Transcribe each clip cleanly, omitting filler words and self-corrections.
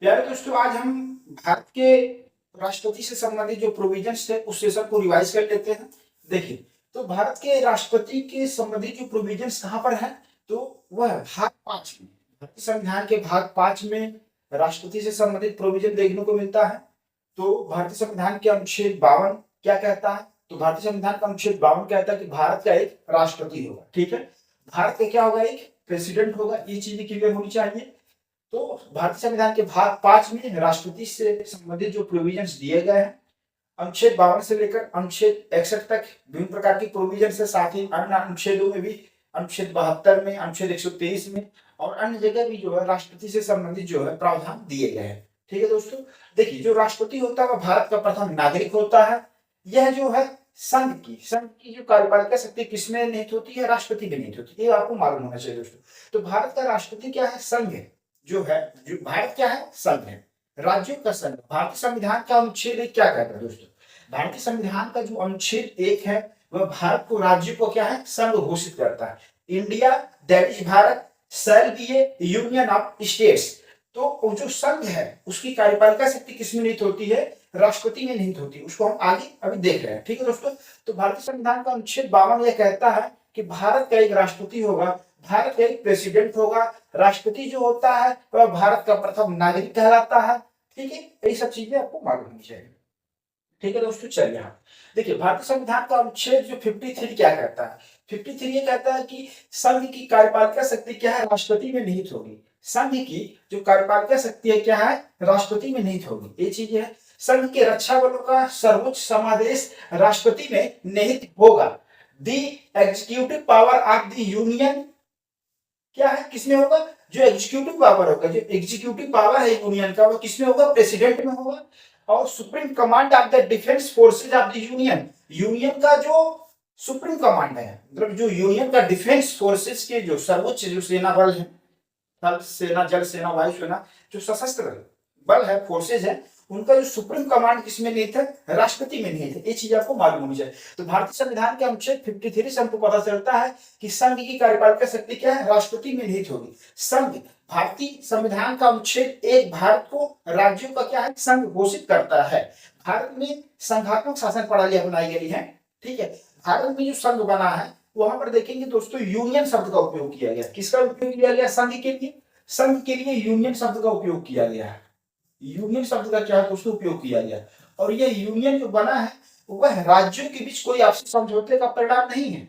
प्यारे दोस्तों, आज हम भारत के राष्ट्रपति से संबंधित जो प्रोविजंस थे उस सेशन को रिवाइज कर लेते हैं। देखिए, तो भारत के राष्ट्रपति के संबंधित जो प्रोविजंस कहाँ पर है, तो वह है भाग 5 में। भारतीय संविधान के भाग 5 में राष्ट्रपति से संबंधित प्रोविजन देखने को मिलता है। तो भारतीय संविधान के अनुच्छेद 52 क्या कहता है, तो भारतीय संविधान का अनुच्छेद 52 कहता है कि भारत का एक राष्ट्रपति होगा। ठीक है, भारत का क्या होगा, एक प्रेसिडेंट होगा। ये चीजें क्लियर होनी चाहिए। तो भारतीय संविधान के भाग 5 में राष्ट्रपति से संबंधित जो प्रोविजंस दिए गए हैं, अनुच्छेद 52 से लेकर अनुच्छेद 61 तक विभिन्न प्रकार की प्रोविजन है। साथ ही अन्य अनुच्छेदों में भी, अनुच्छेद 72 में, अनुच्छेद 123 में और अन्य जगह भी जो है राष्ट्रपति से संबंधित जो है प्रावधान दिए गए हैं। ठीक है दोस्तों, देखिए, जो राष्ट्रपति होता है वह भारत का प्रथम नागरिक होता है। यह जो है संघ की जो कार्यपालिका शक्ति किसमें निहित होती है, राष्ट्रपति में निहित होती है। ये आपको मालूम होना चाहिए दोस्तों। तो भारत का राष्ट्रपति क्या है, संघ है। जो है, जो भारत क्या है, संघ है, राज्यों का संघ। भारतीय संविधान का अनुच्छेद 1 क्या कहता है दोस्तों, भारतीय संविधान का जो अनुच्छेद 1 है वह भारत को, राज्य को क्या है, संघ घोषित करता है। India that is Bharat shall be A union of states. तो जो संघ है उसकी कार्यपालिका शक्ति किसमें निहित होती है, राष्ट्रपति में निहित होती है। उसको हम आगे अभी देख रहे हैं। ठीक है दोस्तों, तो भारतीय संविधान का अनुच्छेद 52 यह कहता है कि भारत का एक राष्ट्रपति होगा, भारत का एक प्रेसिडेंट होगा। राष्ट्रपति जो होता है वह भारत का प्रथम नागरिक कहलाता है। ठीक है, ये सब चीजें आपको मालूम होनी चाहिए। ठीक है दोस्तों, चलिए यहाँ देखिए, भारतीय संविधान का अनुच्छेद जो 53 क्या कहता है। 53 ये कहता है कि संघ की कार्यपालिका शक्ति क्या है, राष्ट्रपति में निहित होगी। संघ की जो कार्यपालिका शक्ति है क्या है, राष्ट्रपति में निहित होगी। ये चीज है। संघ के रक्षा बलों का सर्वोच्च समादेश राष्ट्रपति में निहित होगा। The executive power of the union क्या है, किसमें होगा, जो एग्जीक्यूटिव पावर होगा, जो एग्जीक्यूटिव पावर है यूनियन का, वो किसमें होगा, प्रेसिडेंट में होगा। और supreme command of the defence forces of the union, union का जो सुप्रीम कमांड है, मतलब जो यूनियन का डिफेंस फोर्सेज के जो सर्वोच्च जो सेना बल है, थल सेना, जल सेना, वायु सेना, जो सशस्त्र बल है, फोर्सेज है, उनका जो सुप्रीम कमांड किसमें निहित है, राष्ट्रपति में निहित है। ये चीज आपको मालूम होनी चाहिए। तो भारतीय संविधान के अनुच्छेद 53 से हमको पता चलता है कि संघ की कार्यपालिका शक्ति क्या है, राष्ट्रपति में निहित होगी। संघ, भारतीय संविधान का अनुच्छेद 1 भारत को राज्यों का क्या है, संघ घोषित करता है। भारत में संघात्मक शासन प्रणाली अपनाई गई है। ठीक है, भारत में जो संघ बना है वहां पर देखेंगे दोस्तों, यूनियन शब्द का उपयोग किया गया। किसका उपयोग किया गया, संघ के लिए। संघ के लिए यूनियन शब्द का उपयोग किया गया है। यूनियन शब्द का क्या है दोस्तों, उपयोग किया गया। और यह यूनियन जो बना है वह राज्यों के बीच कोई आपसी समझौते का परिणाम नहीं है।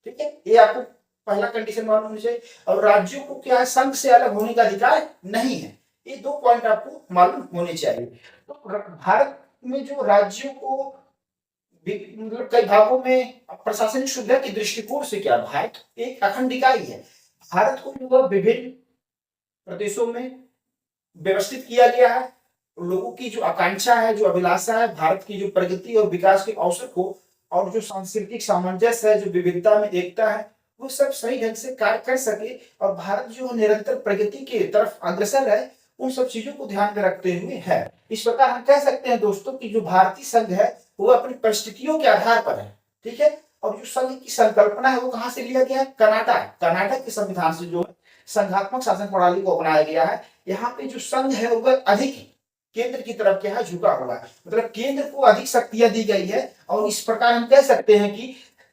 ठीक है, ये आपको पहला कंडीशन मालूम होनी चाहिए। और राज्यों को क्या है, संघ से अलग होने का अधिकार नहीं है। ये 2 पॉइंट आपको मालूम होने चाहिए। तो भारत में जो राज्यों को मतलब कई भागों में प्रशासनिक सुविधा के दृष्टिकोण से क्या, भारत एक अखंड इकाई है। भारत को जो विभिन्न प्रदेशों में व्यवस्थित किया गया है। लोगों की जो आकांक्षा है, जो अभिलाषा है, भारत की जो प्रगति और विकास के अवसर को, और जो सांस्कृतिक सामंजस्य है, जो विविधता में एकता है, वो सब सही ढंग से कार्य कर सके और भारत जो निरंतर प्रगति के तरफ अग्रसर है, उन सब चीजों को ध्यान में रखते हुए है। इस प्रकार हम कह सकते हैं दोस्तों कि जो भारतीय संघ है वो अपनी परिस्थितियों के आधार पर है। ठीक है, और जो संघ की संकल्पना है वो कहां से लिया गया है, कर्नाटक के संविधान से जो संघात्मक शासन प्रणाली को अपनाया गया है। यहाँ पे जो संघ है वो अधिक केंद्र की तरफ क्या है, झुका हुआ है। मतलब केंद्र को अधिक शक्तियां दी गई है। और इस प्रकार हम कह सकते हैं कि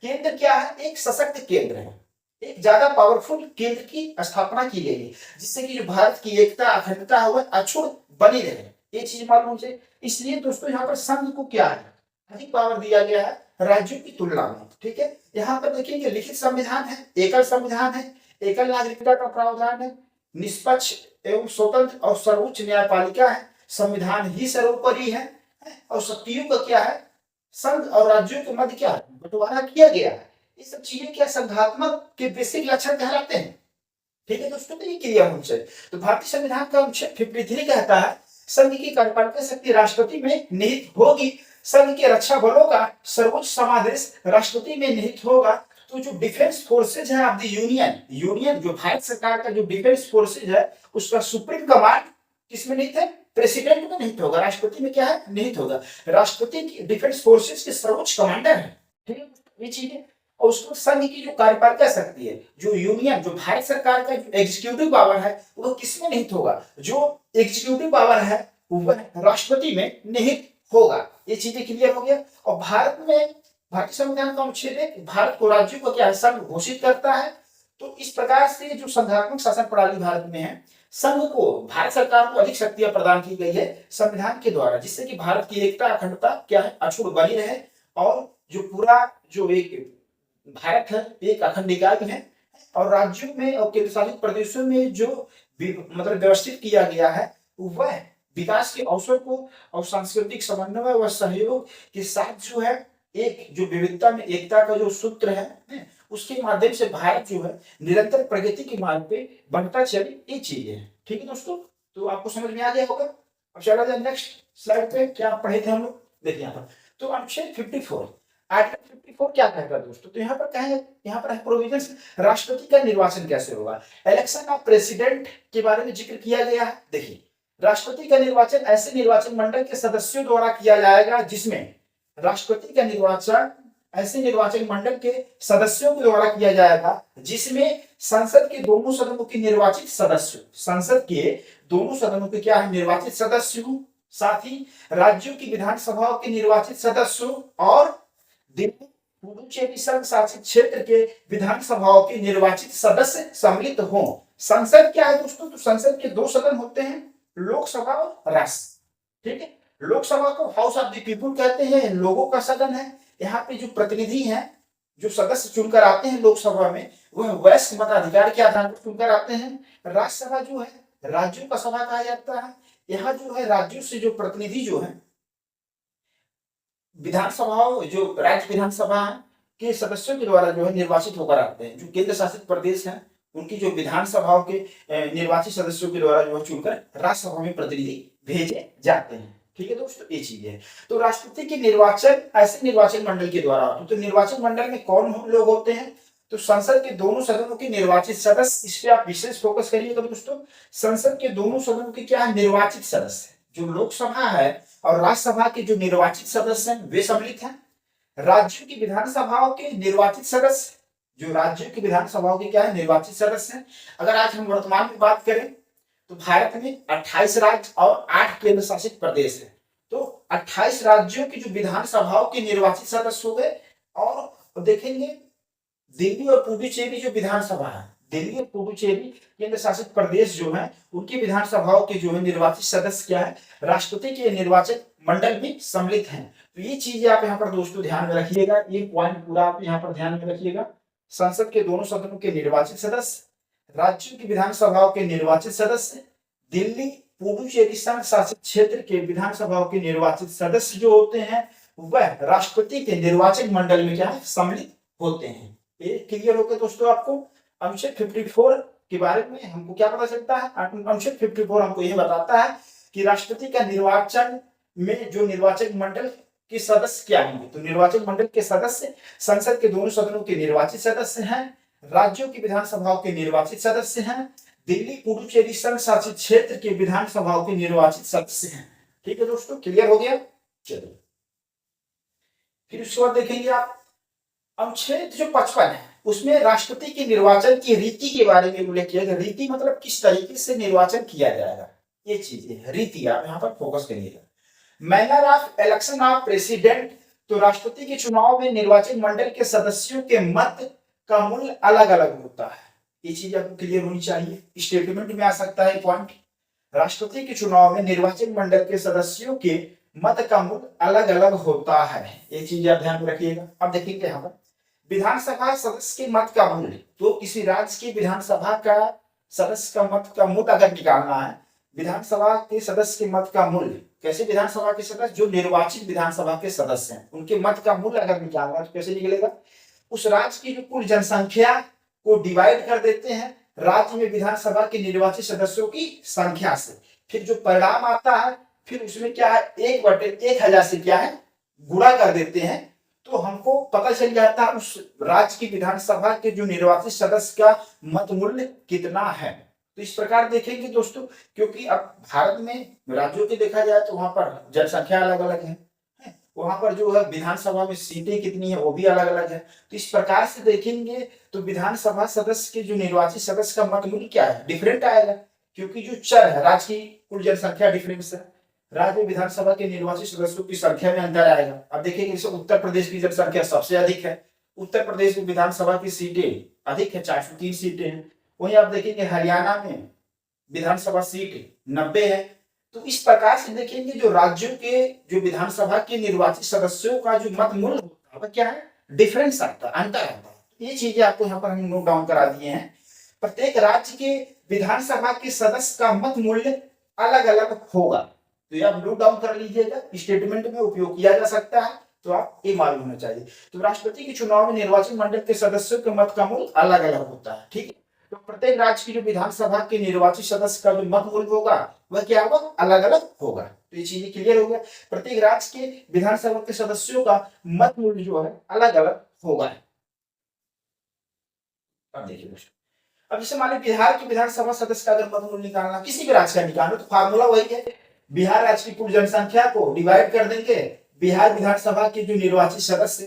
केंद्र क्या है, एक सशक्त केंद्र है, एक ज्यादा पावरफुल केंद्र की स्थापना की गई है, जिससे कि जो भारत की एकता, अखंडता है वह अछूत बनी रहे। ये चीज मालूम चाहिए। इसलिए दोस्तों यहाँ पर संघ को क्या है, अधिक पावर दिया गया है राज्यों की तुलना में। ठीक है, यहाँ पर देखेंगे लिखित संविधान है, एकल संविधान है, एकल नागरिकता का प्रावधान है, निष्पक्ष एवं स्वतंत्र और सर्वोच्च न्यायपालिका है, संविधान ही सर्वोपरि है। और शक्तियों का क्या है, संघ और राज्यों के मध्य क्या है, बंटवारा किया गया है। ये सब चीजें क्या, संघात्मक के बेसिक लक्षण कहलाते हैं। ठीक है दोस्तों, तो ये क्लियर होना चाहिए। तो भारतीय संविधान का अनुच्छेद 53 कहता है संघ की कार्यपालिका शक्ति राष्ट्रपति में निहित होगी। संघ के रक्षा बलों का सर्वोच्च समादेश राष्ट्रपति में निहित होगा। तो जो डिफेंस फोर्सेज है ऑफ द यूनियन जो भारत सरकार का जो डिफेंस फोर्सेज है उसका सुप्रीम कमांड किसमें निहित है, प्रेसिडेंट में निहित होगा। राष्ट्रपति में क्या है, निहित होगा। राष्ट्रपति की डिफेंस फोर्सेज के सर्वोच्च कमांडर है। ठीक है, ये चीज है। और उसको संघ की जो कार्यपालिका शक्ति है, जो यूनियन, जो भारत सरकार का जो एग्जीक्यूटिव पावर है, वो किसमें निहित होगा? जो एग्जीक्यूटिव पावर है वह राष्ट्रपति में निहित होगा। ये चीजें क्लियर हो गया। और भारत में भारतीय संविधान का अनुच्छेद 1 भारत को राज्यों को क्या संघ घोषित करता है। तो इस प्रकार से जो संघात्मक शासन प्रणाली भारत में है, संघ को, भारत सरकार को अधिक शक्तियां प्रदान की गई है संविधान के द्वारा, जिससे कि भारत की एकता अखंडता क्या है, अछूत बनी रहे और जो पूरा जो एक भारत है एक अखंड इकाई है। और राज्यों में और केंद्र शासित प्रदेशों में जो मतलब व्यवस्थित किया गया है वह विकास के अवसर को और सांस्कृतिक समन्वय व सहयोग के साथ जो है एक जो विविधता में एकता का जो सूत्र है उसके माध्यम से भारत जो है निरंतर प्रगति के मार्ग पे बढ़ता चले, ये चीज है। ठीक है दोस्तों, तो आपको समझ में आ गया होगा। अब चला जाए नेक्स्ट स्लाइड पे, क्या पढ़े थे हम लोग, देखिए यहाँ पर। तो अनुच्छेद 54 आर्टिकल 54 क्या कहता है दोस्तों? तो यहाँ पर क्या है, यहाँ पर है प्रोविजंस, राष्ट्रपति का निर्वाचन कैसे होगा। इलेक्शन ऑफ प्रेसिडेंट के बारे में जिक्र किया गया है। देखिए, राष्ट्रपति का निर्वाचन ऐसे निर्वाचन मंडल के सदस्यों द्वारा किया जाएगा जिसमें राष्ट्रपति का निर्वाचन ऐसे निर्वाचन मंडल के सदस्यों के द्वारा किया जाएगा जिसमें संसद के दोनों सदनों के निर्वाचित सदस्य, संसद के दोनों सदनों के क्या है, निर्वाचित सदस्य हो, साथ ही राज्यों की विधानसभाओं के निर्वाचित सदस्यों और दिल्ली पुडुचेरी संघ शासित क्षेत्र के विधानसभाओं के निर्वाचित सदस्य सम्मिलित हो। संसद क्या है दोस्तों? तो संसद के दो सदन होते हैं, लोकसभा और राज्यसभा। ठीक है, लोकसभा को हाउस ऑफ द पीपुल कहते हैं, लोगों का सदन है। यहाँ पे जो प्रतिनिधि हैं, जो सदस्य चुनकर आते हैं लोकसभा में, वह वयस्क मताधिकार के आधार पर चुनकर आते हैं। राज्यसभा जो है राज्यों का सभा कहा जाता है। यहाँ जो है राज्यों से जो प्रतिनिधि जो है विधानसभाओं, जो राज्य विधानसभा के सदस्यों के द्वारा जो है निर्वाचित होकर आते हैं। जो केंद्र शासित प्रदेश हैं उनकी जो विधानसभाओं के निर्वाचित सदस्यों के द्वारा जो है चुनकर राज्यसभा में प्रतिनिधि भेजे जाते हैं। ठीक है दोस्तों, ये चीज है। तो राष्ट्रपति के निर्वाचन ऐसे निर्वाचन मंडल के द्वारा होते हैं। तो निर्वाचन मंडल में कौन लोग होते हैं? तो संसद के दोनों सदनों के निर्वाचित सदस्य, इस पे आप विशेष फोकस करिएगा दोस्तों। संसद के दोनों सदनों के क्या है, निर्वाचित सदस्य। जो लोकसभा है और राज्यसभा के जो निर्वाचित सदस्य हैं वे सम्मिलित हैं। राज्यों की विधानसभाओं के निर्वाचित सदस्य, जो राज्यों की विधानसभाओं के क्या है, निर्वाचित सदस्य हैं। अगर आज हम वर्तमान में बात करें तो भारत में 28 राज्य और 8 केंद्र शासित प्रदेश है। तो 28 राज्यों की जो विधानसभाओं के निर्वाचित सदस्य हो गए। और देखेंगे दिल्ली और पुडुचेरी जो विधानसभा है, दिल्ली और पुडुचेरी केंद्र शासित प्रदेश जो है उनकी विधानसभाओं के जो है निर्वाचित सदस्य क्या है, राष्ट्रपति के निर्वाचन मंडल में सम्मिलित हैं। तो ये चीजें आप यहाँ पर दोस्तों ध्यान में रखिएगा, ये पॉइंट पूरा आप यहाँ पर ध्यान में रखिएगा। संसद के दोनों सदनों के निर्वाचित सदस्य, राज्यों की विधानसभाओं के निर्वाचित सदस्य, दिल्ली पुडुचेरी संघ शासित क्षेत्र के विधानसभाओं के निर्वाचित सदस्य जो होते हैं वह राष्ट्रपति के निर्वाचन मंडल में क्या है, सम्मिलित होते हैं। ये क्लियर हो गया दोस्तों आपको। अनुच्छेद 54 के बारे में हमको क्या पता चलता है? अनुच्छेद 54 हमको यह बताता है कि राष्ट्रपति का निर्वाचन में जो निर्वाचन मंडल के सदस्य क्या होंगे। तो निर्वाचन मंडल के सदस्य संसद के दोनों सदनों के निर्वाचित सदस्य हैं, राज्यों की विधानसभाओं के निर्वाचित सदस्य हैं, दिल्ली पुडुचेरी संघ शासित क्षेत्र के विधानसभाओं के निर्वाचित सदस्य हैं। ठीक है दोस्तों, क्लियर हो गया। चलिए फिर उसके बाद देखेंगे आप अनुच्छेद जो 55 है उसमें राष्ट्रपति के निर्वाचन की रीति के बारे में उल्लेख किया गया। रीति मतलब किस तरीके से निर्वाचन किया जाएगा, ये चीज है रीति। आप यहाँ पर फोकस करिएगा। Manner of election of president, तो राष्ट्रपति के चुनाव में निर्वाचन मंडल के सदस्यों के मत का मूल्य अलग अलग होता है। ये चीज आपको क्लियर होनी चाहिए। स्टेटमेंट में आ सकता है पॉइंट, राष्ट्रपति के चुनाव में निर्वाचन मंडल के सदस्यों के मत का मूल्य अलग अलग होता है। ये चीज आप ध्यान में रखिएगा। अब देखिए यहाँ पर विधानसभा सदस्य के मत का मूल्य, तो किसी राज्य की विधानसभा का सदस्य का मत का मूल्य अगर निकालना है, विधानसभा के सदस्य के मत का मूल्य, कैसे विधानसभा के सदस्य जो निर्वाचित विधानसभा के सदस्य हैं उनके मत का मूल्य अगर निकालना है तो कैसे निकलेगा? उस राज्य की जो कुल जनसंख्या को डिवाइड कर देते हैं राज्य में विधानसभा के निर्वाचित सदस्यों की संख्या से, फिर जो परिणाम आता है फिर उसमें क्या है 1/1000 से क्या है गुणा कर देते हैं। तो हमको पता चल जाता है उस राज्य की विधानसभा के जो निर्वाचित सदस्य का मत मूल्य कितना है। तो इस प्रकार देखेंगे दोस्तों, क्योंकि अब भारत में राज्यों की देखा जाए तो वहां पर जनसंख्या अलग अलग है, वहां पर जो है विधानसभा में सीटें कितनी है वो भी अलग अलग है। तो इस प्रकार से देखेंगे तो विधानसभा सदस्य के जो निर्वाचित सदस्य का मत मूल्य क्या है, डिफरेंट आएगा, क्योंकि जो चर है राज्य की कुल जनसंख्या डिफरेंस है, राज्य में विधानसभा के निर्वाचित सदस्यों की संख्या में अंतर आएगा। अब देखिए जैसे उत्तर प्रदेश की जनसंख्या सबसे अधिक है, उत्तर प्रदेश में विधानसभा की सीटें अधिक है, 403 सीटें हैं। वहीं आप देखेंगे हरियाणा में विधानसभा सीट 90 है। तो इस प्रकार से देखेंगे जो राज्यों के जो विधानसभा के निर्वाचित सदस्यों का जो मत मूल्य होता है क्या है, डिफरेंस आता है, अंतर आता है। ये चीजें आपको यहाँ पर हम नोट डाउन करा दिए हैं। प्रत्येक राज्य के विधानसभा के सदस्य का मत मूल्य अलग अलग होगा, तो ये आप नोट डाउन कर लीजिएगा, स्टेटमेंट में उपयोग किया जा सकता है, तो आप ये मालूम होना चाहिए। तो राष्ट्रपति के चुनाव में निर्वाचन मंडल के सदस्यों के मत का मूल्य अलग अलग होता है, ठीक है। तो प्रत्येक राज्य की जो विधानसभा के निर्वाचित सदस्य का जो मत मूल्य होगा वह क्या होगा, अलग अलग होगा। तो ये चीजें क्लियर हो गया, प्रत्येक राज्य के विधानसभा के सदस्यों का मत मूल्य जो है अलग अलग होगा। अब देखिए दोस्तों, अब जैसे मान लीजिए बिहार के विधानसभा सदस्य का अगर मत मूल्य निकालना, किसी भी राज्य का निकालना, तो फार्मूला वही है, बिहार राज्य की कुल जनसंख्या को डिवाइड कर देंगे बिहार विधानसभा के जो निर्वाचित सदस्य,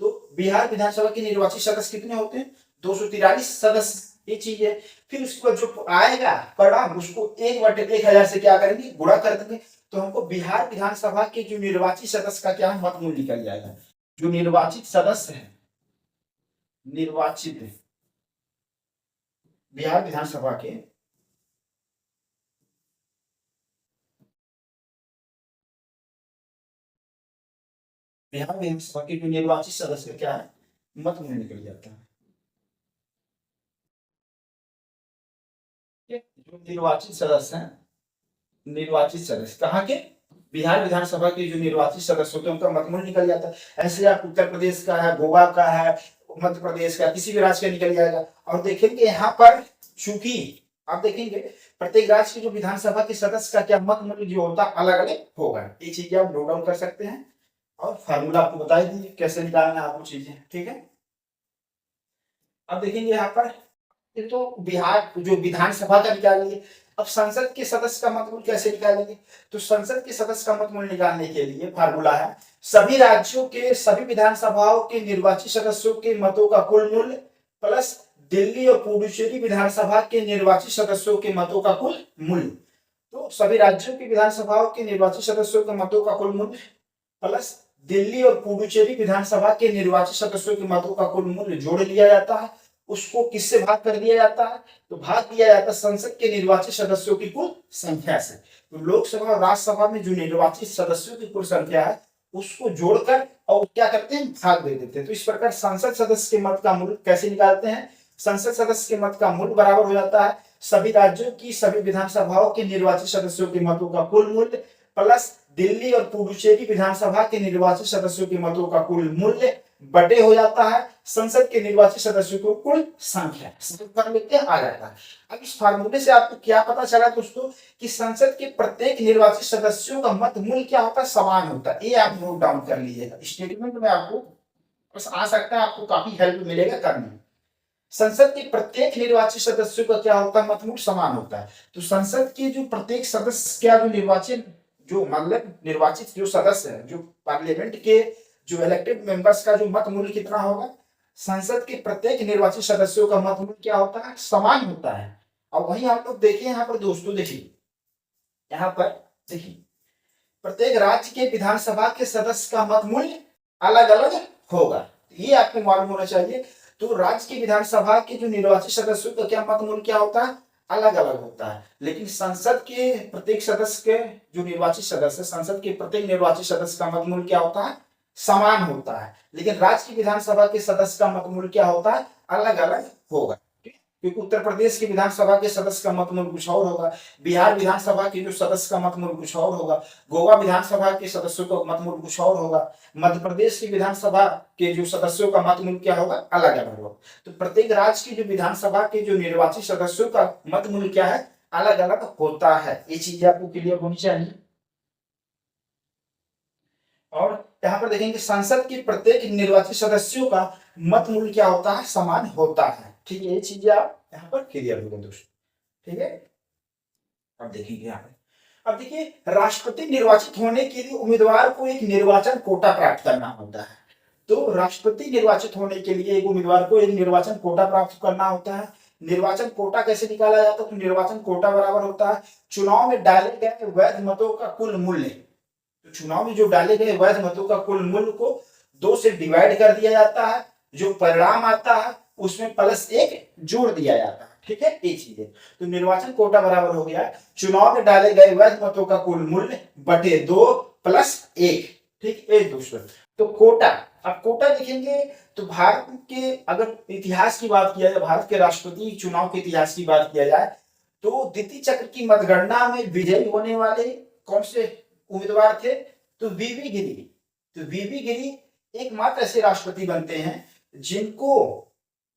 तो बिहार विधानसभा के निर्वाचित सदस्य कितने होते हैं, 243 सदस्य, ये चीज है। फिर उसके बाद जो आएगा परिणाम उसको 1/1000 से क्या करेंगे, गुणा कर देंगे, तो हमको बिहार विधानसभा के जो निर्वाचित सदस्य का क्या मत मूल्य निकल जाएगा। जो निर्वाचित सदस्य है, निर्वाचित बिहार विधानसभा के बिहार विधानसभा के जो निर्वाचित सदस्य क्या है, मत मूल्य निकल जाता है। जो निर्वाचित सदस्य हैं, निर्वाचित सदस्य कहाँ के, बिहार विधानसभा के जो निर्वाचित सदस्य होते हैं उनका मत मूल्य निकल जाता है। ऐसे आप उत्तर प्रदेश का है, गोवा का है, मध्य प्रदेश का, किसी भी राज्य का निकल जाएगा। और देखेंगे यहाँ पर चूंकि आप देखेंगे प्रत्येक राज्य के जो विधानसभा के सदस्य का क्या मत मूल्य जो होता है अलग अलग होगा। ये चीजें आप नोट डाउन कर सकते हैं, और फार्मूला आपको बता दीजिए कैसे निकालना है आपको चीजें, ठीक है। अब देखेंगे यहाँ पर तो बिहार जो विधानसभा का निकालिए। अब संसद के सदस्य का मत मूल्य कैसे निकालेंगे, तो संसद के सदस्य का मत मूल्य निकालने के लिए फार्मूला है, सभी राज्यों के सभी विधानसभाओं के निर्वाचित सदस्यों के मतों का कुल मूल्य प्लस दिल्ली और पुडुचेरी विधानसभा के निर्वाचित सदस्यों के मतों का कुल मूल्य। तो सभी राज्यों की विधानसभाओं के निर्वाचित सदस्यों के मतों का कुल मूल्य प्लस दिल्ली और पुडुचेरी विधानसभा के निर्वाचित सदस्यों के मतों का कुल मूल्य जोड़ लिया जाता है। उसको किससे भाग कर दिया जाता है, तो भाग दिया जाता है संसद के निर्वाचित सदस्यों की कुल संख्या से। तो लोकसभा और राज्यसभा में जो निर्वाचित सदस्यों की कुल संख्या है उसको जोड़कर और क्या करते हैं, भाग दे देते हैं। तो इस प्रकार संसद सदस्य के मत का मूल्य कैसे निकालते हैं, संसद सदस्य के मत का मूल्य बराबर हो जाता है सभी राज्यों की सभी विधानसभाओं के निर्वाचित सदस्यों के मतों का कुल मूल्य प्लस दिल्ली और पुडुचेरी विधानसभा के निर्वाचित सदस्यों के मतों का कुल मूल्य बटे हो जाता है संसद के निर्वाचित सदस्यों को कुल संख्या, आ जाता है। अब इस फार्मूले से आपको क्या पता चला दोस्तों, कि संसद के प्रत्येक निर्वाचित सदस्यों का मत मूल्य क्या होता है, समान होता है। ये आप नोट डाउन कर लीजिएगा, स्टेटमेंट में आपको बस आ सकता है, आपको काफी हेल्प मिलेगा करने में। संसद के प्रत्येक निर्वाचित सदस्यों का क्या होता है, मत मूल्य समान होता है। तो संसद के जो प्रत्येक सदस्य क्या जो निर्वाचित जो मतलब निर्वाचित जो सदस्य है, जो पार्लियामेंट के जो इलेक्टेड मेंबर्स का जो मत मूल्य कितना होगा, संसद के प्रत्येक निर्वाचित सदस्यों का मत मूल्य क्या होता है, समान होता है। और वहीं आप लोग देखिए यहाँ पर दोस्तों, देखिए यहाँ पर देखिए प्रत्येक राज्य के विधानसभा के सदस्य का मत मूल्य अलग अलग होगा, ये आपको मालूम होना चाहिए। तो राज्य की विधानसभा के जो निर्वाचित सदस्यों का क्या मत मूल्य क्या होता है, अलग अलग होता है। लेकिन संसद के प्रत्येक सदस्य के जो निर्वाचित सदस्य, संसद के प्रत्येक निर्वाचित सदस्य का मत मूल्य क्या होता है, समान होता है। लेकिन राज्य की विधानसभा के सदस्य का मत मूल्य क्या होता है, अलग अलग होगा। क्योंकि उत्तर प्रदेश की विधानसभा के सदस्य का मत मूल्य कुछ और होगा, बिहार विधानसभा के जो सदस्य का मत मूल्य कुछ और होगा, गोवा विधानसभा के सदस्यों का मत मूल्य कुछ और होगा, मध्य प्रदेश की विधानसभा के जो सदस्यों का मत मूल्य क्या होगा, अलग अलग होगा। तो प्रत्येक राज्य की जो विधानसभा के जो निर्वाचित सदस्यों का मत मूल्य क्या है, अलग अलग होता है। ये चीजें आपको क्लियर होनी चाहिए। और यहाँ पर देखेंगे संसद के प्रत्येक निर्वाचित सदस्यों का मत मूल्य क्या होता है, समान होता है। ठीक है, ये चीजें आप यहाँ पर क्लियर हो गए दोस्तों, ठीक है। अब देखेंगे यहाँ पे अब देखिए, राष्ट्रपति निर्वाचित होने के लिए उम्मीदवार को एक निर्वाचन कोटा प्राप्त करना होता है। तो राष्ट्रपति निर्वाचित होने के लिए एक उम्मीदवार को एक निर्वाचन कोटा प्राप्त करना होता है। निर्वाचन कोटा कैसे निकाला जाता है? तो निर्वाचन कोटा बराबर होता है चुनाव में डाले गए वैध मतों का कुल मूल्य। तो चुनाव में जो डाले गए वैध मतों का कुल मूल्य को 2 से डिवाइड कर दिया जाता है, जो परिणाम आता है उसमें +1 जोड़ दिया जाता है। ठीक है, ये चीज है। तो निर्वाचन कोटा बराबर हो गया चुनाव में डाले गए वैध मतों का कुल मूल्य बटे 2 + 1। ठीक है दोस्तों, तो कोटा, अब कोटा देखेंगे तो भारत के अगर इतिहास की बात किया जाए, भारत के राष्ट्रपति चुनाव के इतिहास की बात किया जाए, तो द्वितीय चक्र की मतगणना में विजयी होने वाले कौन से उम्मीदवार थे? तो वीवी गिरी। तो वीवी गिरी एकमात्र ऐसे राष्ट्रपति बनते हैं जिनको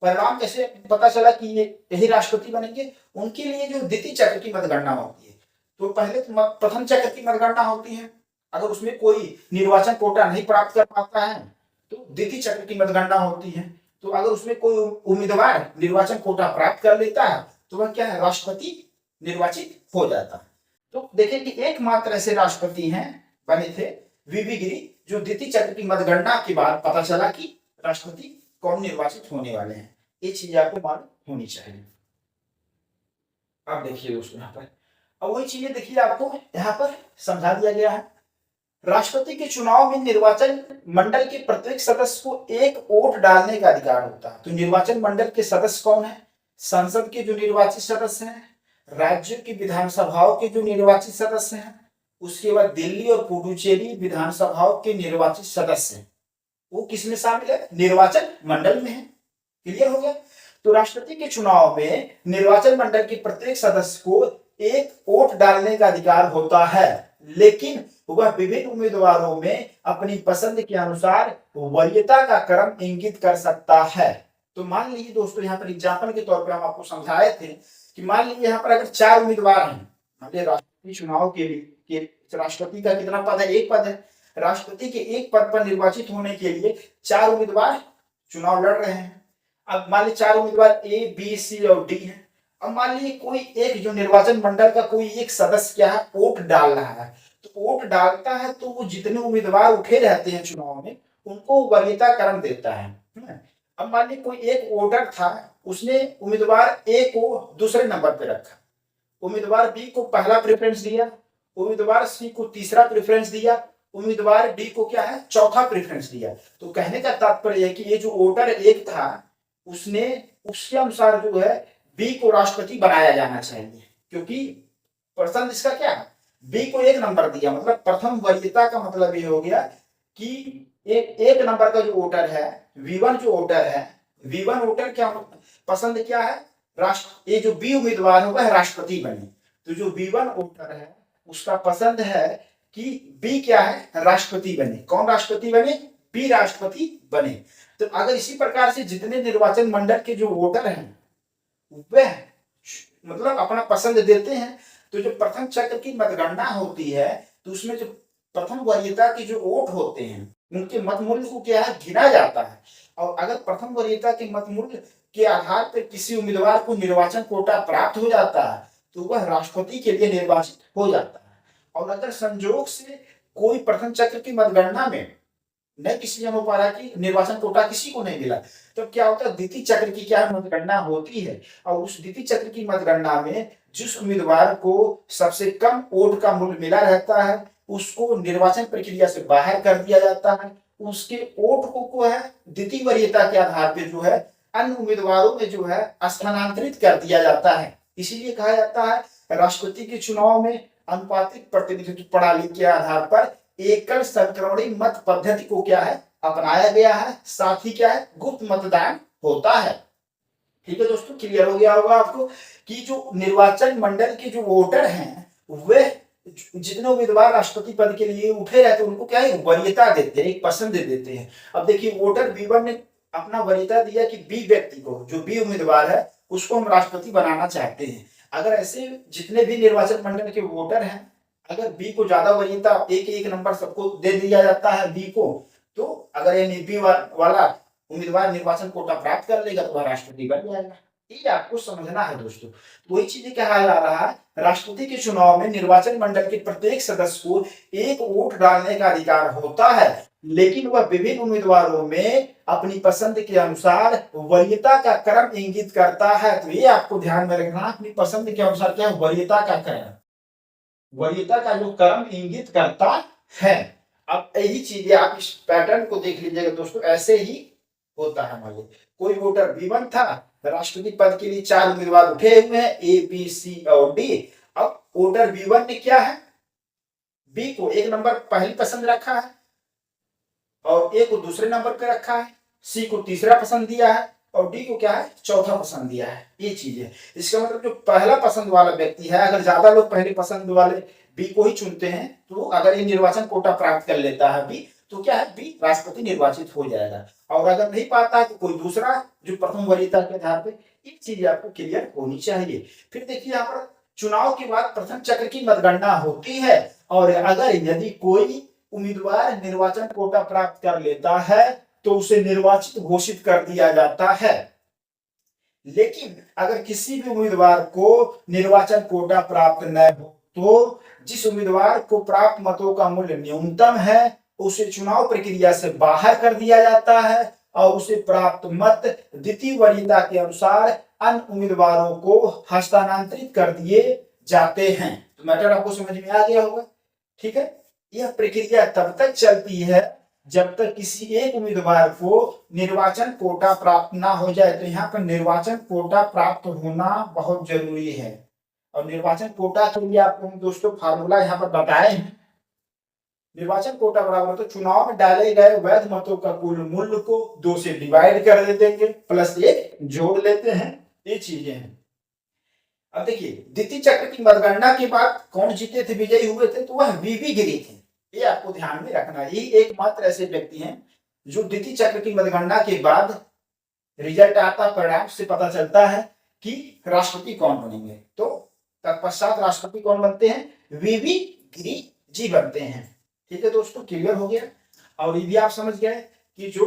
परिणाम कैसे पता चला कि ये यही राष्ट्रपति बनेंगे? उनके लिए जो द्वितीय चक्र की मतगणना होती है, तो पहले प्रथम चक्र की मतगणना होती है, अगर उसमें कोई निर्वाचन कोटा नहीं प्राप्त कर पाता है तो द्वितीय चक्र की मतगणना होती है। तो अगर उसमें कोई उम्मीदवार निर्वाचन कोटा प्राप्त कर लेता है तो वह क्या है? राष्ट्रपति निर्वाचित हो जाता है। तो देखें कि एकमात्र ऐसे राष्ट्रपति हैं बने थे वीवी गिरी, जो द्वितीय चक्र की मतगणना के बाद पता चला कि राष्ट्रपति कौन निर्वाचित होने वाले हैं। ये चीज आपको मालूम होनी चाहिए। अब देखिए दोस्तों, यहाँ पर अब वही चीजें देखिए आपको यहाँ पर समझा दिया गया है। राष्ट्रपति के चुनाव में निर्वाचन मंडल के प्रत्येक सदस्य को एक वोट डालने का अधिकार होता है। तो निर्वाचन मंडल के सदस्य कौन है? संसद के जो निर्वाचित सदस्य हैं, राज्यों की विधानसभाओं के जो निर्वाचित सदस्य हैं, उसके बाद दिल्ली और पुडुचेरी विधानसभाओं के निर्वाचित सदस्य हैं, वो किसमें शामिल है? निर्वाचन मंडल में है। क्लियर हो गया? तो राष्ट्रपति के चुनाव में निर्वाचन मंडल के प्रत्येक सदस्य को एक वोट डालने का अधिकार होता है, लेकिन वह विभिन्न उम्मीदवारों में अपनी पसंद के अनुसार वरीयता का क्रम इंगित कर सकता है। तो मान लीजिए दोस्तों, यहाँ पर एग्जाम्पल के तौर पे हम आपको समझाए थे कि मान लीजिए यहाँ पर अगर 4 उम्मीदवार हैं, मान राष्ट्रपति चुनाव के लिए, राष्ट्रपति का कितना पद है? 1 पद है। राष्ट्रपति के 1 पद पर निर्वाचित होने के लिए 4 उम्मीदवार चुनाव लड़ रहे हैं। अब मान लीजिए 4 उम्मीदवार A, B, C और D है। अब मान लीजिए कोई एक जो निर्वाचन मंडल का कोई एक सदस्य क्या है? वोट डाल रहा है। तो वोट डालता है तो वो जितने उम्मीदवार उठे रहते हैं चुनाव में, उनको वरीयता क्रम देता है। अब मान लीजिए कोई एक वोटर था, उसने उम्मीदवार A को दूसरे नंबर पे रखा, उम्मीदवार B को पहला प्रेफरेंस दिया, उम्मीदवार C को तीसरा प्रेफरेंस दिया, उम्मीदवार D को क्या है? चौथा प्रेफरेंस दिया। तो कहने का तात्पर्य है कि ये जो वोटर एक था, उसने उसके अनुसार जो है बी को राष्ट्रपति बनाया जाना चाहिए, क्योंकि पसंद इसका क्या है? बी को 1 नंबर दिया, मतलब प्रथम वरीयता का मतलब ये हो गया कि एक नंबर का जो वोटर है, V1 जो वोटर है, V1 वोटर क्या पसंद क्या है? राष्ट्र, ये जो बी उम्मीदवार है वह राष्ट्रपति बने। तो जो V1 वोटर है उसका पसंद है कि बी क्या है? राष्ट्रपति बने। कौन राष्ट्रपति बने? बी राष्ट्रपति बने। तो अगर इसी प्रकार से जितने निर्वाचन मंडल के जो वोटर हैं वह मतलब अपना पसंद देते हैं, तो जो प्रथम चक्र की मतगणना होती है तो उसमें जो प्रथम वरीयता के जो वोट होते हैं उनके मत मूल्य को क्या है? गिना जाता है। और अगर प्रथम वरीयता के मत मूल्य के आधार पर किसी उम्मीदवार को निर्वाचन कोटा प्राप्त हो जाता है तो वह राष्ट्रपति के लिए निर्वाचित हो जाता है। और अगर संजोग से कोई प्रथम चक्र की मतगणना में नहीं किसी जन हो पा रहा कि निर्वाचन कोटा किसी को नहीं मिला, तो क्या होता है? द्वितीय चक्र की क्या मतगणना होती है, और उस द्वितीय चक्र की मतगणना में जिस उम्मीदवार को सबसे कम वोट का मूल्य मिला रहता है उसको निर्वाचन प्रक्रिया से बाहर कर दिया जाता है। उसके वोट को है द्वितीय वरीयता के आधार पर जो है अन्य उम्मीदवारों में जो है स्थानांतरित कर दिया जाता है। इसीलिए कहा जाता है राष्ट्रपति के चुनाव में अनुपातिक प्रतिनिधित्व प्रणाली के आधार पर एकल संक्रमणी मत पद्धति को क्या है? अपनाया गया है। साथ ही क्या है? गुप्त मतदान होता है। ठीक है दोस्तों, क्लियर हो गया होगा आपको कि जो निर्वाचन मंडल के जो वोटर हैं वे जितने उम्मीदवार राष्ट्रपति पद के लिए उठे रहते हैं उनको क्या है? वरीयता देते हैं, एक पसंद देते हैं। अब देखिए वोटर B1 ने अपना वरीयता दिया कि बी व्यक्ति को, जो बी उम्मीदवार है उसको हम राष्ट्रपति बनाना चाहते हैं। अगर ऐसे जितने भी निर्वाचन मंडल के वोटर हैं, अगर बी को ज्यादा वरीयता एक नंबर सबको दे दिया जाता है बी को, तो अगर ये बी वाला उम्मीदवार निर्वाचन कोटा प्राप्त कर लेगा तो वह राष्ट्रपति बन जाएगा। ये आपको समझना है दोस्तों। तो वही चीजें कहा जा रहा है, राष्ट्रपति के चुनाव में निर्वाचन मंडल के प्रत्येक सदस्य को एक वोट डालने का अधिकार होता है, लेकिन वह विभिन्न उम्मीदवारों में अपनी पसंद के अनुसार वरीयता का क्रम इंगित करता है। तो ये आपको ध्यान में रखना, अपनी पसंद के अनुसार क्या है, वरीयता का क्रम, वरीयता का जो क्रम इंगित करता है। अब यही चीजें आप इस पैटर्न को देख लीजिएगा दोस्तों, ऐसे ही होता है। मान लीजिए कोई वोटर B1 था, राष्ट्रपति पद के लिए 4 उम्मीदवार उठे हुए हैं, A, B, C और D। अब वोटर B1 ने क्या है, B को एक नंबर पहली पसंद रखा है और A को दूसरे नंबर पे रखा है, C को तीसरा पसंद दिया है और D को क्या है, चौथा पसंद दिया है। ये चीज है। इसका मतलब जो पहला पसंद वाला व्यक्ति है, अगर ज्यादा लोग पहले पसंद वाले B को ही चुनते हैं, तो अगर ये निर्वाचन कोटा प्राप्त कर लेता है B, तो क्या है, B राष्ट्रपति निर्वाचित हो जाएगा। और अगर नहीं पाता है तो कोई दूसरा जो प्रथम वरीयता के आधार पे, ये चीज आपको क्लियर होनी चाहिए। फिर देखिए यहाँ पर चुनाव के बाद प्रथम चक्र की मतगणना होती है, और अगर यदि कोई उम्मीदवार निर्वाचन कोटा प्राप्त कर लेता है तो उसे निर्वाचित घोषित कर दिया जाता है। लेकिन अगर किसी भी उम्मीदवार को निर्वाचन कोटा प्राप्त न हो तो जिस उम्मीदवार को प्राप्त मतों का मूल्य न्यूनतम है उसे चुनाव प्रक्रिया से बाहर कर दिया जाता है और उसे प्राप्त मत द्वितीय वरीयता के अनुसार अन्य उम्मीदवारों को हस्तांतरित कर दिए जाते हैं। तो मैटर आपको समझ में आ गया होगा, ठीक है। यह प्रक्रिया तब तक चलती है जब तक किसी एक उम्मीदवार को निर्वाचन कोटा प्राप्त ना हो जाए। तो यहाँ पर निर्वाचन कोटा प्राप्त होना बहुत जरूरी है, और निर्वाचन कोटा के लिए आपको हम दोस्तों फार्मूला यहाँ पर बताए हैं। निर्वाचन कोटा बराबर तो चुनाव में डाले गए वैध मतों का कुल मूल्य को 2 से डिवाइड कर देंगे, प्लस 1 जोड़ लेते हैं। ये चीजें हैं। अब देखिए द्वितीय चक्र की मतगणना के बाद कौन जीते थे, विजयी हुए थे, तो वह वीवी गिरी थे। ये आपको ध्यान में रखना। ये एकमात्र ऐसे व्यक्ति हैं जो द्वितीय चक्र की मतगणना के बाद रिजल्ट आता, परिणाम से पता चलता है कि राष्ट्रपति कौन बनेंगे। तो तत्पश्चात राष्ट्रपति कौन बनते हैं, वीवी गिरी जी बनते हैं। ठीक है दोस्तों, क्लियर हो गया। और ये भी आप समझ गए कि जो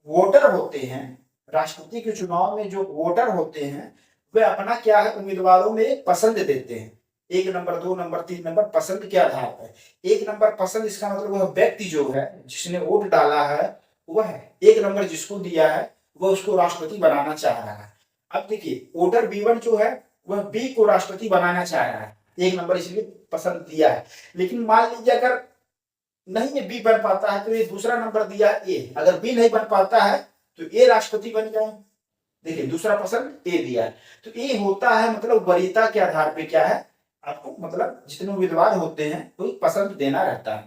वोटर होते हैं राष्ट्रपति के चुनाव में, जो वोटर होते हैं वे अपना क्या है, उम्मीदवारों में पसंद देते हैं। 1 नंबर, 2 नंबर, 3 नंबर पसंद के आधार पर। 1 नंबर पसंद, इसका मतलब वह व्यक्ति जो है जिसने वोट डाला है वह 1 नंबर जिसको दिया है वह उसको राष्ट्रपति बनाना चाह रहा है। अब देखिए वोटर B1 जो है वह B को राष्ट्रपति बनाना चाह रहा है, 1 नंबर इसलिए पसंद दिया है। लेकिन मान लीजिए अगर नहीं B बन पाता है तो ये दूसरा नंबर दिया है A, अगर B नहीं बन पाता है तो A राष्ट्रपति बन जाए। देखिए दूसरा पसंद A दिया है, तो A होता है मतलब वरीयता के आधार पे क्या है, आपको मतलब जितने उम्मीदवार होते हैं तो पसंद देना रहता है।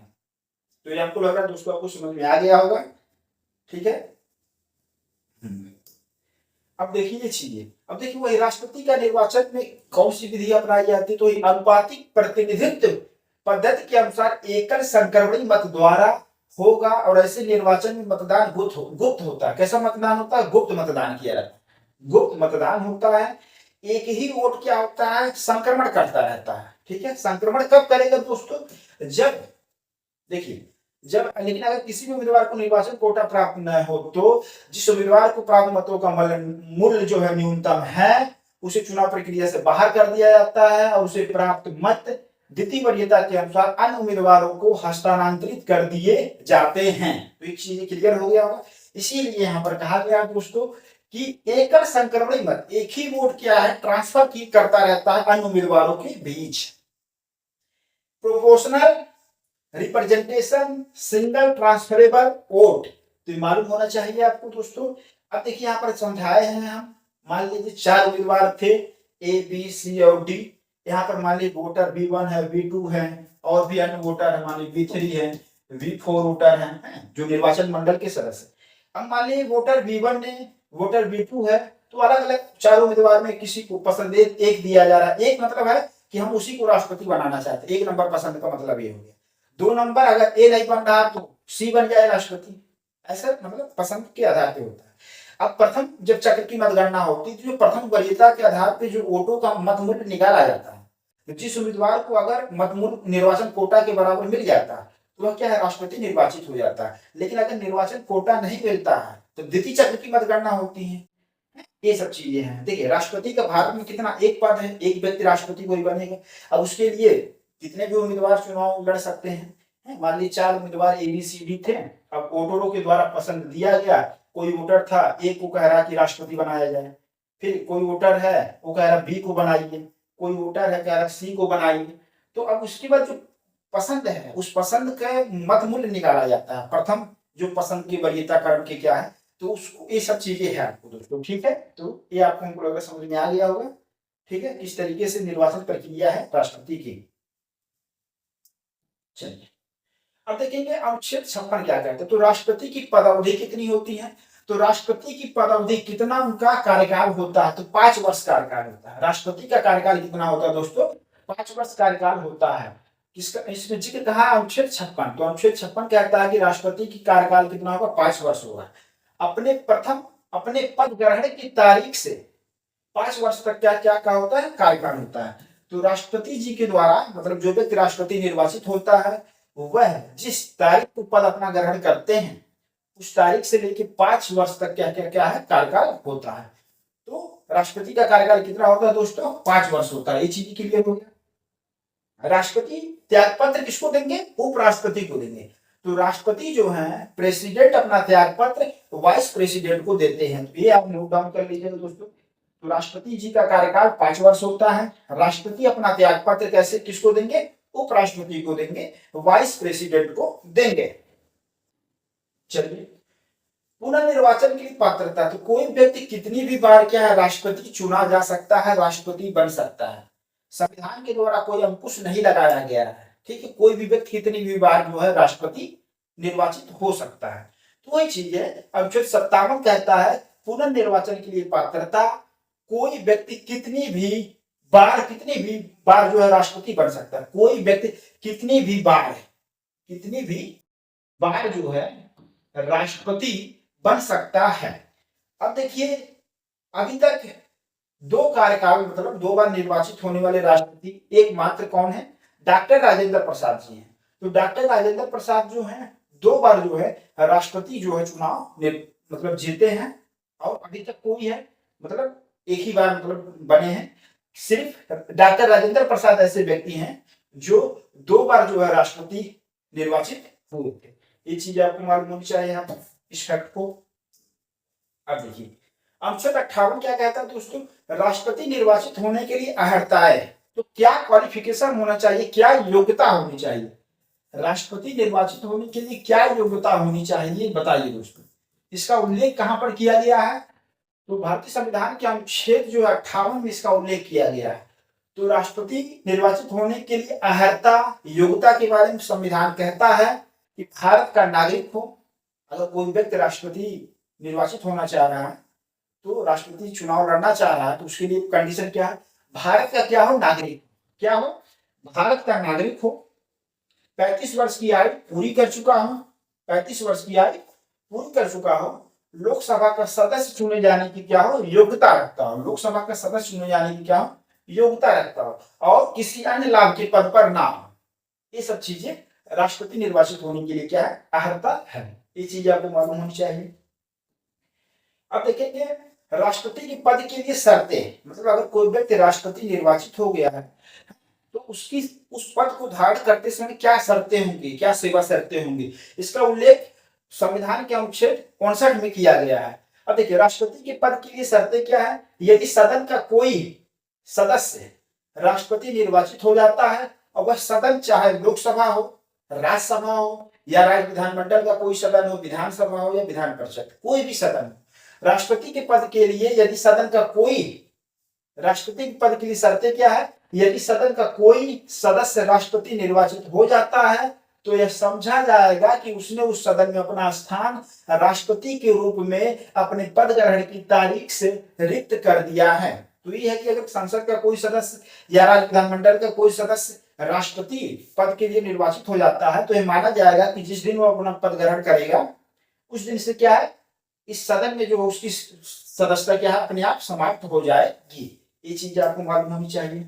तो ये आपको लग रहा है दोस्तों, आपको समझ में आ गया होगा, ठीक है। अब देखिए ये चीजें, अब देखिए वही राष्ट्रपति का निर्वाचन में कौन सी विधि अपनाई जाती है, तो अनुपातिक प्रतिनिधित्व पद्धति के अनुसार एकल संक्रमणी मत द्वारा होगा, और ऐसे निर्वाचन में मतदान गुप्त होता है। कैसा मतदान होता है, गुप्त मतदान किया जाता है। गुप्त मतदान होता है, एक ही वोट क्या होता है, संक्रमण करता रहता है। ठीक है, संक्रमण कब करेगा दोस्तों, जब देखिए जब, लेकिन अगर किसी भी उम्मीदवार को निर्वाचन कोटा प्राप्त न हो तो जिस उम्मीदवार को प्राप्त मतों का मूल्य जो है न्यूनतम है उसे चुनाव प्रक्रिया से बाहर कर दिया जाता है और उसे प्राप्त मत द्वितीय वरीयता के अनुसार अन्य उम्मीदवारों को हस्तांतरित कर दिए जाते हैं। तो एक चीज क्लियर हो गया होगा। इसीलिए यहाँ पर कहा गया दोस्तों कि एकल संक्रमणी मत, एक ही वोट क्या है, ट्रांसफर की करता रहता है अन्य उम्मीदवारों के बीच। Proportional representation, single transferable vote, तो मालूम होना चाहिए आपको दोस्तों। अब देखिए यहाँ पर समझाए हैं हम, मान लीजिए 4 उम्मीदवार थे A, B, C और D। यहाँ पर मान लीजिए वोटर B1 है, B2 है और भी अन्य वोटर है, मान लीजिए B3 है, B4 वोटर है जो निर्वाचन मंडल के सदस्य। अब मान लीजिए वोटर B1 ने, वोटर B2 है, तो अलग अलग 4 उम्मीदवार में किसी को पसंद एक दिया जा रहा है। एक मतलब है कि हम उसी को राष्ट्रपति बनाना चाहते हैं, 1 नंबर पसंद का मतलब ये हो गया। 2 नंबर अगर A नहीं बन रहा तो C बन जाए राष्ट्रपति, ऐसा मतलब पसंद के आधार पे होता है। अब प्रथम जब चक्र की मतगणना होती है तो जो प्रथम वरीयता के आधार पे जो वोटों का मत मूल्य निकाला जाता है, तो जिस उम्मीदवार को अगर मत मूल्य निर्वाचन कोटा के बराबर मिल जाता है तो वह क्या है, राष्ट्रपति निर्वाचित हो जाता है। लेकिन अगर निर्वाचन कोटा नहीं मिलता है तो द्वितीय चक्र की मतगणना होती है। ये सब चीजें हैं। देखिए राष्ट्रपति का भारत में कितना, एक पद है, एक व्यक्ति राष्ट्रपति कोई बनेगा। अब उसके लिए कितने भी उम्मीदवार चुनाव लड़ सकते हैं। मान लीजिए 4 उम्मीदवार ABCD थे, अब वोटरों के द्वारा पसंद दिया गया। कोई वोटर था एक को कह रहा कि राष्ट्रपति बनाया जाए, फिर कोई वोटर है वो कह रहा B को बनाइए, कोई वोटर है कह रहा C को बनाइए। तो अब उसके बाद जो पसंद है उस पसंद का मत मूल्य निकाला जाता है। प्रथम जो पसंद की वरीयता क्रम के क्या है, तो उसको ये सब चीजें हैं आपको दोस्तों। ठीक है, तो ये आपको हमको लग रहा समझ में आ गया होगा। ठीक है, किस तरीके से निर्वाचन प्रक्रिया है राष्ट्रपति की। चलिए अब देखेंगे अनुच्छेद 56 क्या कहते हैं। तो राष्ट्रपति की पदावधि कितनी होती है, तो राष्ट्रपति की पदावधि कितना उनका कार्यकाल होता है, तो 5 वर्ष कार्यकाल होता है। राष्ट्रपति का कार्यकाल कितना होता है दोस्तों, 5 वर्ष कार्यकाल होता है। किसका इसमें जिक्र कहा, अनुच्छेद 56। तो अनुच्छेद 56 कहता है कि राष्ट्रपति की कार्यकाल कितना होगा, 5 वर्ष होगा। अपने पद ग्रहण की तारीख से 5 वर्ष तक क्या क्या का होता है, कार्यकाल होता है। तो राष्ट्रपति जी के द्वारा मतलब जो व्यक्ति राष्ट्रपति निर्वाचित होता है वह जिस तारीख को पद अपना ग्रहण करते हैं उस तारीख से लेकर 5 वर्ष तक क्या क्या क्या है, कार्यकाल होता है। तो राष्ट्रपति का कार्यकाल कितना होता है दोस्तों, 5 वर्ष होता है। ये चीज क्लियर हो गया। राष्ट्रपति त्याग पत्र किसको देंगे, उपराष्ट्रपति को देंगे। तो राष्ट्रपति जो है प्रेसिडेंट अपना त्याग पत्र वाइस प्रेसिडेंट को देते हैं। तो ये आप नोट डाउन कर लीजिएगा दोस्तों। तो राष्ट्रपति जी का कार्यकाल 5 वर्ष होता है। राष्ट्रपति अपना त्याग पत्र कैसे किसको देंगे, उपराष्ट्रपति को देंगे, वाइस प्रेसिडेंट को देंगे। चलिए पुनर्निर्वाचन के लिए पात्रता, तो कोई व्यक्ति कितनी भी बार क्या है राष्ट्रपति चुना जा सकता है, राष्ट्रपति बन सकता है। संविधान के द्वारा कोई अंकुश नहीं लगाया गया है। ठीक है, कोई भी व्यक्ति कितनी भी बार जो है राष्ट्रपति निर्वाचित हो सकता है। तो वही चीज है अनुच्छेद 57 कहता है पुनर्निर्वाचन के लिए पात्रता, कोई व्यक्ति कितनी भी बार जो है राष्ट्रपति बन सकता है। कोई व्यक्ति कितनी भी बार जो है राष्ट्रपति बन सकता है। अब देखिए अभी तक 2 कार्यकाल मतलब 2 बार निर्वाचित होने वाले राष्ट्रपति एकमात्र कौन है, डॉक्टर राजेंद्र प्रसाद जी हैं। तो डॉक्टर राजेंद्र प्रसाद जो हैं 2 बार जो है राष्ट्रपति जो है चुनाव मतलब जीते हैं। और अभी तक कोई है मतलब एक ही बार मतलब बने हैं, सिर्फ डॉक्टर राजेंद्र प्रसाद ऐसे व्यक्ति हैं जो 2 बार जो है राष्ट्रपति निर्वाचित हुए थे। ये चीज आपको मालूम होनी चाहिए यहाँ पर इस फैक्ट को। अब देखिए अनुच्छेद 58 क्या कहता है दोस्तों, राष्ट्रपति निर्वाचित होने के लिए अर्हताएं, तो क्या क्वालिफिकेशन होना चाहिए, क्या योग्यता होनी चाहिए। राष्ट्रपति निर्वाचित होने के लिए क्या योग्यता होनी चाहिए बताइए दोस्तों। इसका उल्लेख कहां पर किया गया है, तो भारतीय संविधान के अनुच्छेद जो 58 में इसका उल्लेख किया गया है। तो राष्ट्रपति निर्वाचित होने के लिए अर्हता योग्यता के बारे में संविधान कहता है कि भारत का नागरिक हो। अगर कोई व्यक्ति राष्ट्रपति निर्वाचित होना चाह रहा है तो राष्ट्रपति चुनाव लड़ना चाह रहा है तो उसके लिए कंडीशन क्या है, भारत का क्या हो, नागरिक क्या हो, भारत का नागरिक हो, 35 वर्ष की आयु पूरी कर चुका हो, 35 वर्ष की आयु पूरी कर चुका हो, लोकसभा का सदस्य चुने जाने की क्या हो, योग्यता रखता हो, लोकसभा का सदस्य चुने जाने की क्या हो, योग्यता रखता हो, और किसी अन्य लाभ के पद पर ना हो। ये सब चीजें राष्ट्रपति निर्वाचित होने के लिए क्या है, अर्हता है। ये चीज आपको मालूम होनी चाहिए। अब देखेंगे राष्ट्रपति के पद के लिए शर्तें, मतलब अगर कोई व्यक्ति राष्ट्रपति निर्वाचित हो गया है तो उसकी उस पद को धारण करते समय क्या शर्तें होंगी, क्या सेवा शर्तें होंगी, इसका उल्लेख संविधान के अनुच्छेद 59 में किया गया है। अब देखिए राष्ट्रपति के पद के लिए शर्तें क्या है, यदि सदन का कोई सदस्य राष्ट्रपति निर्वाचित हो जाता है और वह सदन चाहे लोकसभा हो, राज्यसभा हो या राज्य विधानमंडल का कोई सदन हो, विधानसभा हो या विधान परिषद, कोई भी सदन, राष्ट्रपति के पद के लिए यदि सदन का कोई, राष्ट्रपति के पद के लिए शर्तें क्या है, यदि सदन का कोई सदस्य राष्ट्रपति निर्वाचित हो जाता है तो यह समझा जाएगा कि उसने उस सदन में अपना स्थान राष्ट्रपति के रूप में अपने पद ग्रहण की तारीख से रिक्त कर दिया है। तो ये है कि अगर संसद का कोई सदस्य या राज्य विधानमंडल का कोई सदस्य राष्ट्रपति पद के लिए निर्वाचित हो जाता है तो यह माना जाएगा कि जिस दिन वो अपना पद ग्रहण करेगा उस दिन से क्या है, इस सदन में जो उसकी सदस्यता क्या है अपने आप समाप्त हो जाएगी। ये चीज आपको मालूम होनी चाहिए।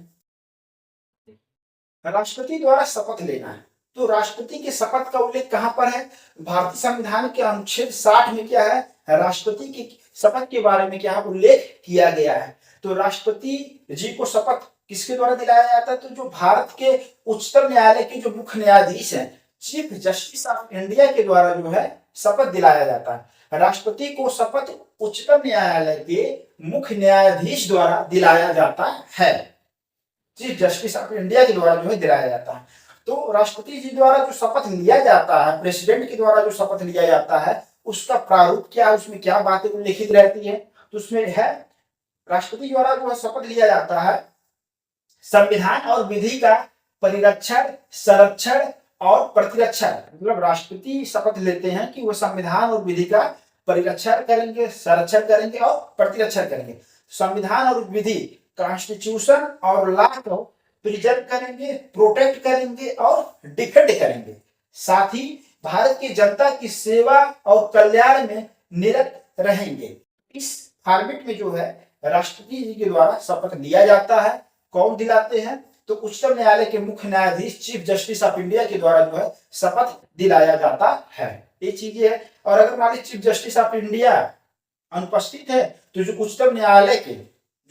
राष्ट्रपति द्वारा शपथ लेना है, तो राष्ट्रपति के शपथ का उल्लेख कहां पर है, भारतीय संविधान के अनुच्छेद 60 में क्या है, राष्ट्रपति की शपथ के बारे में क्या उल्लेख किया गया है। तो राष्ट्रपति जी को शपथ किसके द्वारा दिलाया जाता है, तो जो भारत के उच्चतम न्यायालय के जो मुख्य न्यायाधीश हैं, चीफ जस्टिस ऑफ इंडिया के द्वारा जो है शपथ दिलाया जाता है। राष्ट्रपति को शपथ उच्चतम न्यायालय के मुख्य न्यायाधीश द्वारा दिलाया जाता है, चीफ जस्टिस ऑफ इंडिया के द्वारा जो है दिलाया जाता है। तो राष्ट्रपति जी द्वारा जो शपथ लिया जाता है, प्रेसिडेंट के द्वारा जो शपथ लिया जाता है, उसका प्रारूप क्या है, उसमें क्या बातें उल्लेखित रहती है, तो उसमें है राष्ट्रपति द्वारा जो है शपथ लिया जाता है संविधान और विधि का परिरक्षण, संरक्षण और प्रतिरक्षण। मतलब राष्ट्रपति शपथ लेते हैं कि वो संविधान और विधि का परिरक्षण करेंगे, संरक्षण करेंगे और प्रतिरक्षण करेंगे। संविधान और विधि, कॉन्स्टिट्यूशन और लॉ को प्रिजर्व करेंगे, प्रोटेक्ट करेंगे और डिफेंड करेंगे। साथ ही भारत की जनता की सेवा और कल्याण में निरत रहेंगे। इस फॉर्मेट में जो है राष्ट्रपति जी के द्वारा शपथ लिया जाता है। कौन दिलाते हैं, तो उच्चतम न्यायालय के मुख्य न्यायाधीश चीफ जस्टिस ऑफ इंडिया के द्वारा जो है शपथ दिलाया जाता है। ये चीजें है। और अगर मान लीजिए चीफ जस्टिस ऑफ इंडिया अनुपस्थित है, तो जो उच्चतम न्यायालय के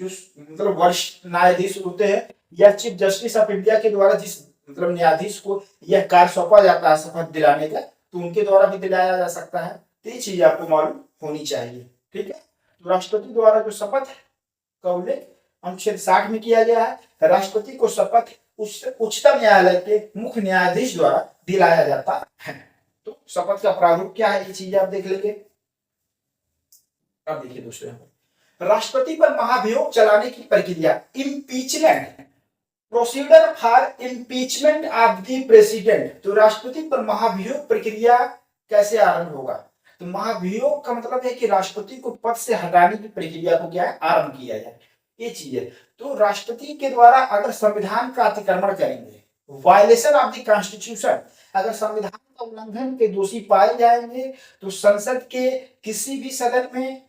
जो मतलब वरिष्ठ न्यायाधीश होते हैं या चीफ जस्टिस ऑफ इंडिया के द्वारा जिस मतलब न्यायाधीश को यह कार्य सौंपा जाता है शपथ दिलाने का, तो उनके द्वारा भी दिलाया जा सकता है। तो ये चीज आपको मालूम होनी चाहिए। ठीक है, तो राष्ट्रपति द्वारा जो शपथ का उल्लेख अनुच्छेद 60 में किया गया है। राष्ट्रपति को शपथ उच्चतम न्यायालय के मुख्य न्यायाधीश द्वारा दिलाया जाता है। तो शपथ का प्रारूप क्या है, ये चीज आप देख लेंगे। अब देखिए दोस्तों, राष्ट्रपति पर महाभियोग चलाने की प्रक्रिया, impeachment, procedure for impeachment of the president. तो राष्ट्रपति पर महाभियोग प्रक्रिया कैसे आरंभ होगा, तो महाभियोग का मतलब है कि राष्ट्रपति को पद से हटाने की प्रक्रिया को क्या है आरंभ किया जाए, ये चीज है। तो राष्ट्रपति के द्वारा अगर संविधान का अतिक्रमण करेंगे, वायलेशन ऑफ द कॉन्स्टिट्यूशन, अगर संविधान का उल्लंघन के दोषी पाए जाएंगे, तो संसद के किसी भी सदन में,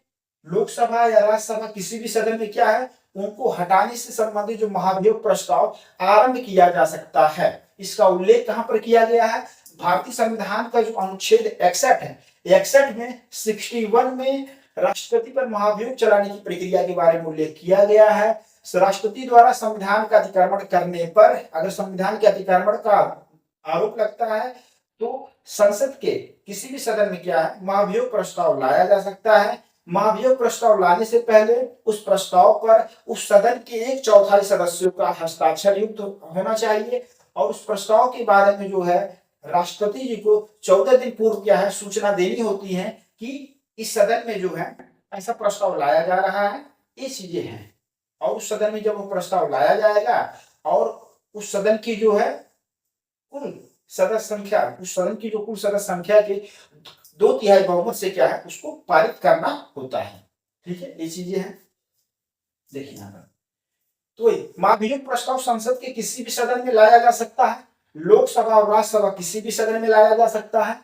लोकसभा या राज्यसभा किसी भी सदन में क्या है उनको हटाने से संबंधित जो महाभियोग प्रस्ताव आरंभ किया जा सकता है। इसका उल्लेख कहां पर किया गया है, भारतीय संविधान का जो अनुच्छेद 61 है, 61 में 61 में राष्ट्रपति पर महाभियोग चलाने की प्रक्रिया के बारे में उल्लेख किया गया है। राष्ट्रपति द्वारा संविधान का अतिक्रमण करने पर, अगर संविधान के अतिक्रमण का आरोप लगता है, तो संसद के किसी भी सदन में क्या है महाभियोग प्रस्ताव लाया जा सकता है। महाभियोग प्रस्ताव लाने से पहले उस प्रस्ताव पर उस सदन के 1/4 सदस्यों का हस्ताक्षर युक्त होना चाहिए और उस प्रस्ताव के बारे में जो है राष्ट्रपति जी को 14 दिन पूर्व क्या है सूचना देनी होती है कि इस सदन में जो है ऐसा प्रस्ताव लाया जा रहा है, ये चीजें हैं। और उस सदन में जब वो प्रस्ताव लाया जाएगा और उस सदन की जो है कुल सदस्य संख्या, उस सदन की जो कुल सदस्य संख्या के 2/3 बहुमत से क्या है उसको पारित करना होता है। ठीक है, ये चीजें हैं। देखिए यहाँ पर तो महाभियोग प्रस्ताव संसद के किसी भी सदन में लाया जा सकता है, लोकसभा और राज्यसभा किसी भी सदन में लाया जा सकता है।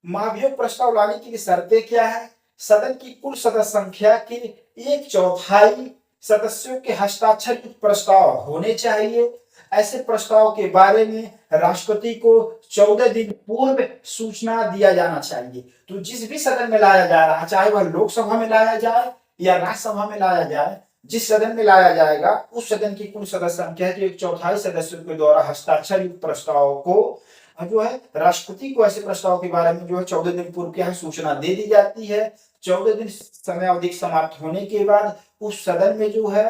महाभियोग प्रस्ताव लाने की शर्तें क्या है, सदन की कुल सदस्य संख्या के 1/4 सदस्यों के हस्ताक्षर प्रस्ताव होने चाहिए। ऐसे प्रस्ताव के बारे में राष्ट्रपति को 14 दिन पूर्व सूचना दिया जाना चाहिए। तो जिस भी सदन में लाया जा रहा है, चाहे वह लोकसभा में लाया जाए या राज्यसभा में लाया जाए, जिस सदन में लाया जाएगा उस सदन की कुल सदस्य संख्या के 1/4 सदस्यों के द्वारा हस्ताक्षर युक्त प्रस्ताव को जो है राष्ट्रपति को ऐसे प्रस्ताव के बारे में जो है 14 दिन पूर्व क्या है सूचना दे दी जाती है। 14 दिन समय अवधि समाप्त होने के बाद उस सदन में जो है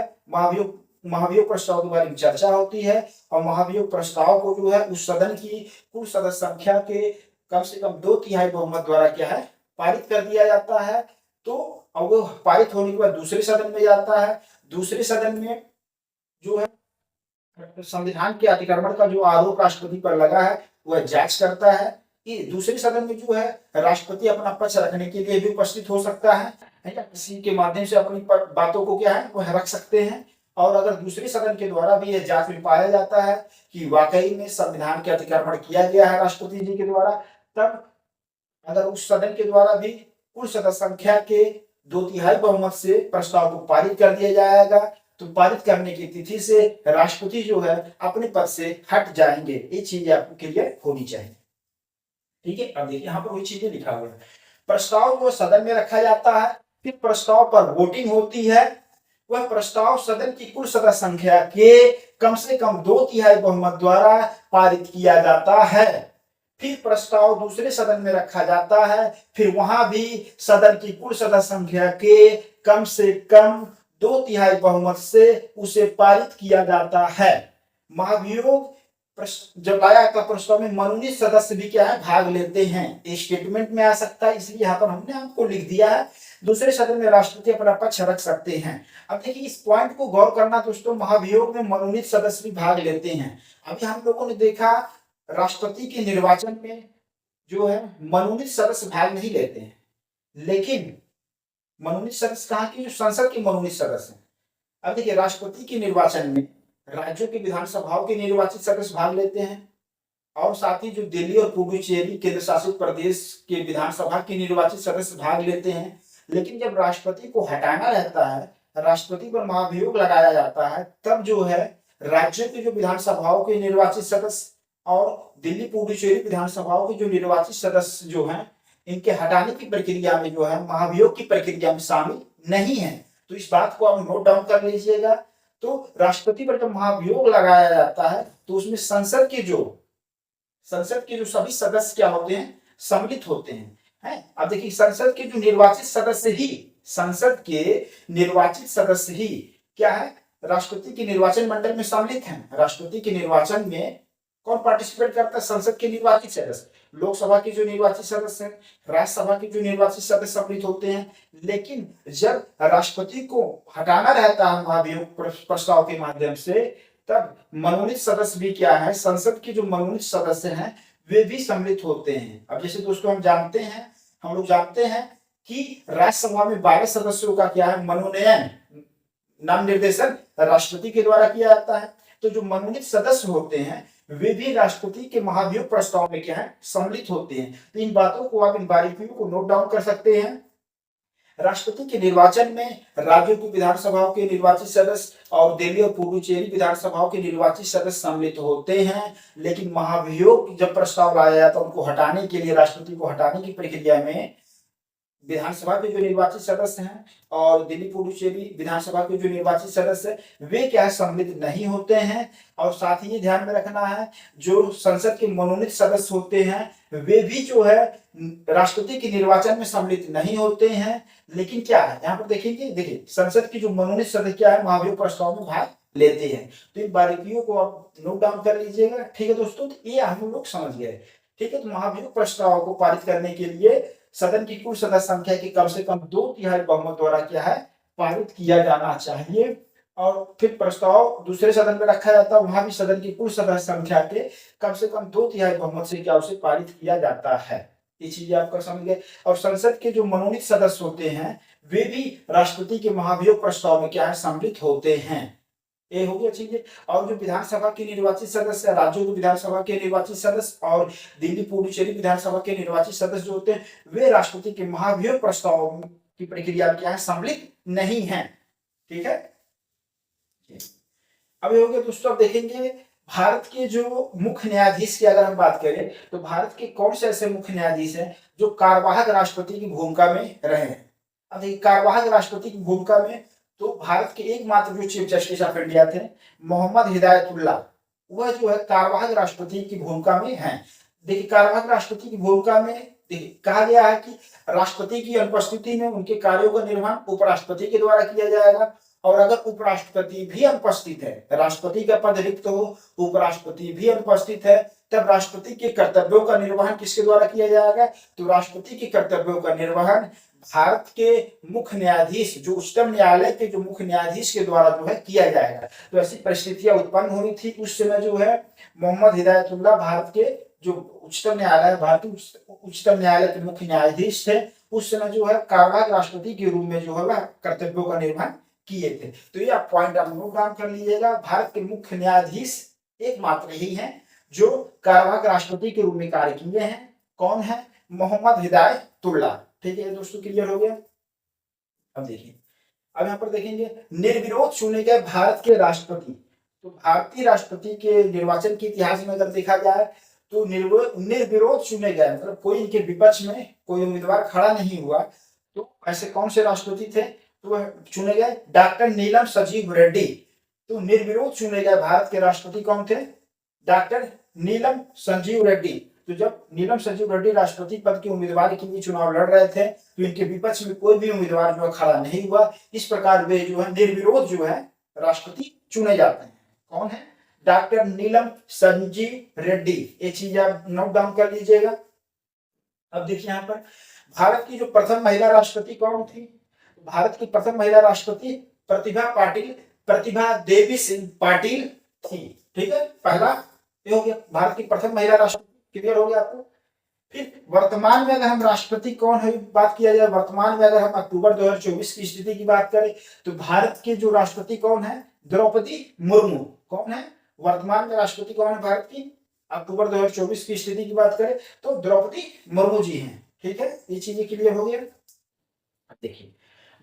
महाभियोग प्रस्ताव के बारे में चर्चा होती है और महाभियोग प्रस्ताव को जो है उस सदन की कुल सदस्य संख्या के कम से कम 2/3 बहुमत द्वारा क्या है पारित कर दिया जाता है। तो अब वो पारित होने के बाद दूसरे सदन में जाता है। दूसरे सदन में जो है संविधान के अतिक्रमण का जो आरोप राष्ट्रपति पर लगा है वह जांच करता है। कि दूसरे सदन में जो है राष्ट्रपति अपना पक्ष रखने के लिए भी उपस्थित हो सकता है या किसी के माध्यम से अपनी बातों को क्या है वह रख सकते हैं। और अगर दूसरे सदन के द्वारा भी यह जांच में पाया जाता है कि वाकई में संविधान के अतिक्रमण किया गया है राष्ट्रपति जी के द्वारा, तब अगर उस सदन के द्वारा भी कुल सदस्य संख्या के 2/3 बहुमत से प्रस्ताव को पारित कर दिया जाएगा। तो पारित करने की तिथि से राष्ट्रपति जो है अपने पद से हट जाएंगे। ये चीजें आपको क्लियर होनी चाहिए। ठीक है, अब देखिए यहाँ पर वही चीजें लिखा हुआ है। प्रस्ताव जो सदन में रखा जाता है फिर प्रस्ताव पर वोटिंग होती है। वह प्रस्ताव सदन की कुल सदस्य संख्या के कम से कम 2/3 बहुमत द्वारा पारित किया जाता है। फिर प्रस्ताव दूसरे सदन में रखा जाता है, फिर वहां भी सदन की कुल सदस्य संख्या के कम से कम 2/3 बहुमत से उसे पारित किया जाता है। महाभियोग जब लाया जाता प्रस्ताव में मनोनीत सदस्य भी क्या है, भाग लेते हैं। स्टेटमेंट में आ सकता है, इसलिए यहाँ पर हमने आपको लिख दिया है। दूसरे सदन में राष्ट्रपति अपना पक्ष रख सकते हैं। अब देखिए इस पॉइंट को गौर करना दोस्तों, महाभियोग में मनोनीत सदस्य भी भाग लेते हैं। अभी हम लोगों ने देखा राष्ट्रपति के निर्वाचन में जो है मनोनीत सदस्य भाग नहीं लेते हैं, लेकिन मनोनीत सदस्य कहाँ की, जो संसद के मनोनीत सदस्य हैं। अब देखिए राष्ट्रपति के निर्वाचन में राज्यों की विधानसभाओं के निर्वाचित सदस्य भाग लेते हैं, और साथ ही जो दिल्ली और पुडुचेरी केंद्र शासित प्रदेश के विधानसभा के निर्वाचित सदस्य भाग लेते हैं। लेकिन जब राष्ट्रपति को हटाना रहता है, राष्ट्रपति पर महाभियोग लगाया जाता है, तब जो है राज्यों के जो विधानसभाओं के निर्वाचित सदस्य और दिल्ली पुडुचेरी विधानसभाओं के जो निर्वाचित सदस्य जो हैं, इनके हटाने की प्रक्रिया में जो है महाभियोग की प्रक्रिया में शामिल नहीं है। तो इस बात को आप नोट डाउन कर लीजिएगा। तो राष्ट्रपति पर जब महाभियोग लगाया जाता है तो उसमें संसद के जो सभी सदस्य क्या होते हैं, सम्मिलित होते हैं। अब देखिए संसद के निर्वाचित सदस्य ही क्या है, राष्ट्रपति के निर्वाचन मंडल में सम्मिलित हैं। राष्ट्रपति के निर्वाचन में कौन पार्टिसिपेट करता है, संसद के निर्वाचित सदस्य। लोकसभा के जो निर्वाचित सदस्य हैं, राज्यसभा के जो निर्वाचित सदस्य सम्मिलित होते हैं। लेकिन जब राष्ट्रपति को हटाना रहता है महाभियोग प्रस्ताव के माध्यम से, तब मनोनीत सदस्य भी क्या है, संसद के जो मनोनीत सदस्य हैं वे भी सम्मिलित होते हैं। अब जैसे दोस्तों हम लोग जानते हैं कि राज्यसभा में 12 सदस्यों का क्या है, मनोनयन नाम निर्देशन राष्ट्रपति के द्वारा किया जाता है। तो जो मनोनीत सदस्य होते हैं वे भी राष्ट्रपति के महाभियोग प्रस्ताव में क्या है, सम्मिलित होते हैं। तो इन बातों को आप, इन बारीकियों को नोट डाउन कर सकते हैं। राष्ट्रपति के निर्वाचन में राज्यों की विधानसभाओं के निर्वाचित सदस्य और दिल्ली और पुडुचेरी विधानसभाओं के निर्वाचित सदस्य सम्मिलित होते हैं। लेकिन महाभियोग जब प्रस्ताव लाया जाता है, उनको हटाने के लिए, राष्ट्रपति को हटाने की प्रक्रिया में विधानसभा के जो निर्वाचित सदस्य हैं और दिल्ली पुडुचेरी विधानसभा के जो निर्वाचित सदस्य हैं वे क्या है, सम्मिलित नहीं होते हैं। और साथ ही ये ध्यान में रखना है, जो संसद के मनोनीत सदस्य होते हैं वे भी जो है राष्ट्रपति के निर्वाचन में सम्मिलित नहीं होते हैं। लेकिन क्या है यहाँ पर देखेंगे, देखिए संसद की जो मनोनीत सदस्य क्या है, महाभियोग प्रस्ताव में भाग लेते हैं। तो इन बारीकियों को आप नोट डाउन कर लीजिएगा। ठीक है दोस्तों, तो ये हम लोग समझ गए। ठीक है, तो महाभियोग प्रस्ताव को पारित करने के लिए सदन की कुल सदस्य संख्या के कम से कम 2/3 बहुमत द्वारा क्या है, पारित किया जाना चाहिए। और फिर प्रस्ताव दूसरे सदन में रखा जाता है, वहां भी सदन की कुल सदस्य संख्या के कम से कम 2/3 बहुमत से क्या उसे पारित किया जाता है। ये चीजें आपका समझ गए। और संसद के जो मनोनीत सदस्य होते हैं वे भी राष्ट्रपति के महाभियोग प्रस्ताव में क्या है, सम्मिलित होते हैं। ये हो गया चीजें। और जो विधानसभा के निर्वाचित सदस्य, राज्यों की विधानसभा के निर्वाचित सदस्य और दिल्ली पुडुचेरी विधानसभा के निर्वाचित सदस्य जो होते हैं वे राष्ट्रपति के महाभियोग प्रस्ताव की प्रक्रिया में क्या है, सम्मिलित नहीं है। ठीक है, अब ये हो गया दोस्तों। अब देखेंगे भारत के जो मुख्य न्यायाधीश की अगर हम बात करें तो भारत के कौन से ऐसे मुख्य न्यायाधीश हैं जो कार्यवाहक राष्ट्रपति की भूमिका में रहे हैं। अब देखिए कार्यवाहक राष्ट्रपति की भूमिका में तो भारत के एकमात्र जो चीफ जस्टिस ऑफ इंडिया थे मोहम्मद हिदायतुल्ला, वह जो है कार्यवाहक राष्ट्रपति की भूमिका में है। देखिए कार्यवाहक राष्ट्रपति की भूमिका में देखिए कहा गया है कि राष्ट्रपति की अनुपस्थिति में उनके कार्यों का निर्वहन उपराष्ट्रपति के द्वारा किया जाएगा। और अगर उपराष्ट्रपति भी अनुपस्थित है, राष्ट्रपति का पद रिक्त हो, उपराष्ट्रपति भी अनुपस्थित है, तब राष्ट्रपति के कर्तव्यों का निर्वहन किसके द्वारा किया जाएगा, तो राष्ट्रपति के कर्तव्यों का निर्वहन भारत के मुख्य न्यायाधीश, जो उच्चतम न्यायालय के जो मुख्य न्यायाधीश के द्वारा जो है किया जाएगा। तो ऐसी परिस्थितियां उत्पन्न हुई थी उस समय जो है मोहम्मद हिदायतुल्ला भारत के जो उच्चतम न्यायालय, भारतीय उच्चतम न्यायालय के मुख्य न्यायाधीश थे, उस समय जो है कार्यवाहक राष्ट्रपति के रूप में जो है वह कर्तव्यों का निर्वहन किए थे। तो ये पॉइंट आप नोट डाउन कर लीजिएगा। भारत के मुख्य न्यायाधीश एकमात्र ही हैं जो कार्यवाहक राष्ट्रपति के रूप में कार्य किए हैं। कौन है, मोहम्मद हिदायतुल्ला। ठीक है दोस्तों, क्लियर हो गया। अब देखिए, अब यहाँ पर देखेंगे निर्विरोध चुने गए भारत के राष्ट्रपति। तो भारतीय राष्ट्रपति के निर्वाचन के इतिहास में अगर देखा जाए तो निर्विरोध चुने गए, मतलब कोई इनके विपक्ष में कोई उम्मीदवार खड़ा नहीं हुआ। तो ऐसे कौन से राष्ट्रपति थे? तो वह चुने गए डॉक्टर नीलम संजीव रेड्डी। तो निर्विरोध चुने गए भारत के राष्ट्रपति कौन थे? डॉक्टर नीलम संजीव रेड्डी। तो जब नीलम संजीव रेड्डी राष्ट्रपति पद के उम्मीदवार के लिए चुनाव लड़ रहे थे तो इनके विपक्ष में कोई भी उम्मीदवार जो है खड़ा नहीं हुआ। इस प्रकार वे जो है निर्विरोध जो है राष्ट्रपति चुने जाते हैं। कौन है? डॉक्टर नीलम संजीव रेड्डी। ये चीज आप नोट डाउन कर लीजिएगा। अब देखिए यहाँ पर भारत की जो प्रथम महिला राष्ट्रपति कौन थी? भारत की प्रथम महिला राष्ट्रपति प्रतिभा देवी सिंह पाटिल थी। ठीक है, पहला ये हो गया भारत की प्रथम महिला राष्ट्रपति। क्लियर हो गया आपको? फिर वर्तमान में अगर हम राष्ट्रपति कौन है बात किया जाए, वर्तमान में अगर हम अक्टूबर 2024 की स्थिति की बात करें तो भारत के जो राष्ट्रपति कौन है? द्रौपदी मुर्मू। कौन है वर्तमान में राष्ट्रपति? कौन है भारत की? अक्टूबर 2024 की स्थिति की बात करें तो द्रौपदी मुर्मू जी हैं। ठीक है, ये चीजें क्लियर हो गया। देखिए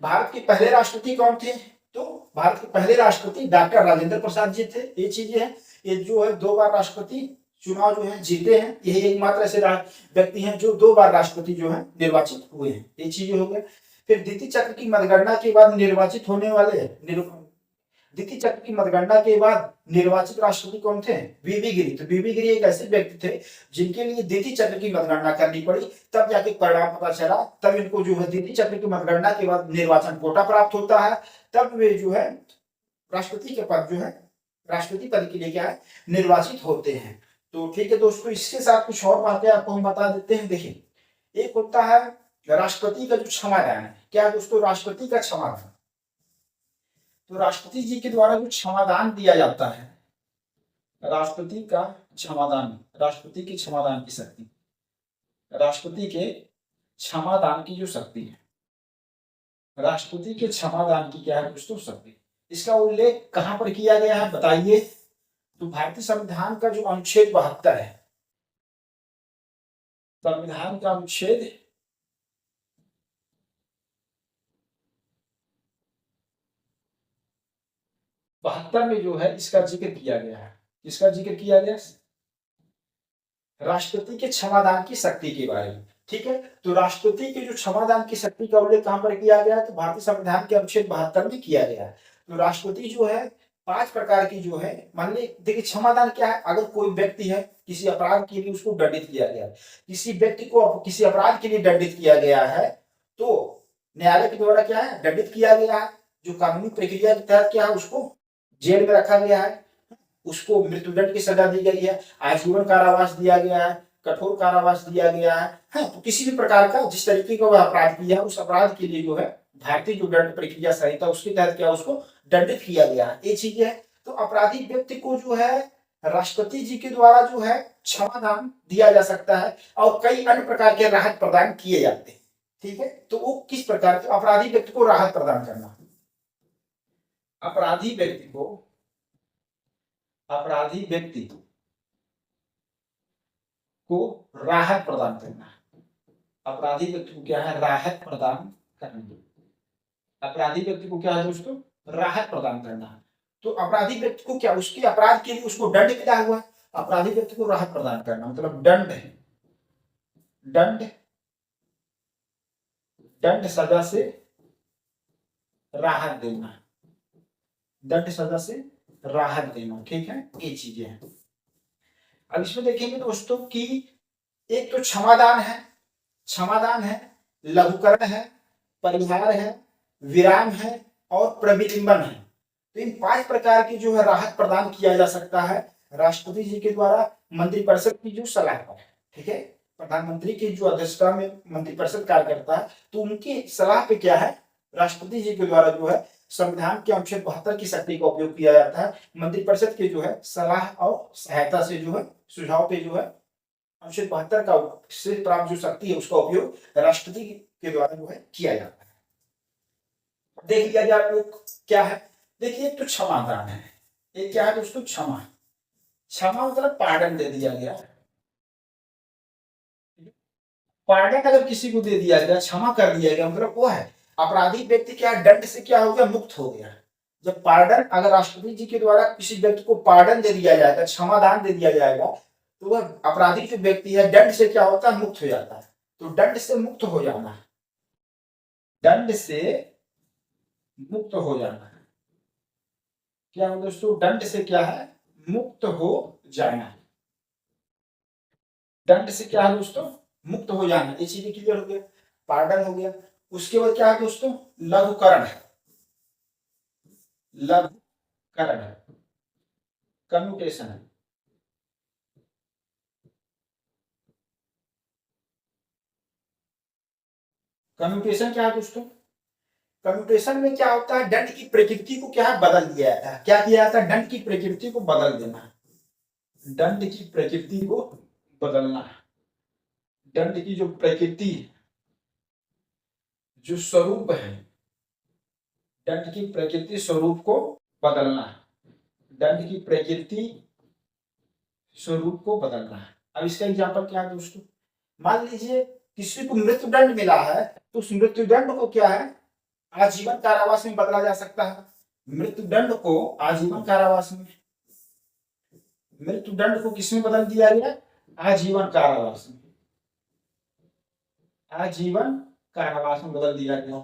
भारत के पहले राष्ट्रपति कौन थे? तो भारत के पहले राष्ट्रपति डॉक्टर राजेंद्र प्रसाद जी थे। ये चीजें हैं, ये जो है 2 बार राष्ट्रपति चुनाव जो है जीते हैं। यही एकमात्र ऐसे व्यक्ति हैं जो 2 बार राष्ट्रपति जो है निर्वाचित हुए हैं। ये चीजें हो गए। फिर द्वितीय चक्र की मतगणना के बाद निर्वाचित होने वाले द्वितीय चक्र की मतगणना के बाद निर्वाचित राष्ट्रपति कौन थे? वीवी गिरी। तो वीवी गिरी एक ऐसे व्यक्ति थे जिनके लिए द्वितीय चक्र की मतगणना करनी पड़ी, तब जाके परिणाम पता चला, तब इनको जो है द्वितीय चक्र की मतगणना के बाद निर्वाचन कोटा प्राप्त होता है, तब वे जो है राष्ट्रपति के पद जो है राष्ट्रपति पद के लिए क्या है निर्वाचित होते हैं। तो ठीक है दोस्तों, इसके साथ कुछ और बातें आपको हम बता देते हैं। देखिए एक होता है राष्ट्रपति का जो क्षमादान है। क्या दोस्तों? राष्ट्रपति का क्षमादान। तो राष्ट्रपति जी के द्वारा जो क्षमादान दिया जाता है, राष्ट्रपति का क्षमादान, राष्ट्रपति की क्षमादान की शक्ति, राष्ट्रपति के क्षमादान की जो शक्ति है, राष्ट्रपति के क्षमादान की क्या है दोस्तों? शक्ति। इसका उल्लेख कहां पर किया गया है बताइए? तो भारतीय संविधान का जो अनुच्छेद 72 है, संविधान का अनुच्छेद 72 में जो है इसका जिक्र किया गया है। किसका जिक्र किया गया? राष्ट्रपति के क्षमादान की शक्ति के बारे में। ठीक है, तो राष्ट्रपति के जो क्षमादान की शक्ति का उल्लेख कहां पर किया गया? तो भारतीय संविधान के अनुच्छेद 72 में किया गया है। तो राष्ट्रपति जो है 5 प्रकार की जो है, मान लीजिए देखिए क्षमादान क्या है? अगर कोई व्यक्ति है किसी अपराध के लिए उसको दंडित किया गया, किसी व्यक्ति को किसी अपराध के लिए दंडित किया गया है, तो न्यायालय के द्वारा क्या है दंडित किया गया है, जो कानूनी प्रक्रिया के तहत क्या है उसको जेल में रखा गया है, उसको मृत्युदंड की सजा दी गई है, आजीवन कारावास दिया गया है, कठोर कारावास दिया गया है। तो किसी भी प्रकार का जिस तरीके का वह अपराध किया उस अपराध के लिए जो है भारतीय जो दंड प्रक्रिया संहिता उसके तहत क्या उसको दंडित किया गया है। ये चीज है। तो अपराधी व्यक्ति को जो है राष्ट्रपति जी के द्वारा जो है क्षमादान दिया जा सकता है और कई अन्य प्रकार के राहत प्रदान किए जाते हैं। ठीक है, तो वो किस प्रकार के अपराधी व्यक्ति को राहत प्रदान करना, अपराधी व्यक्ति को राहत प्रदान करना, अपराधी व्यक्ति को क्या है राहत प्रदान करना, अपराधी व्यक्ति को क्या है दोस्तों राहत प्रदान करना। तो अपराधी व्यक्ति को क्या उसके अपराध के लिए उसको दंड मिला हुआ है, अपराधी व्यक्ति को राहत प्रदान करना मतलब दंड सजा से राहत देना, दंड सजा से राहत देना। ठीक है, ये चीजें हैं। अब इसमें देखेंगे दोस्तों कि एक तो क्षमादान है, लघुकरण है, परिहार है, विराम है और प्रविलिंबन है। तो इन 5 प्रकार की जो है राहत प्रदान किया जा सकता है राष्ट्रपति जी के द्वारा मंत्रिपरिषद की जो सलाह पर। ठीक है, प्रधानमंत्री की जो अध्यक्षता में मंत्रिपरिषद कार्य करता है, तो उनकी सलाह पे क्या है राष्ट्रपति जी के द्वारा जो है संविधान के अनुच्छेद 72 की शक्ति का उपयोग किया जाता है। मंत्रिपरिषद के जो है सलाह और सहायता से जो है सुझाव पे जो है अनुच्छेद 72 का से प्राप्त जो शक्ति है उसका उपयोग राष्ट्रपति के द्वारा जो है किया जाता है। देख लिया जाए आप लोग क्या है। देखिए तो क्षमादान है, ये क्या है दोस्तों क्षमा मतलब पार्डन दे दिया गया। पार्डन अगर किसी को दे दिया गया, क्षमा कर दिया गया, मतलब वो है अपराधी व्यक्ति क्या दंड से क्या हो गया मुक्त हो गया। जब पार्डन अगर राष्ट्रपति जी के द्वारा किसी व्यक्ति को पार्डन दे दिया जाएगा, क्षमादान दे दिया जाएगा, तो वह अपराधी जो व्यक्ति है दंड से क्या होता है मुक्त हो जाता है। तो दंड से मुक्त हो जाना दंड से मुक्त हो जाना। क्या है दोस्तों, दंड से क्या है, मुक्त हो जाना। दंड से क्या है दोस्तों, मुक्त हो जाना। ये चीजें क्लियर हो गया, पार्डन हो गया। उसके बाद क्या है दोस्तों, लघुकरण है। लघुकरण है, कम्यूटेशन है। कम्यूटेशन क्या है दोस्तों, कम्यूटेशन में क्या होता है, दंड की प्रकृति को क्या है, बदल दिया जाता है। क्या किया जाता है, दंड की प्रकृति को बदल देना। दंड की प्रकृति को बदलना। दंड की जो प्रकृति, जो स्वरूप है, दंड की प्रकृति स्वरूप को बदलना। दंड की प्रकृति स्वरूप को बदलना। अब इसका एग्जाम्पल क्या है दोस्तों, मान लीजिए किसी को मृत्यु दंड मिला है, तो उस मृत्यु दंड को क्या है, आजीवन कारावास में बदला जा सकता है। मृत्यु दंड को आजीवन कारावास में, मृत्यु दंड को किसमें बदल दिया गया, आजीवन कारावास में। आजीवन कारावास में बदल दिया गया।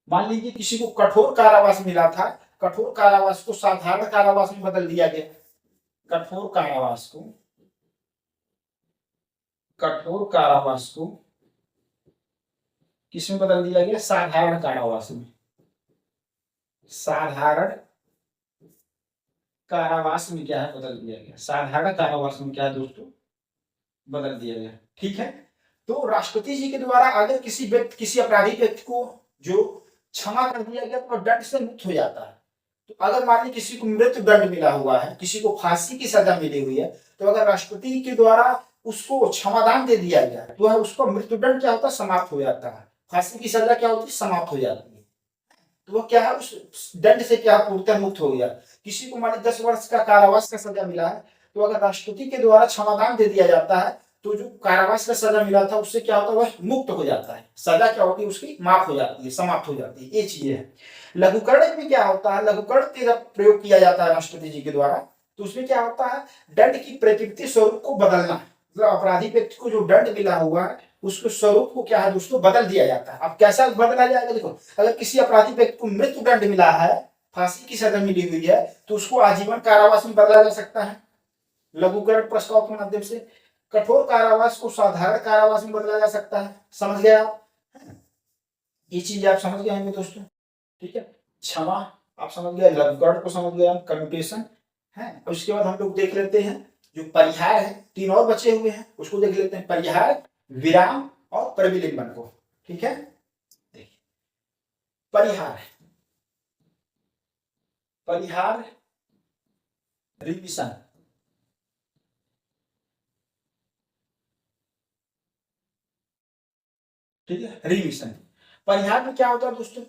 मान लीजिए किसी को कठोर कारावास मिला था, कठोर कारावास को साधारण कारावास में बदल दिया गया। कठोर कारावास को, कठोर कारावास को किसमें बदल दिया गया, साधारण कारावास में। साधारण कारावास में क्या है, बदल दिया गया। साधारण कारावास में क्या है दोस्तों, बदल दिया गया। ठीक है, तो राष्ट्रपति जी के द्वारा अगर किसी व्यक्ति, किसी अपराधी व्यक्ति को जो क्षमा कर दिया गया तो दंड से मुक्त हो जाता है। तो अगर मान लीजिए किसी को मृत्यु दंड मिला हुआ है, किसी को फांसी की सजा मिली हुई है, तो अगर राष्ट्रपति के द्वारा उसको क्षमादान दे दिया गया तो है उसका मृत्यु दंड क्या होता है, समाप्त हो जाता है। फांसी की सजा क्या होती है, समाप्त हो जाती है। तो वो क्या है, उस दंड से क्या पूर्णतः मुक्त हो गया। किसी को मान लीजिए 10 वर्ष का कारावास का सजा मिला है, तो अगर राष्ट्रपति के द्वारा क्षमादान दे दिया जाता है तो जो कारावास का सजा मिला था उससे क्या होता है, वह मुक्त हो जाता है। सजा क्या होती है उसकी, माफ हो जाती है, समाप्त हो जाती है। ये चीज है। लघुकरण में क्या होता है, लघुकरण का प्रयोग किया जाता है राष्ट्रपति जी के द्वारा, तो उसमें क्या होता है, दंड की प्रकृति स्वरूप को बदलना। मतलब अपराधी व्यक्ति को जो दंड मिला हुआ है उसके स्वरूप को क्या है दोस्तों, बदल दिया जाता है। अब कैसा बदला जाएगा, देखो अगर किसी अपराधी व्यक्ति को मृत्यु दंड मिला है, फांसी की सजा मिली हुई है, तो उसको आजीवन कारावास में बदला जा सकता है लघुकरण प्रस्ताव के माध्यम से। कठोर कारावास को साधारण कारावास में बदला जा सकता है। समझ गए आप, ये चीज आप समझ गए होंगे दोस्तों। ठीक है, क्षमा आप समझ गए, लघुकरण को समझ गए, कम्यूटेशन है। उसके बाद हम लोग देख लेते हैं जो परिहार है, 3 और बचे हुए हैं, उसको देख लेते हैं। परिहार, विराम और प्रविलिंबन को। ठीक है, देखिए परिहार, परिहार रिविजन, ठीक है, रिविजन। परिहार में क्या होता है दोस्तों,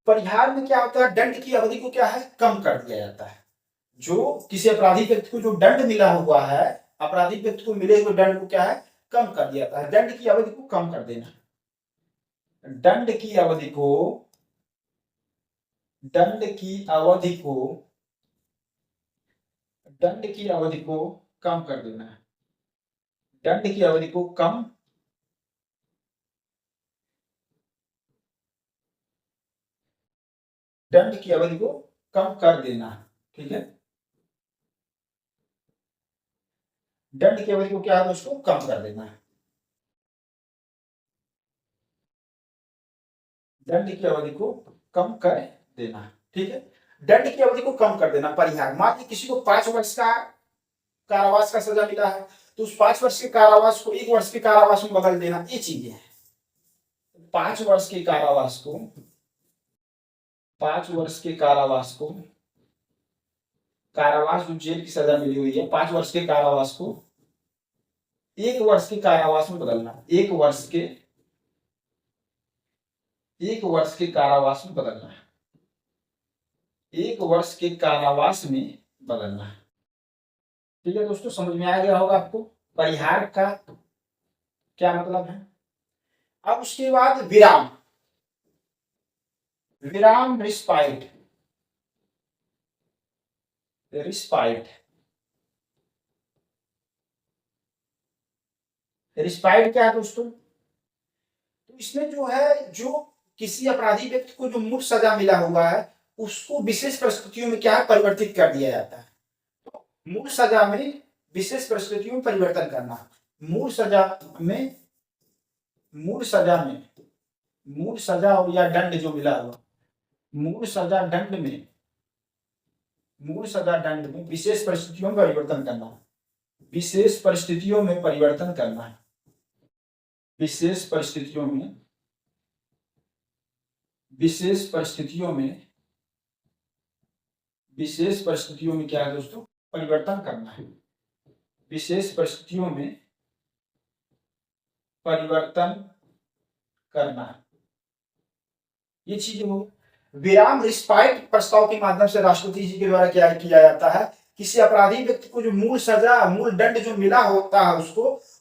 परिहार में क्या होता है, दंड की अवधि को क्या है, कम कर दिया जाता है। जो किसी अपराधी व्यक्ति को जो दंड मिला हुआ है, अपराधी व्यक्ति को मिले हुए दंड को क्या है, कम कर दिया जाता है। दंड की अवधि को कम कर देना। दंड की अवधि को, दंड की अवधि को, दंड की अवधि को कम कर देना है। दंड की अवधि को कम, दंड की अवधि को कम कर देना। ठीक है, दंड की अवधि को क्या है दोस्तों, कम कर देना है। दंड की अवधि को कम कर देना। ठीक है, दंड की अवधि को कम कर देना। परिहार, मान लीजिए किसी को 5 वर्ष का कारावास का सजा मिला है, तो उस 5 वर्ष के कारावास को 1 वर्ष के कारावास में बदल देना। ये चीजें है। 5 वर्ष के कारावास को, 5 वर्ष के कारावास को, कारावास जो जेल की सजा मिली हुई है, 5 वर्ष के कारावास को 1 वर्ष के कारावास में बदलना। 1 वर्ष के, 1 वर्ष के कारावास में बदलना। 1 वर्ष के कारावास में बदलना। ठीक है दोस्तों, समझ में आ गया होगा आपको परिहार का क्या मतलब है। अब उसके बाद विराम, विराम, रिस्पाइट, रिस्पाइट, रिस्पाइट क्या है दोस्तों, तो इसमें जो है, जो किसी अपराधी व्यक्ति को जो मूल सजा मिला हुआ है उसको विशेष परिस्थितियों में क्या है, परिवर्तित कर दिया जाता है। तो मूल सजा में विशेष परिस्थितियों में परिवर्तन करना, मूल सजा में, मूल सजा में, मूल सजा और या दंड जो मिला हुआ, मूल सजा दंड में, मूल सजा दंड में विशेष परिस्थितियों में परिवर्तन करना, विशेष परिस्थितियों में परिवर्तन करना है, विशेष परिस्थितियों में, विशेष परिस्थितियों में, विशेष परिस्थितियों में क्या है दोस्तों, परिवर्तन करना है, विशेष परिस्थितियों में परिवर्तन करना है। ये चीजें हो। विराम रिस्पाइट प्रस्ताव के माध्यम से राष्ट्रपति जी के द्वारा क्या किया जाता है, किसी अपराधी व्यक्ति को जो मूल सजा, मूल दंड जो मिला होता है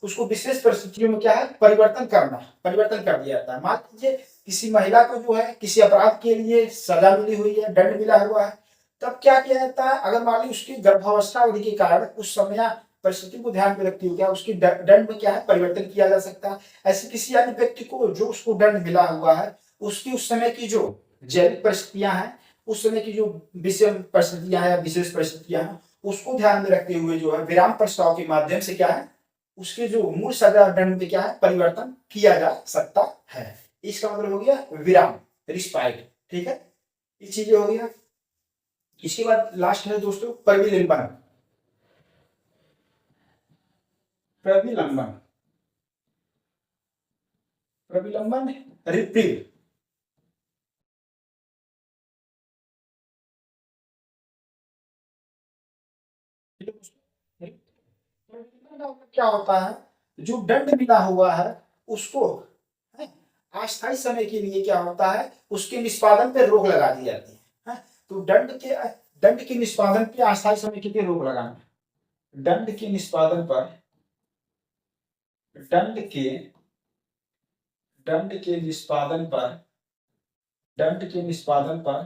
उसको विशेष परिस्थितियों में क्या है, परिवर्तन करना, परिवर्तन कर दिया जाता है। मान लीजिए किसी महिला को जो है किसी अपराध के लिए सजा मिली हुई है, दंड मिला हुआ है, तब क्या किया जाता है, अगर मान ली उसकी गर्भावस्था अवधि के कारण उस समय परिस्थिति को ध्यान में रखते हुए क्या उसकी दंड में क्या है, परिवर्तन किया जा सकता है। ऐसे किसी अन्य व्यक्ति को जो उसको दंड मिला हुआ है उसकी उस समय की जो जैविक परिस्थितियां हैं, उस समय की जो विषम परिस्थितियां हैं, विशेष परिस्थितियां हैं, उसको ध्यान में रखते हुए जो है विराम प्रस्ताव के माध्यम से क्या है, उसके जो मूल सजा दंड में क्या है, परिवर्तन किया जा सकता है। इसका मतलब हो गया विराम, रिस्पाइट। ठीक है, ये चीजें हो गया। इसके बाद लास्ट है दोस्तों प्रविलंबन, प्रविलंबन, प्रविलंबन रिप्रीव। क्या होता है, जो दंड मिला हुआ है उसको अस्थायी समय के लिए क्या होता है, उसके निष्पादन पर रोक लगा दी जाती है। तो दंड के निष्पादन पे अस्थायी समय के लिए रोक लगाना, दंड के निष्पादन पर, दंड के निष्पादन पर, दंड के निष्पादन पर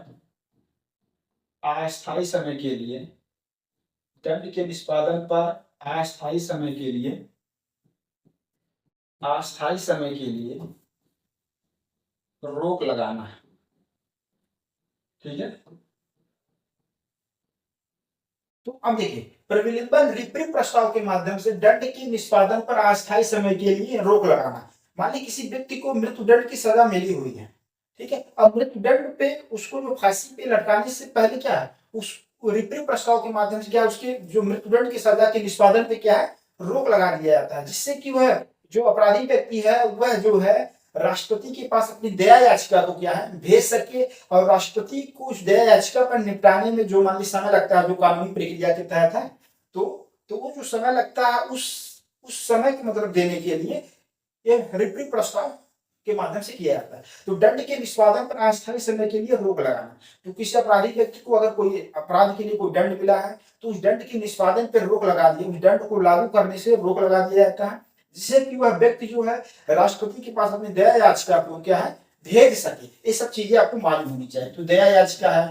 अस्थायी समय के लिए, दंड के निष्पादन पर अस्थायी समय के लिए, अस्थायी समय के लिए रोक लगाना है। ठीक है, तो अब देखिए प्रविलंबन रिप्रीव प्रस्ताव के माध्यम से दंड के निष्पादन पर अस्थायी समय के लिए रोक लगाना। मान ली किसी व्यक्ति को मृत्युदंड की सजा मिली हुई है, ठीक है, अब मृत्युदंड पे उसको जो फांसी पे लटकाने से पहले क्या है, उस रिप्रीव प्रस्ताव के माध्यम से क्या उसके जो मृत्युदंड की सजा के निष्पादन पे क्या है, रोक लगा दिया जाता है, जिससे कि वह जो अपराधी व्यक्ति है वह जो है राष्ट्रपति के पास अपनी दया याचिका को क्या है, भेज सके, और राष्ट्रपति को उस दया याचिका पर निपटाने में जो मान ली समय लगता है जो कानूनी प्रक्रिया के तहत है, तो वो जो समय लगता है उस समय के मतलब देने के लिए ये रिप्रीव प्रस्ताव के माध्यम से किया जाता है। तो दंड के निष्पादन पर अस्थायी समय के लिए रोक लगाना, तो किसी अपराधी व्यक्ति को अगर कोई अपराध के लिए कोई दंड मिला है तो उस दंड के निष्पादन पर रोक लगा दी, उस दंड को लागू करने से रोक लगा दिया जाता है, जिससे कि वह व्यक्ति जो है राष्ट्रपति के पास अपनी दया याचिका को क्या है, भेज सके। ये सब चीजें आपको मालूम होनी चाहिए। तो दया याचिका है,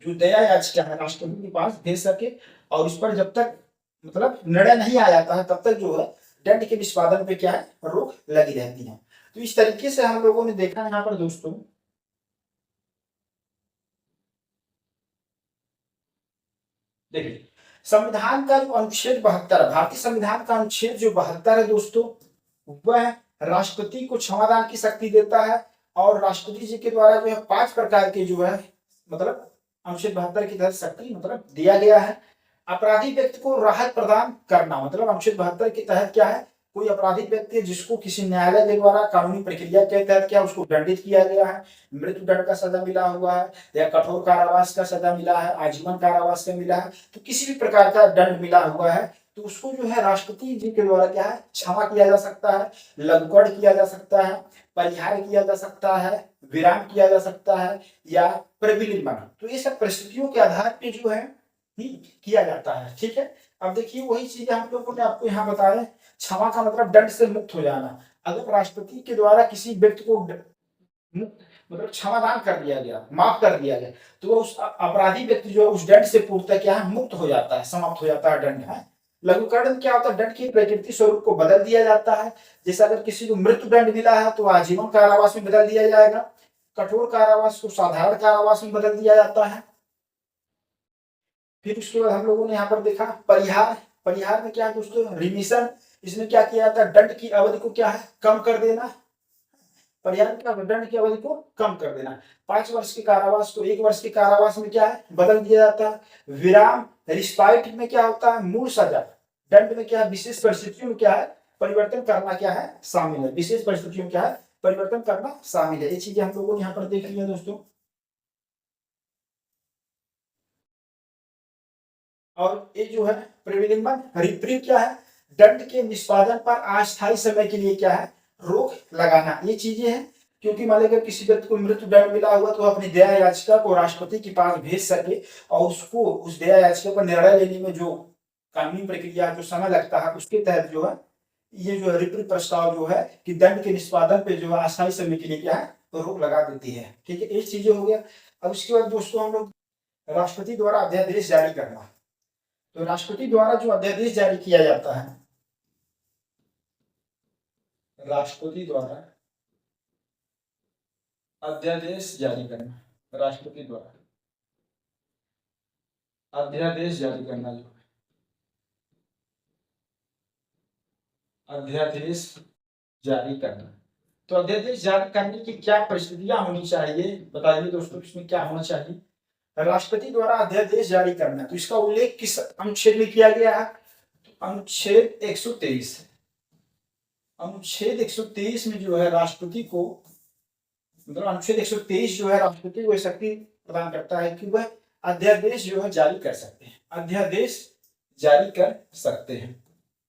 जो दया याचिका है राष्ट्रपति के पास भेज सके, और इस पर जब तक मतलब निर्णय नहीं आ जाता है तब तक जो है दंड के निष्पादन पे क्या है, रोक लगी रहती है। तो इस तरीके से हम लोगों ने देखा यहाँ पर दोस्तों, देखिए संविधान का जो अनुच्छेद 72, भारतीय संविधान का अनुच्छेद जो 72 है दोस्तों, वह राष्ट्रपति को क्षमादान की शक्ति देता है, और राष्ट्रपति जी के द्वारा जो है 5 प्रकार के जो है मतलब अनुच्छेद 72 की तहत शक्ति मतलब दिया गया है। अपराधी व्यक्ति को राहत प्रदान करना, मतलब अनुच्छेद 72 के तहत क्या है, कोई अपराधी व्यक्ति जिसको किसी न्यायालय के द्वारा कानूनी प्रक्रिया के तहत क्या उसको दंडित किया गया है, मृत्यु दंड का सजा मिला हुआ है, या कठोर कारावास का सजा मिला है, आजीवन कारावास का मिला है, तो किसी भी प्रकार का दंड मिला हुआ है तो उसको जो है राष्ट्रपति जी के द्वारा क्या है, क्षमा किया जा सकता है, लघुकरण किया जा सकता है, परिहार किया जा सकता है, विराम किया जा सकता है, या प्रविलिम्बन। तो ये सब परिस्थितियों के आधार पे जो है किया जाता है। ठीक है, अब देखिए वही चीज हम लोगों ने आपको यहाँ बताया, क्षमा का मतलब दंड से मुक्त हो जाना। अगर राष्ट्रपति के द्वारा किसी व्यक्ति को मुक्त मतलब क्षमादान कर दिया गया, माफ कर दिया गया, तो उस अपराधी व्यक्ति जो उस दंड से पूर्णतः क्या है, मुक्त हो जाता है, समाप्त हो जाता है दंड है। लघुकरण क्या होता है, दंड की प्रकृति स्वरूप को बदल दिया जाता है। जैसे अगर किसी को मृत्यु दंड मिला है तो आजीवन कारावास में बदल दिया जाएगा, कठोर कारावास को साधारण कारावास में बदल दिया जाता है। फिर उसके बाद हम लोगों ने यहाँ पर देखा परिहार। परिहार में क्या है दोस्तों, रिमिशन। इसमें क्या किया जाता है, दंड की अवधि को क्या है, कम कर देना। परिहार क्या, दंड की अवधि को कम कर देना। 5 वर्ष के कारावास को 1 वर्ष के कारावास में क्या है, बदल दिया जाता है। विराम रिस्पाइट में क्या होता है, मूल सजा। दंड में क्या है, विशेष परिस्थितियों में क्या है, परिवर्तन करना क्या है, शामिल है। विशेष परिस्थितियों में क्या है, परिवर्तन करना शामिल है। ये चीजें हम लोगों ने यहाँ पर देख लिया दोस्तों। और ये जो है प्रतिनिलंबन रिप्रीव क्या है, दंड के निष्पादन पर अस्थायी समय के लिए क्या है, रोक लगाना। ये चीजें हैं। क्योंकि मान लीजिए किसी व्यक्ति को मृत्यु दंड मिला हुआ तो अपनी दया याचिका को राष्ट्रपति के पास भेज सके और उसको उस दया याचिका पर निर्णय लेने में जो कानूनी प्रक्रिया जो समय लगता है उसके तहत जो है ये जो रिप्रीव प्रस्ताव जो है कि दंड के निष्पादन पे जो है अस्थायी समय के लिए क्या है, तो रोक लगा देती है। ठीक है, ये चीजें हो गया। अब उसके बाद दोस्तों हम लोग राष्ट्रपति द्वारा अध्यादेश जारी करना। तो राष्ट्रपति द्वारा जो अध्यादेश जारी किया जाता है, राष्ट्रपति द्वारा अध्यादेश जारी करना, राष्ट्रपति द्वारा अध्यादेश जारी करना, जो अध्यादेश जारी करना। तो अध्यादेश जारी करने की क्या परिस्थितियां होनी चाहिए, बताइए दोस्तों, इसमें क्या होना चाहिए। राष्ट्रपति द्वारा अध्यादेश जारी करना, तो इसका उल्लेख किस अनुच्छेद में किया गया है, तो अनुच्छेद 123। अनुच्छेद 123 में जो है राष्ट्रपति को, मतलब अनुच्छेद 123 जो है राष्ट्रपति को शक्ति प्रदान करता है कि वह अध्यादेश जो है जारी कर सकते हैं, अध्यादेश जारी कर सकते हैं।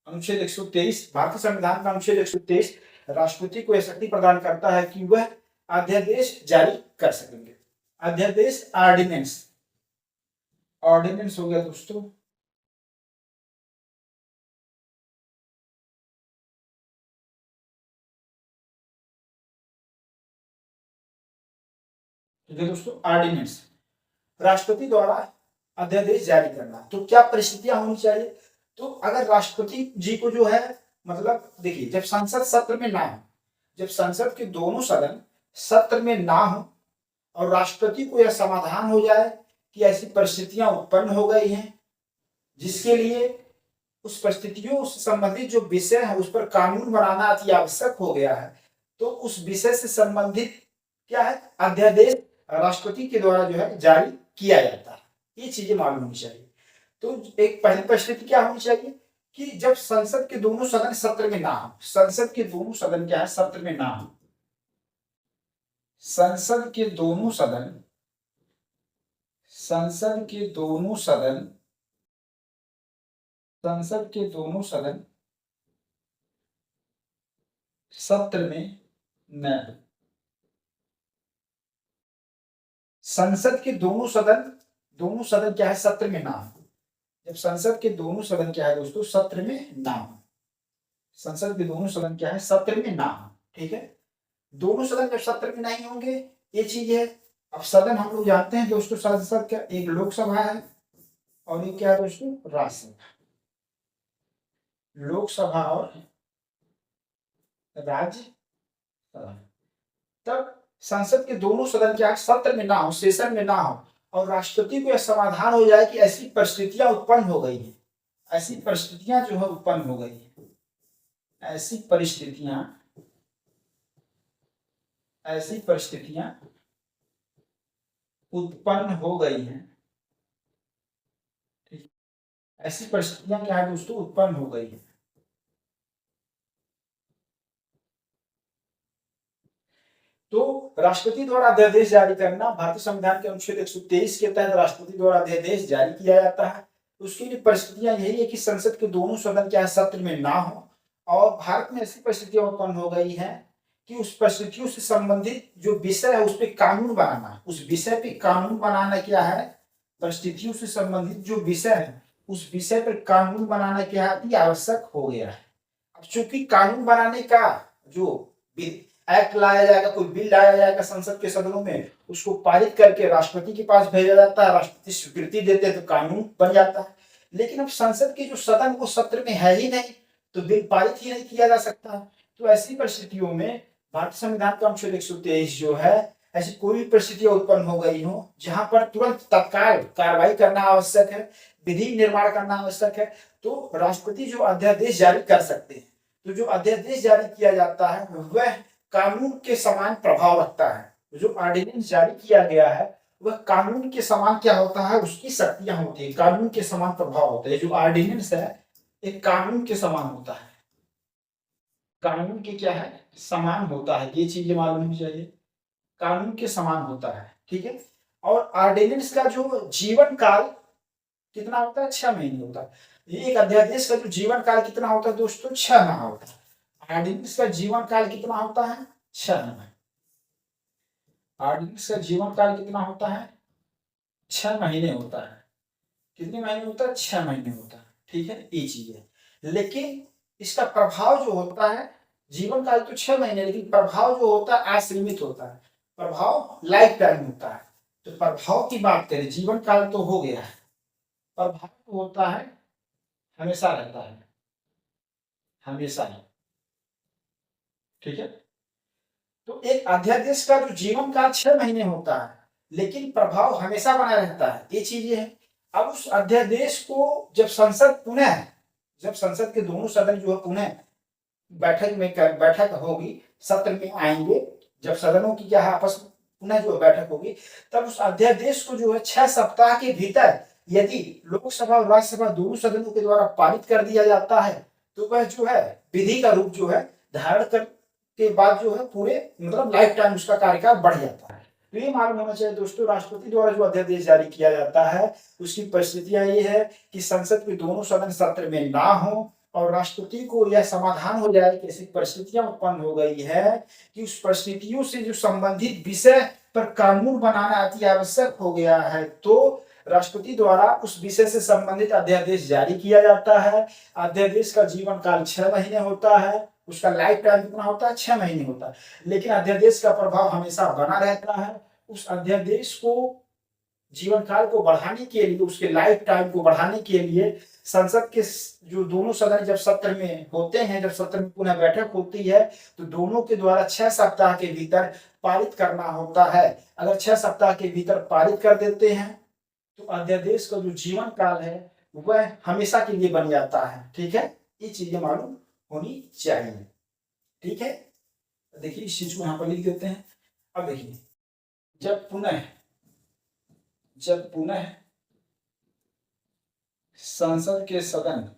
अनुच्छेद 123 भारतीय संविधान का अनुच्छेद 123 राष्ट्रपति को यह शक्ति प्रदान करता है कि वह अध्यादेश जारी कर सकेंगे। अध्यादेश ऑर्डिनेंस, ऑर्डिनेंस हो गया दोस्तों। दोस्तों ऑर्डिनेंस, राष्ट्रपति द्वारा अध्यादेश जारी करना। तो क्या परिस्थितियां होनी चाहिए, तो अगर राष्ट्रपति जी को जो है, मतलब देखिए जब संसद सत्र में ना हो, जब संसद के दोनों सदन सत्र में ना हो और राष्ट्रपति को यह समाधान हो जाए कि ऐसी परिस्थितियां उत्पन्न हो गई हैं जिसके लिए उस परिस्थितियों से संबंधित जो विषय है उस पर कानून बनाना अति आवश्यक हो गया है, तो उस विषय से संबंधित क्या है, अध्यादेश राष्ट्रपति के द्वारा जो है जारी किया जाता है। ये चीजें मालूम होनी चाहिए। तो एक पहली परिस्थिति क्या होनी चाहिए कि जब संसद के दोनों सदन सत्र में ना हो, संसद के दोनों सदन क्या है, सत्र में ना हो, संसद के दोनों सदन, संसद के दोनों सदन, संसद के दोनों सदन सत्र में न हो, संसद के दोनों सदन, दोनों सदन क्या है, सत्र में ना हो। जब संसद के दोनों सदन क्या है दोस्तों, सत्र में ना हो, संसद के दोनों सदन क्या है, सत्र में ना हो। ठीक है, दोनों सदन जब सत्र में नहीं होंगे, ये चीज है। अब सदन हम लोग जानते हैं दोस्तों, संसद क्या, एक लोकसभा है और एक क्या है दोस्तों, राज्यसभा। लोकसभा और राज्यसभा। तब संसद के दोनों सदन क्या है, सत्र में ना हो, सेशन में ना हो, और राष्ट्रपति को यह समाधान हो जाए कि ऐसी परिस्थितियां उत्पन्न हो गई हैं, ऐसी परिस्थितियां जो है उत्पन्न हो गई हैं, ऐसी परिस्थितियां, ऐसी परिस्थितियां उत्पन्न हो गई हैं। ठीक, ऐसी परिस्थितियां क्या है दोस्तों, उत्पन्न हो गई है। तो राष्ट्रपति द्वारा अध्यादेश जारी करना, भारतीय संविधान के अनुच्छेद 123 के तहत राष्ट्रपति द्वारा अध्यादेश जारी किया जाता है। उसके लिए परिस्थितियां यही है कि संसद के दोनों सदन क्या है, सत्र में ना हो, और भारत में ऐसी परिस्थितियां उत्पन्न हो गई हैं कि उस परिस्थितियों से संबंधित जो विषय है उस पर कानून बनाना, उस विषय पे कानून बनाना क्या है, परिस्थितियों से संबंधित जो विषय है उस विषय पर कानून बनाना क्या अति आवश्यक हो गया है। अब चूंकि कानून बनाने का जो एक्ट लाया जाएगा, कोई बिल लाया जाएगा संसद के सदनों में, उसको पारित करके राष्ट्रपति के पास भेजा जाता है, राष्ट्रपति स्वीकृति देते हैं तो कानून बन जाता है। लेकिन अब संसद के जो सदन वो सत्र में है ही नहीं, तो बिल पारित ही नहीं किया जा सकता। तो ऐसी परिस्थितियों में भारतीय संविधान का अनुच्छेद 123 जो है, ऐसी कोई भी परिस्थितियां उत्पन्न हो गई हो जहां पर तुरंत तत्काल कार्रवाई करना आवश्यक है, विधि निर्माण करना आवश्यक है, तो राष्ट्रपति जो अध्यादेश जारी कर सकते हैं। तो जो अध्यादेश जारी किया जाता है वह कानून के समान प्रभाव रखता है। जो ऑर्डिनेंस जारी किया गया है वह कानून के समान क्या होता है, उसकी शक्तियां होती है, कानून के समान प्रभाव होता है। जो ऑर्डिनेंस है एक कानून के समान होता है, कानून के क्या है, समान होता है, ये चीजें मालूम होनी चाहिए, कानून के समान होता है, ठीक है। और ऑर्डिनेंस का जो जीवन काल कितना होता है, 6 महीने होता है। एक अध्यादेश का जो जीवन काल कितना होता है दोस्तों, 6 माह होता है। ऑर्डिनेंस का जीवन काल कितना होता है, 6 माह। ऑर्डिनेंस का जीवन काल कितना होता है, 6 महीने होता है। कितने महीने होता है, 6 महीने होता है, ठीक है, ये चीज है। लेकिन इसका प्रभाव जो होता है, जीवन काल तो 6 महीने, लेकिन प्रभाव जो होता है असीमित होता है, प्रभाव लाइफ टाइम होता है। तो प्रभाव की बात करें, जीवन काल तो हो गया है, प्रभाव तो होता है हमेशा रहता है, हमेशा है, ठीक है। तो एक अध्यादेश का जो जीवन काल 6 महीने होता है, लेकिन प्रभाव हमेशा बना रहता है, ये चीज है। अब उस अध्यादेश को जब संसद पुनः, जब संसद के दोनों सदन जो है पुनः बैठक होगी, सत्र में आएंगे, जब सदनों की क्या है आपस में पुनः जो बैठक होगी, तब उस अध्यादेश को जो है 6 सप्ताह के भीतर यदि लोकसभा और राज्यसभा दोनों सदनों के द्वारा पारित कर दिया जाता है, तो वह जो है विधि का रूप जो है धारण कर के बाद जो है पूरे मतलब लाइफ टाइम उसका कार्यकाल बढ़ जाता है। तो ये मालूम होना चाहिए दोस्तों, राष्ट्रपति द्वारा जो अध्यादेश जारी किया जाता है उसकी परिस्थितियां ये है कि संसद के दोनों सदन सत्र में ना हो और राष्ट्रपति को यह समाधान हो जाए कि ऐसी परिस्थितियां उत्पन्न हो गई है कि उस परिस्थितियों से जो संबंधित विषय पर कानून बनाना अति आवश्यक हो गया है, तो राष्ट्रपति द्वारा उस विषय से संबंधित अध्यादेश जारी किया जाता है। अध्यादेश का जीवन काल 6 महीने होता है, उसका लाइफ टाइम कितना होता है, 6 महीने होता है, लेकिन अध्यादेश का प्रभाव हमेशा बना रहता है। उस अध्यादेश को जीवन काल को बढ़ाने के लिए, उसके लाइफ टाइम को बढ़ाने के लिए संसद के जो दोनों सदन जब सत्र में होते हैं, जब सत्र में पुनः बैठक होती है, तो दोनों के द्वारा 6 सप्ताह के भीतर पारित करना होता है। अगर 6 सप्ताह के भीतर पारित कर देते हैं तो अध्यादेश का जो जीवन काल है वह हमेशा के लिए बन जाता है, ठीक है। ये चीजें मालूम होनी चाहिए, ठीक है। देखिए इस चीज को यहां पर लिख देते हैं। अब देखिए, जब पुनः संसद के सदन,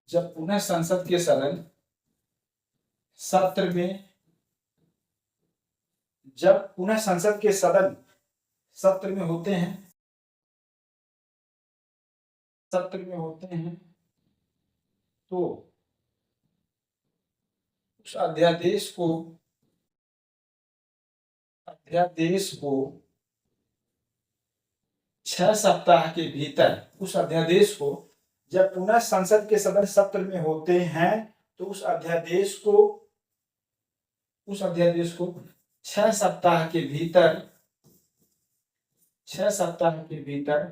जब पुनः संसद के सदन सत्र में, जब पुनः संसद के सदन सत्र में होते हैं, सत्र में होते हैं, तो उस अध्यादेश को 6 सप्ताह के भीतर, उस अध्यादेश को जब पुनः संसद के सदन सत्र में होते हैं, तो उस अध्यादेश को 6 सप्ताह के भीतर, 6 सप्ताह के भीतर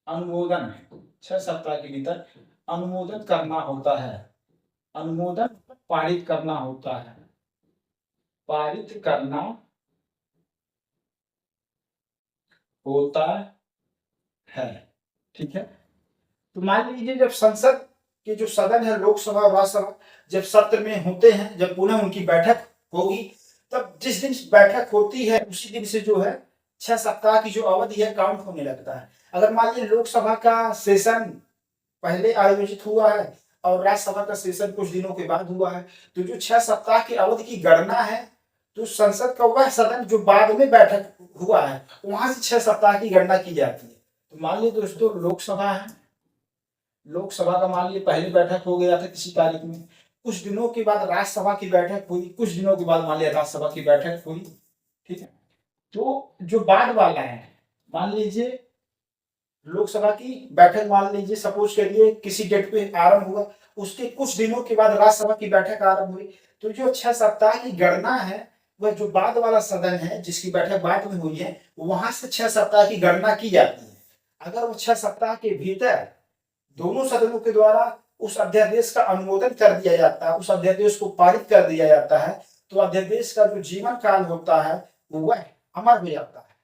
अनुमोदन, 6 सप्ताह के भीतर अनुमोदन करना होता है, अनुमोदन पारित करना होता है, पारित करना होता है, ठीक है। तो मान लीजिए जब संसद के जो सदन है, लोकसभा और राज्यसभा, जब सत्र में होते हैं, जब पुनः उनकी बैठक होगी, तब जिस दिन बैठक होती है उसी दिन से जो है 6 सप्ताह की जो अवधि है काउंट होने लगता है। अगर मान लीजिए लोकसभा का सेशन पहले आयोजित हुआ है और राज्यसभा का सेशन कुछ दिनों के बाद हुआ है, तो जो 6 सप्ताह की अवधि की गणना है, तो संसद का वह सदन जो बाद में बैठक हुआ है वहां से 6 सप्ताह की गणना की जाती है। तो मान लीजिए दोस्तों लोकसभा है, लोकसभा का मान लीजिए पहली बैठक हो गया था किसी तारीख में, कुछ दिनों के बाद राज्यसभा की बैठक हुई, कुछ दिनों के बाद मान लिया राज्यसभा की बैठक हुई, ठीक है। तो जो बाद वाला है, मान लीजिए लोकसभा की बैठक मान लीजिए सपोज करिए किसी डेट पे आरंभ हुआ, उसके कुछ दिनों के बाद राज्यसभा की बैठक आरंभ हुई, तो जो 6 सप्ताह की गणना है वह जो बाद वाला सदन है जिसकी बैठक बाद में हुई है वहां से 6 सप्ताह की गणना की जाती है। अगर वो 6 सप्ताह के भीतर दोनों सदनों के द्वारा उस अध्यादेश का अनुमोदन कर दिया जाता है, उस अध्यादेश को पारित कर दिया जाता है, तो अध्यादेश का जो जीवन काल होता है वह अमर हो जाता है।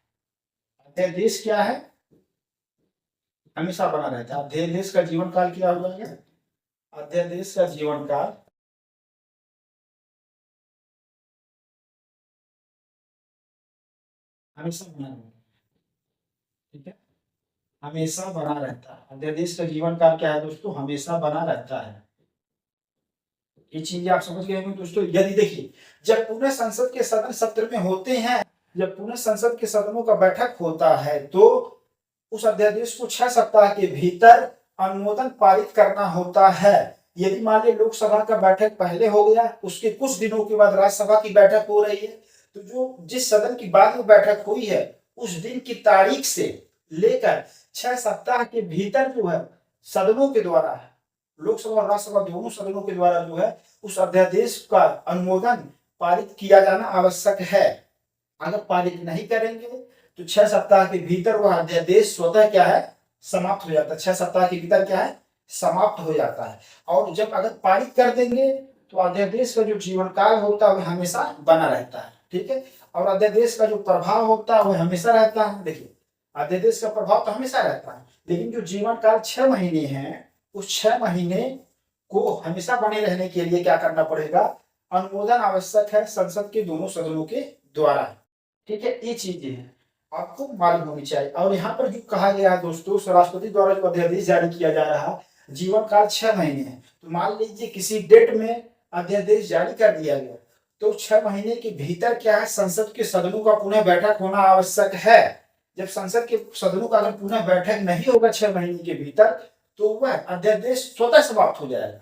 अध्यादेश क्या है? हमेशा बना रहता है। अध्यादेश का जीवन काल क्या हो जाएगा? अध्यादेश का जीवन काल हमेशा बना रहता है। ठीक है, हमेशा बना रहता है। अध्यादेश का जीवन काल क्या है दोस्तों? हमेशा बना रहता है। ये चीज आप समझ गए होंगे दोस्तों। यदि देखिए, जब पूरे संसद के सदन सत्र में होते हैं, जब पूरे संसद के सदनों का बैठक होता है तो उस अध्यादेश को 6 सप्ताह के भीतर अनुमोदन पारित करना होता है। यदि मान लीजिए लोकसभा का बैठक पहले हो गया, उसके कुछ दिनों के बाद राज्यसभा की बैठक हो रही है, तो जो जिस सदन की बाद में बैठक हुई है उस दिन की तारीख से लेकर 6 सप्ताह के भीतर जो है सदनों के द्वारा, लोकसभा और राज्यसभा दोनों सदनों के द्वारा जो है उस अध्यादेश का अनुमोदन पारित किया जाना आवश्यक है। अगर पारित नहीं करेंगे तो 6 सप्ताह के भीतर वह अध्यादेश स्वतः क्या है? समाप्त हो जाता है। 6 सप्ताह के भीतर क्या है? समाप्त हो जाता है। और जब अगर पारित कर देंगे तो अध्यादेश का जो जीवन काल होता है वह हमेशा बना रहता है। ठीक है, और अध्यादेश का जो प्रभाव होता है वह हमेशा रहता है। देखिए, अध्यादेश का प्रभाव तो हमेशा रहता है, लेकिन जो जीवन काल 6 महीने है उस 6 महीने को हमेशा बने रहने के लिए क्या करना पड़ेगा? अनुमोदन आवश्यक है संसद के दोनों सदनों के द्वारा। ठीक है, ये चीजें हैं आपको मालूम होनी चाहिए। और यहाँ पर जो कहा गया है दोस्तों, राष्ट्रपति द्वारा जो अध्यादेश जारी किया जा रहा है जीवन काल 6 महीने है। तो मान लीजिए किसी डेट में अध्यादेश जारी कर दिया गया तो 6 महीने के भीतर क्या है? संसद के सदनों का पुनः बैठक होना आवश्यक है। जब संसद के सदनों का अगर पुनः बैठक नहीं होगा 6 महीने के भीतर तो वह अध्यादेश स्वतः समाप्त हो जाएगा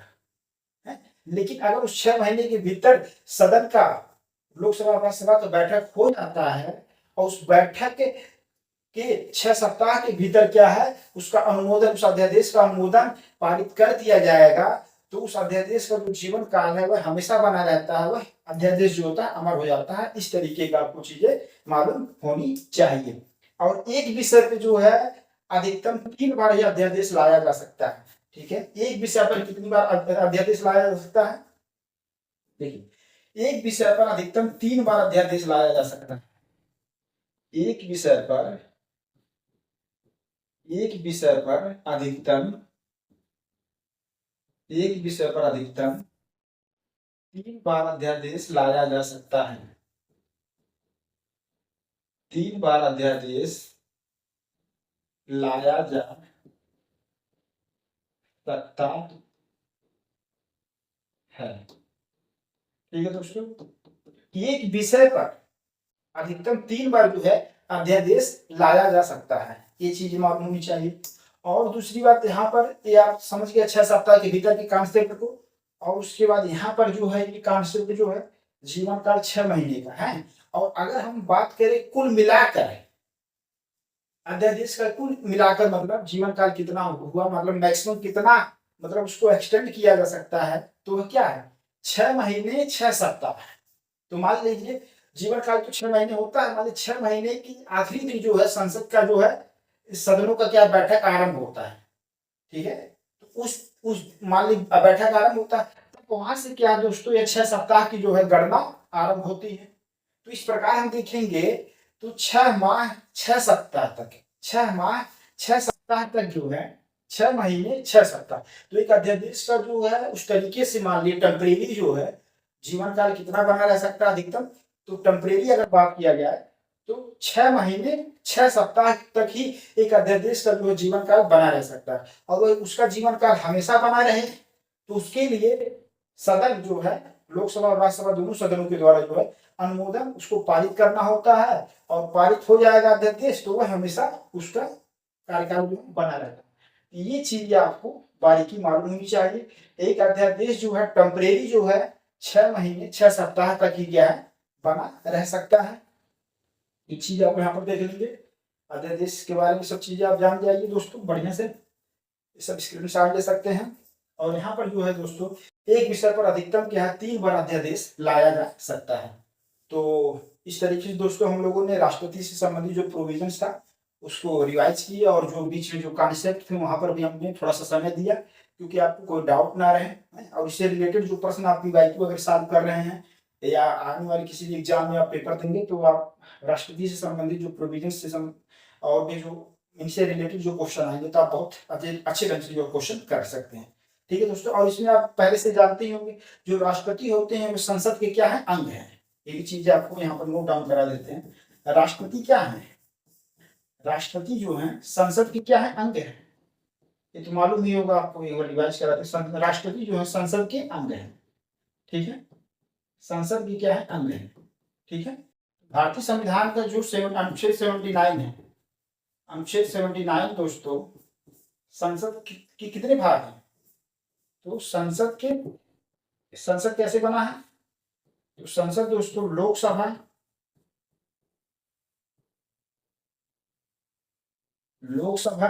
है? लेकिन अगर उस 6 महीने के भीतर सदन का, लोकसभा राज्यसभा का बैठक हो जाता है और उस बैठक के 6 सप्ताह के भीतर क्या है? उसका अनुमोदन, उस अध्यादेश का अनुमोदन पारित कर दिया जाएगा तो उस अध्यादेश का जो जीवन काल है वह हमेशा बना रहता है, वह अध्यादेश जो होता है अमर हो जाता है। इस तरीके का आपको चीजें मालूम होनी चाहिए। और एक विषय पे जो है अधिकतम 3 बार यह अध्यादेश लाया जा सकता है। ठीक है, एक विषय पर कितनी बार अध्यादेश लाया जा सकता है? देखिए, एक विषय पर अधिकतम 3 बार अध्यादेश लाया जा सकता है। एक विषय पर अधिकतम 3 बार अध्यादेश लाया जा सकता है। 3 बार अध्यादेश लाया जा सकता है। ठीक है दोस्तों, एक विषय पर अधिकतम 3 बार जो है अध्यादेश लाया जा सकता है, ये चीज मालूम होनी चाहिए। और दूसरी बात यहाँ पर ये आप समझ गए 6 सप्ताह के भीतर के कॉन्सेप्ट को। और उसके बाद यहाँ पर जो है ये कॉन्सेप्ट जो है जीवन काल 6 महीने का है। और अगर हम बात करें कुल मिलाकर अध्यादेश का, कुल मिलाकर मतलब जीवन काल कितना हुआ, मतलब मैक्सिमम कितना, मतलब उसको एक्सटेंड किया जा सकता है, तो वह क्या है? 6 महीने 6 सप्ताह। तो मान लीजिए जीवन काल तो 6 महीने होता है, मान लीजिए 6 महीने की आखिरी दिन जो है संसद का जो है सदनों का क्या बैठक आरंभ होता है। ठीक है, तो उस मान लीजिए बैठक आरंभ होता है तो वहां से क्या दोस्तों ये 6 सप्ताह की जो है गणना आरंभ होती है। तो इस प्रकार हम देखेंगे तो 6 माह 6 सप्ताह तक, 6 माह 6 सप्ताह तक जो है 6 महीने 6 सप्ताह। तो एक अध्यादेश का जो है उस तरीके से मान लीजिए टेम्परेरी जो है जीवन काल कितना बना रह सकता है अधिकतम, तो टेम्परेरी अगर बात किया जाए तो 6 महीने 6 सप्ताह तक ही एक अध्यादेश का जो है जीवन काल बना रह सकता है। और वो उसका जीवन काल हमेशा बना रहे तो उसके लिए सदन जो है लोकसभा और राज्यसभा दोनों सदनों के द्वारा जो है अनुमोदन उसको पारित करना होता है। और पारित हो जाएगा अध्यादेश तो वह हमेशा उसका कार्यकाल जो बना रहता है। ये चीज आपको बारीकी मालूम होनी चाहिए। एक अध्यादेश जो है टेम्परेरी जो है 6 महीने 6 सप्ताह तक ही क्या है बना रह सकता है। ये चीज आप यहाँ पर देख लेंगे, अध्यादेश के बारे में सब चीजें आप जान जाइए दोस्तों बढ़िया से, सब स्क्रीनशॉट ले सकते हैं। और यहाँ पर जो है दोस्तों एक विषय पर अधिकतम क्या है 3 बार अध्यादेश लाया जा सकता है। तो इस तरीके से दोस्तों हम लोगों ने राष्ट्रपति से संबंधित जो प्रोविजंस था उसको रिवाइज किया, और जो बीच में जो कॉन्सेप्ट थे वहां पर भी हमने थोड़ा सा समय दिया क्योंकि आपको कोई डाउट ना रहे। और इससे रिलेटेड जो प्रश्न आप पीवाईक्यू अगर सॉल्व कर रहे हैं या आने वाले किसी भी एग्जाम में आप पेपर देंगे तो आप राष्ट्रपति से संबंधित जो प्रोविजंस से और भी जो इनसे रिलेटेड जो क्वेश्चन आएंगे तो आप बहुत अच्छे ढंग से जो क्वेश्चन कर सकते हैं। ठीक है दोस्तों, और इसमें आप पहले से जानते ही होंगे जो राष्ट्रपति होते हैं वो संसद के क्या है, अंग है। ये भी चीजें आपको यहाँ पर नोट डाउन करा देते हैं। राष्ट्रपति क्या है, राष्ट्रपति जो है संसद की क्या है, अंग है। ये तो मालूम ही होगा आपको, एक बार रिवाइज कराते। राष्ट्रपति जो है संसद के अंग है। ठीक है, संसद की क्या है, अंग है। ठीक है, भारतीय संविधान का जो अनुच्छेद 79 है, अनुच्छेद 79 दोस्तों संसद की कितने भाग हैं, तो संसद कैसे बना है, तो संसद दोस्तों लोकसभा, लोकसभा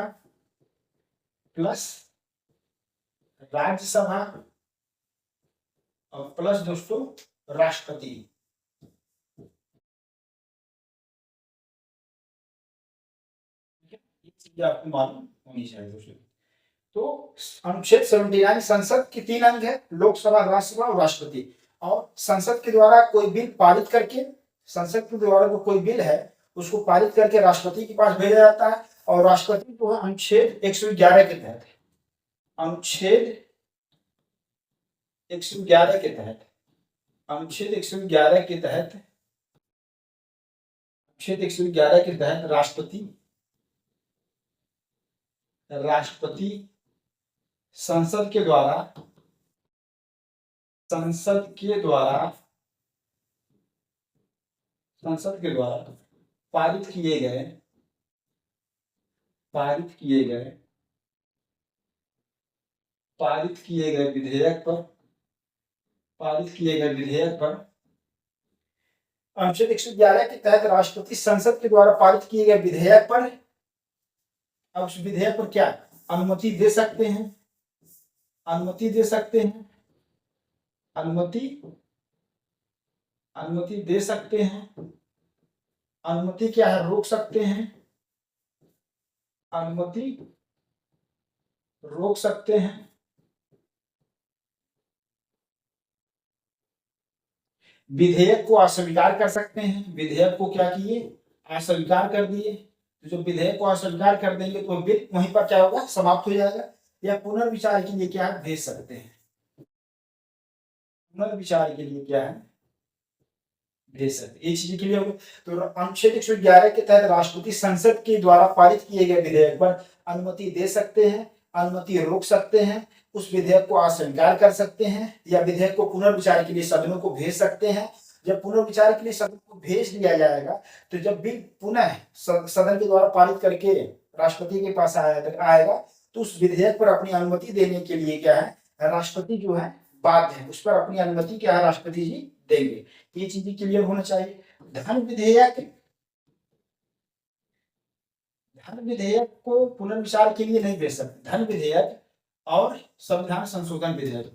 प्लस राज्यसभा और प्लस दोस्तों राष्ट्रपति। ये चीजें आपको मालूम होनी चाहिए दोस्तों। तो अनुच्छेद 79 संसद के 3 अंग है, लोकसभा, राज्यसभा और राष्ट्रपति। और संसद के द्वारा कोई बिल पारित करके, संसद के द्वारा जो कोई बिल है उसको पारित करके राष्ट्रपति के पास भेजा जाता है, और राष्ट्रपति को अनुच्छेद 111 के तहत, अनुच्छेद 111 के तहत, अनुच्छेद 111 के तहत, अनुच्छेद 111 के तहत राष्ट्रपति संसद के द्वारा पारित किए गए विधेयक पर अनुच्छेद 111 के तहत राष्ट्रपति संसद के द्वारा पारित किए गए विधेयक पर, अब उस विधेयक पर क्या अनुमति दे सकते हैं, अनुमति दे सकते हैं, अनुमति दे सकते हैं, अनुमति क्या है, रोक सकते हैं, अनुमति रोक सकते हैं, विधेयक को अस्वीकार कर सकते हैं। विधेयक को क्या किए, अस्वीकार कर दिए। तो जो विधेयक को अस्वीकार कर देंगे तो बिल वहीं पर क्या होगा, समाप्त हो जाएगा। या पुनर्विचार के लिए क्या भेज सकते हैं, पुनर्विचार के लिए क्या है, भेज सकते। ये चीजें क्लियर हो गई। तो अनुच्छेद 111 के तहत राष्ट्रपति संसद के द्वारा पारित किए गए विधेयक पर अनुमति दे सकते हैं, अनुमति रोक सकते हैं, उस विधेयक को अस्वीकार कर सकते हैं, या विधेयक को पुनर्विचार के लिए सदनों को भेज सकते हैं। जब पुनर्विचार के लिए सदन को भेज दिया जाएगा तो जब बिल पुनः सदन के द्वारा पारित करके राष्ट्रपति के पास आएगा तो उस विधेयक पर अपनी अनुमति देने के लिए क्या है, राष्ट्रपति जो है बाध्य है, उस पर अपनी अनुमति क्या है, राष्ट्रपति जी देंगे। ये चीजें क्लियर होना चाहिए। धन विधेयक को पुनर्विचार के लिए नहीं भेज सकते। धन विधेयक और संविधान संशोधन विधेयक,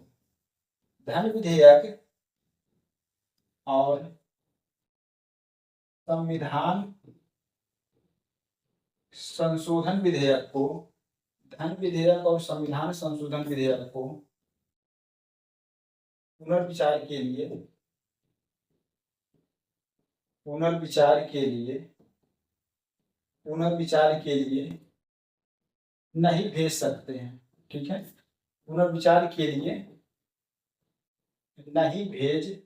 धन विधेयक और संविधान संशोधन विधेयक को, धन विधेयक और संविधान संशोधन विधेयक को पुनर्विचार के लिए नहीं भेज सकते हैं। ठीक है, पुनर्विचार के लिए नहीं भेज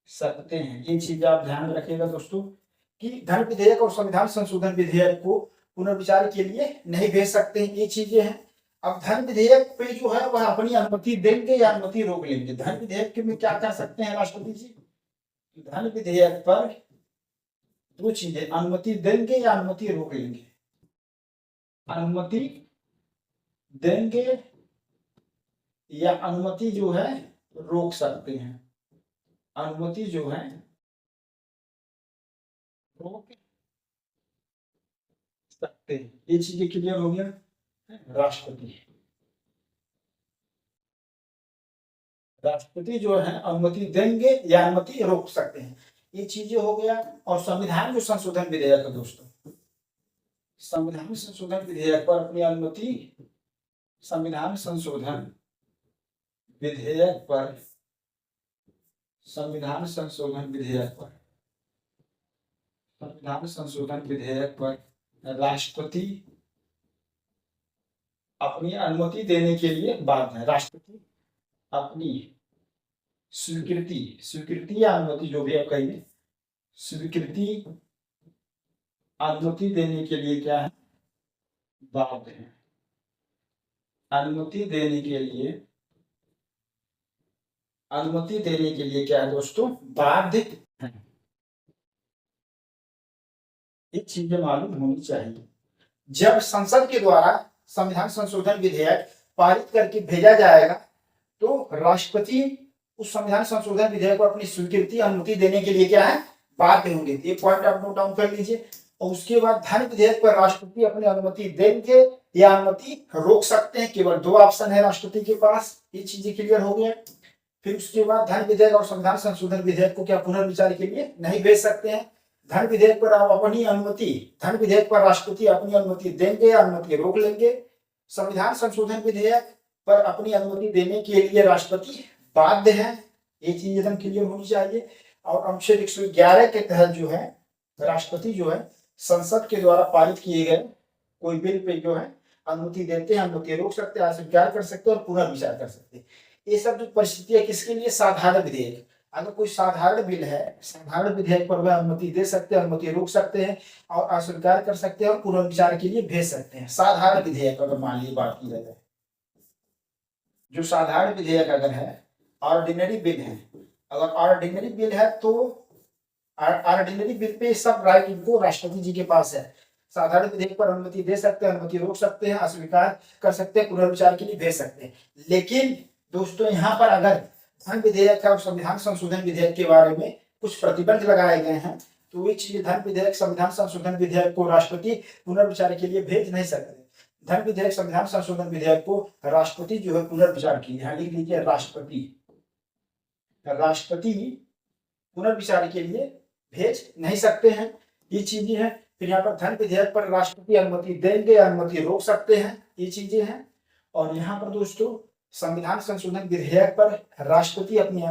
सकते हैं। ये चीज आप ध्यान रखिएगा दोस्तों कि धन विधेयक और संविधान संशोधन विधेयक को पुनर्विचार के लिए नहीं भेज सकते हैं। ये चीजें हैं। अब धन विधेयक पे जो है वह अपनी अनुमति देंगे या अनुमति रोक लेंगे। धन विधेयक में क्या कर सकते हैं राष्ट्रपति जी, धन विधेयक पर दो चीजें, अनुमति देंगे या अनुमति रोक लेंगे। अनुमति देंगे या अनुमति जो है रोक सकते हैं, अनुमति जो है रोक सकते हैं। ये चीजें क्लियर हो गया। राष्ट्रपति जो है अनुमति देंगे या अनुमति रोक सकते हैं। ये चीजें हो गया। और संविधान जो संशोधन विधेयक है दोस्तों, संविधान संशोधन विधेयक पर अपनी अनुमति, संविधान संशोधन विधेयक पर, संविधान संशोधन विधेयक पर, संविधान संशोधन विधेयक पर राष्ट्रपति अपनी अनुमति देने के लिए बाध्य है। राष्ट्रपति अपनी स्वीकृति, स्वीकृति या अनुमति जो भी आप कहिए, स्वीकृति अनुमति देने के लिए क्या है, बाध्य है। अनुमति देने के लिए, अनुमति देने के लिए क्या है दोस्तों, बाध्य है। ये चीजें मालूम होनी चाहिए। जब संसद के द्वारा संविधान संशोधन विधेयक पारित करके भेजा जाएगा तो राष्ट्रपति उस संविधान संशोधन विधेयक को अपनी स्वीकृति अनुमति देने के लिए क्या है, बाध्य होंगे। ये पॉइंट आप नोट डाउन कर लीजिए। और उसके बाद धन विधेयक पर राष्ट्रपति अपनी अनुमति देंगे या अनुमति रोक सकते हैं। केवल दो ऑप्शन है राष्ट्रपति के पास। ये चीजें क्लियर हो गया। फिर उसके बाद धन विधेयक और संविधान संशोधन विधेयक को क्या पुनर्विचार के लिए नहीं भेज सकते हैं। धन विधेयक पर आप अपनी अनुमति, धन विधेयक पर राष्ट्रपति अपनी अनुमति देंगे या अनुमति रोक लेंगे। संविधान संशोधन विधेयक पर अपनी अनुमति देने के लिए राष्ट्रपति बाध्य है। ये चीज एकदम क्लियर होनी चाहिए। और अनुच्छेद 111 के तहत जो है राष्ट्रपति जो है संसद के द्वारा पारित किए गए कोई बिल पे जो है अनुमति देते हैं, अनुमति रोक सकते हैं, अस्वीकार कर सकते हैं और पुनर्विचार कर सकते हैं। ये सब जो परिस्थिति है किसके लिए, साधारण विधेयक। अगर कोई साधारण बिल है, साधारण विधेयक पर वह अनुमति दे सकते हैं, अनुमति रोक सकते हैं और अस्वीकार कर सकते हैं और पुनर्विचार के लिए भेज सकते हैं। साधारण विधेयक अगर मान ली बात की जाए, जो साधारण विधेयक अगर है, ऑर्डिनरी बिल है, अगर ऑर्डिनरी बिल है तो ऑर्डिनरी बिल पे सब राइट इनको राष्ट्रपति जी के पास है। साधारण विधेयक पर अनुमति दे सकते हैं, अनुमति रोक सकते हैं, अस्वीकार कर सकते हैं, पुनर्विचार के लिए भेज सकते हैं। लेकिन दोस्तों यहाँ पर अगर धन विधेयक और संविधान संशोधन विधेयक के बारे में कुछ प्रतिबंध लगाए गए हैं तो वे चीजें धन विधेयक, संविधान संशोधन विधेयक को राष्ट्रपति पुनर्विचार के लिए भेज नहीं सकते। धन विधेयक, संविधान संशोधन विधेयक को राष्ट्रपति जो है पुनर्विचार के लिए, यहाँ लिख लीजिए राष्ट्रपति, राष्ट्रपति पुनर्विचार के लिए भेज नहीं सकते हैं। ये चीजें हैं। फिर यहाँ पर धन विधेयक पर राष्ट्रपति अनुमति देंगे, अनुमति रोक सकते हैं, ये चीजें हैं। और यहाँ पर दोस्तों संविधान संशोधन विधेयक पर राष्ट्रपति अपनी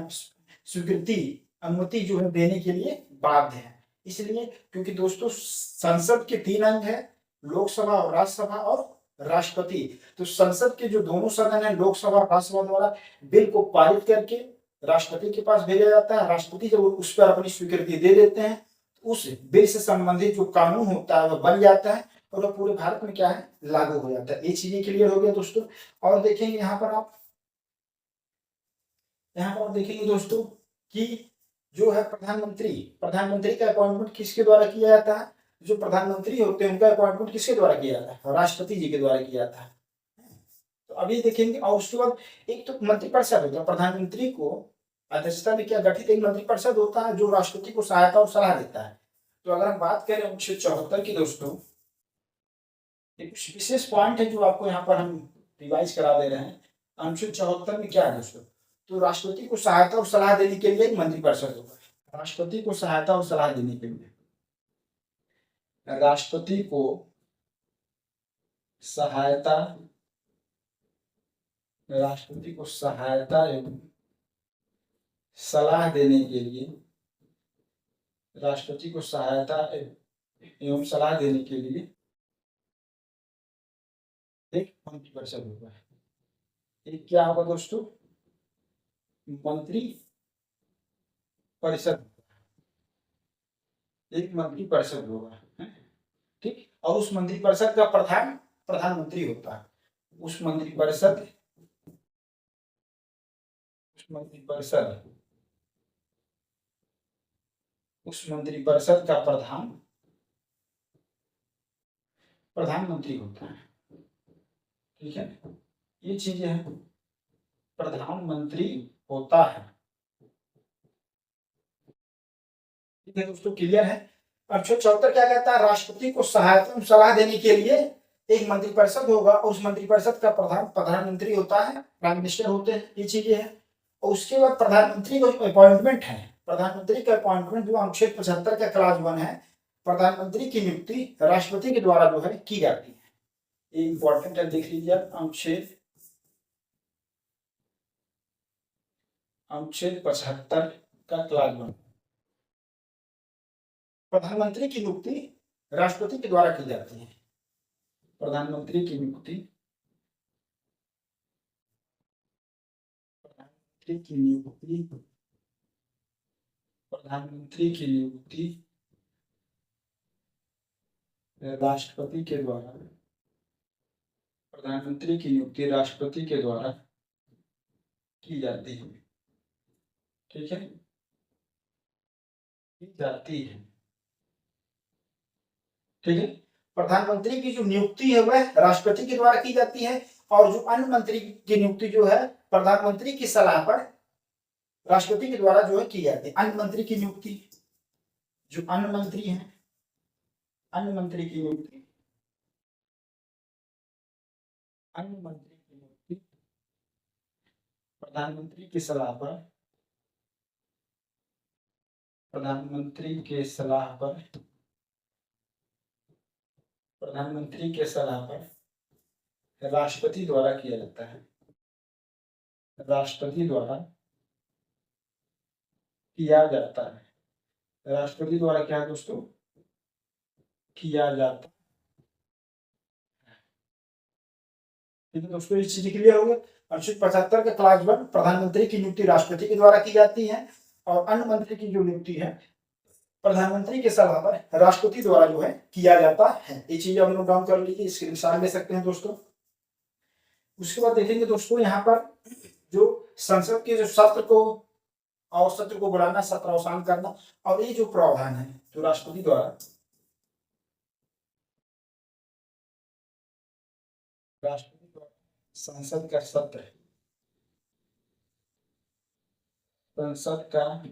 स्वीकृति, अनुमति जो है देने के लिए बाध्य है। इसलिए क्योंकि दोस्तों संसद के 3 अंग है, लोकसभा और राज्यसभा और राष्ट्रपति। तो संसद के जो दोनों सदन है, लोकसभा और राज्यसभा द्वारा बिल को पारित करके राष्ट्रपति के पास भेजा जाता है। राष्ट्रपति जब उस पर अपनी स्वीकृति दे देते हैं तो उस बिल से संबंधित जो कानून होता है वह बन जाता है और वह पूरे भारत में क्या है, लागू हो जाता है। ये चीजें क्लियर हो गया दोस्तों। और देखेंगे यहाँ पर आप देखेंगे दोस्तों कि जो है प्रधानमंत्री का अपॉइंटमेंट किसके द्वारा किया जाता है। जो प्रधानमंत्री होते हैं उनका अपॉइंटमेंट किसके द्वारा किया जाता है, राष्ट्रपति जी के द्वारा किया जाता है। तो अभी देखेंगे। और उसके बाद एक तो मंत्रिपरिषद होता है। प्रधानमंत्री को अध्यक्षता में क्या गठित एक मंत्रिपरिषद होता है जो राष्ट्रपति को सहायता और सलाह देता है। तो अगर हम बात करें अनुच्छेद 74 की दोस्तों, एक विशेष पॉइंट है जो आपको यहाँ पर हम रिवाइज करा दे रहे हैं। अनुच्छेद 74 में क्या है दोस्तों, तो राष्ट्रपति को सहायता और सलाह देने के लिए एक मंत्रिपरिषद होगा। राष्ट्रपति को सहायता और सलाह देने के लिए, राष्ट्रपति को सहायता, राष्ट्रपति को सहायता एवं सलाह देने के लिए, राष्ट्रपति को सहायता एवं सलाह देने के लिए एक मंत्रिपरिषद होगा। एक क्या होगा दोस्तों, मंत्री परिषद, एक मंत्रिपरिषद होगा। ठीक। और उस मंत्रिपरिषद का प्रधान प्रधानमंत्री होता है। उस मंत्रिपरिषद का प्रधान प्रधानमंत्री होता है। ठीक है, ये चीजें हैं। प्रधानमंत्री होता है। ठीक है दोस्तों, क्लियर है। अनुच्छेद 74 क्या कहता है, राष्ट्रपति को सहायता और सलाह देने के लिए एक मंत्रिपरिषद होगा और उस मंत्रिपरिषद का प्रधान प्रधानमंत्री होता है, प्राइम मिनिस्टर होते हैं। ये चीजें हैं। और उसके बाद प्रधानमंत्री का जो अपॉइंटमेंट है, प्रधानमंत्री का अपॉइंटमेंट जो अनुच्छेद 75 का क्लास 1 है, प्रधानमंत्री की नियुक्ति राष्ट्रपति के द्वारा जो है की जाती है। ये इंपॉर्टेंट है, देख लीजिए अनुच्छेद 75 का क्लास 1, प्रधानमंत्री की नियुक्ति राष्ट्रपति के द्वारा की जाती है। प्रधानमंत्री की नियुक्ति प्रधानमंत्री की नियुक्ति राष्ट्रपति के द्वारा, प्रधानमंत्री की नियुक्ति राष्ट्रपति के द्वारा की जाती है। ठीक है, की जाती है। ठीक है, प्रधानमंत्री की जो नियुक्ति है वह राष्ट्रपति के द्वारा की जाती है, और जो अन्य मंत्री की नियुक्ति जो है प्रधानमंत्री की सलाह पर राष्ट्रपति के द्वारा जो है की जाती है। अन्य मंत्री की नियुक्ति, जो अन्य मंत्री हैं, अन्य मंत्री की नियुक्ति, अन्य मंत्री की नियुक्ति प्रधानमंत्री की सलाह पर, प्रधानमंत्री के सलाह पर, प्रधानमंत्री के सलाह पर राष्ट्रपति द्वारा किया जाता है। राष्ट्रपति द्वारा किया जाता है। राष्ट्रपति द्वारा क्या है दोस्तों, किया जाता। ठीक है दोस्तों, इस चीज क्लियर हो गया। अनुच्छेद 75 के क्लास 1 प्रधानमंत्री की नियुक्ति राष्ट्रपति के द्वारा की जाती है, और अन्य मंत्री की जो नियुक्ति है प्रधानमंत्री के सलाह पर राष्ट्रपति द्वारा जो है किया जाता है। ये चीज आप नोट डाउन कर लीजिए, स्क्रीनशॉट ले सकते हैं दोस्तों। उसके बाद देखेंगे दोस्तों यहाँ पर जो संसद के जो सत्र को बुलाना, सत्र अवसान करना, और ये जो प्रावधान है जो राष्ट्रपति द्वारा संसद का सत्र, संसद का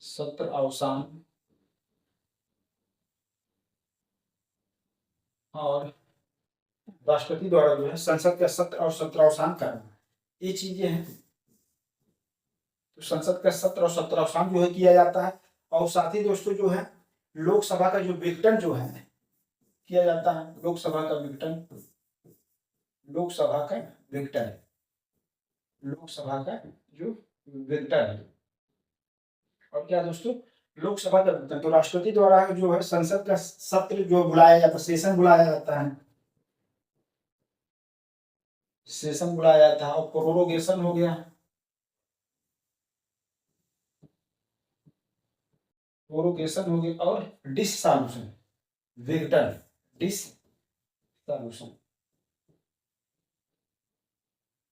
सत्र अवसान और राष्ट्रपति द्वारा जो है संसद का सत्र और सत्रावसान करना, ये चीजें हैं। तो संसद का सत्र और सत्रावसान जो है किया जाता है, और साथ ही दोस्तों जो है लोकसभा का जो विघटन जो है किया जाता है। लोकसभा का विघटन, लोकसभा का विघटन, लोकसभा का जो विघटन है। और क्या दोस्तों, लोकसभा का विघटन। तो राष्ट्रपति द्वारा जो है संसद का सत्र जो बुलाया जाता है, सेशन बुलाया जाता है, सेशन बुलाया जाता है, और प्रोरोगेशन हो गया, प्रोरोगेशन हो गया, और डिसॉल्यूशन, विघटन, डिसॉल्यूशन।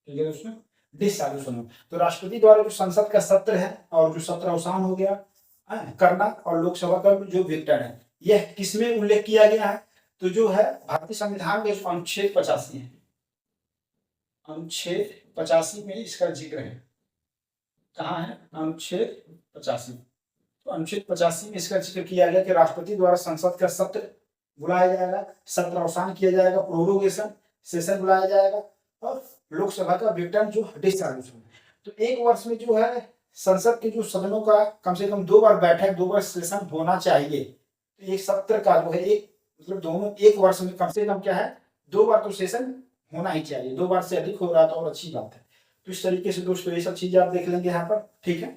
ठीक है दोस्तों, डिसॉल्यूशन। तो राष्ट्रपति द्वारा जो संसद का सत्र है और जो सत्र अवसान हो गया करना, और लोकसभा का जो विघटन है, यह किसमें उल्लेख किया गया है, तो जो है भारतीय संविधान के अनुच्छेद 85 है, अनुच्छेद 85 में इसका जिक्र है। कहाँ है, अनुच्छेद 85। तो अनुच्छेद 85 में इसका जिक्र किया गया कि राष्ट्रपति द्वारा संसद का सत्र बुलाया जाएगा, सत्र अवसान किया जाएगा, प्रोरोगेशन, सेशन बुलाया जाएगा, और लोकसभा का विघटन जो डिसॉल्यूशन। तो एक वर्ष में जो है संसद के जो सदनों का कम से कम 2 बार बैठक, 2 बार सेशन होना चाहिए। तो एक सत्र का जो है एक मतलब दोनों एक वर्ष में कम से कम क्या है 2 बार तो सेशन होना ही चाहिए। 2 बार से अधिक हो रहा तो और अच्छी बात है। तो इस तरीके से दोस्तों ये सब चीजें आप देख लेंगे यहाँ पर। ठीक है,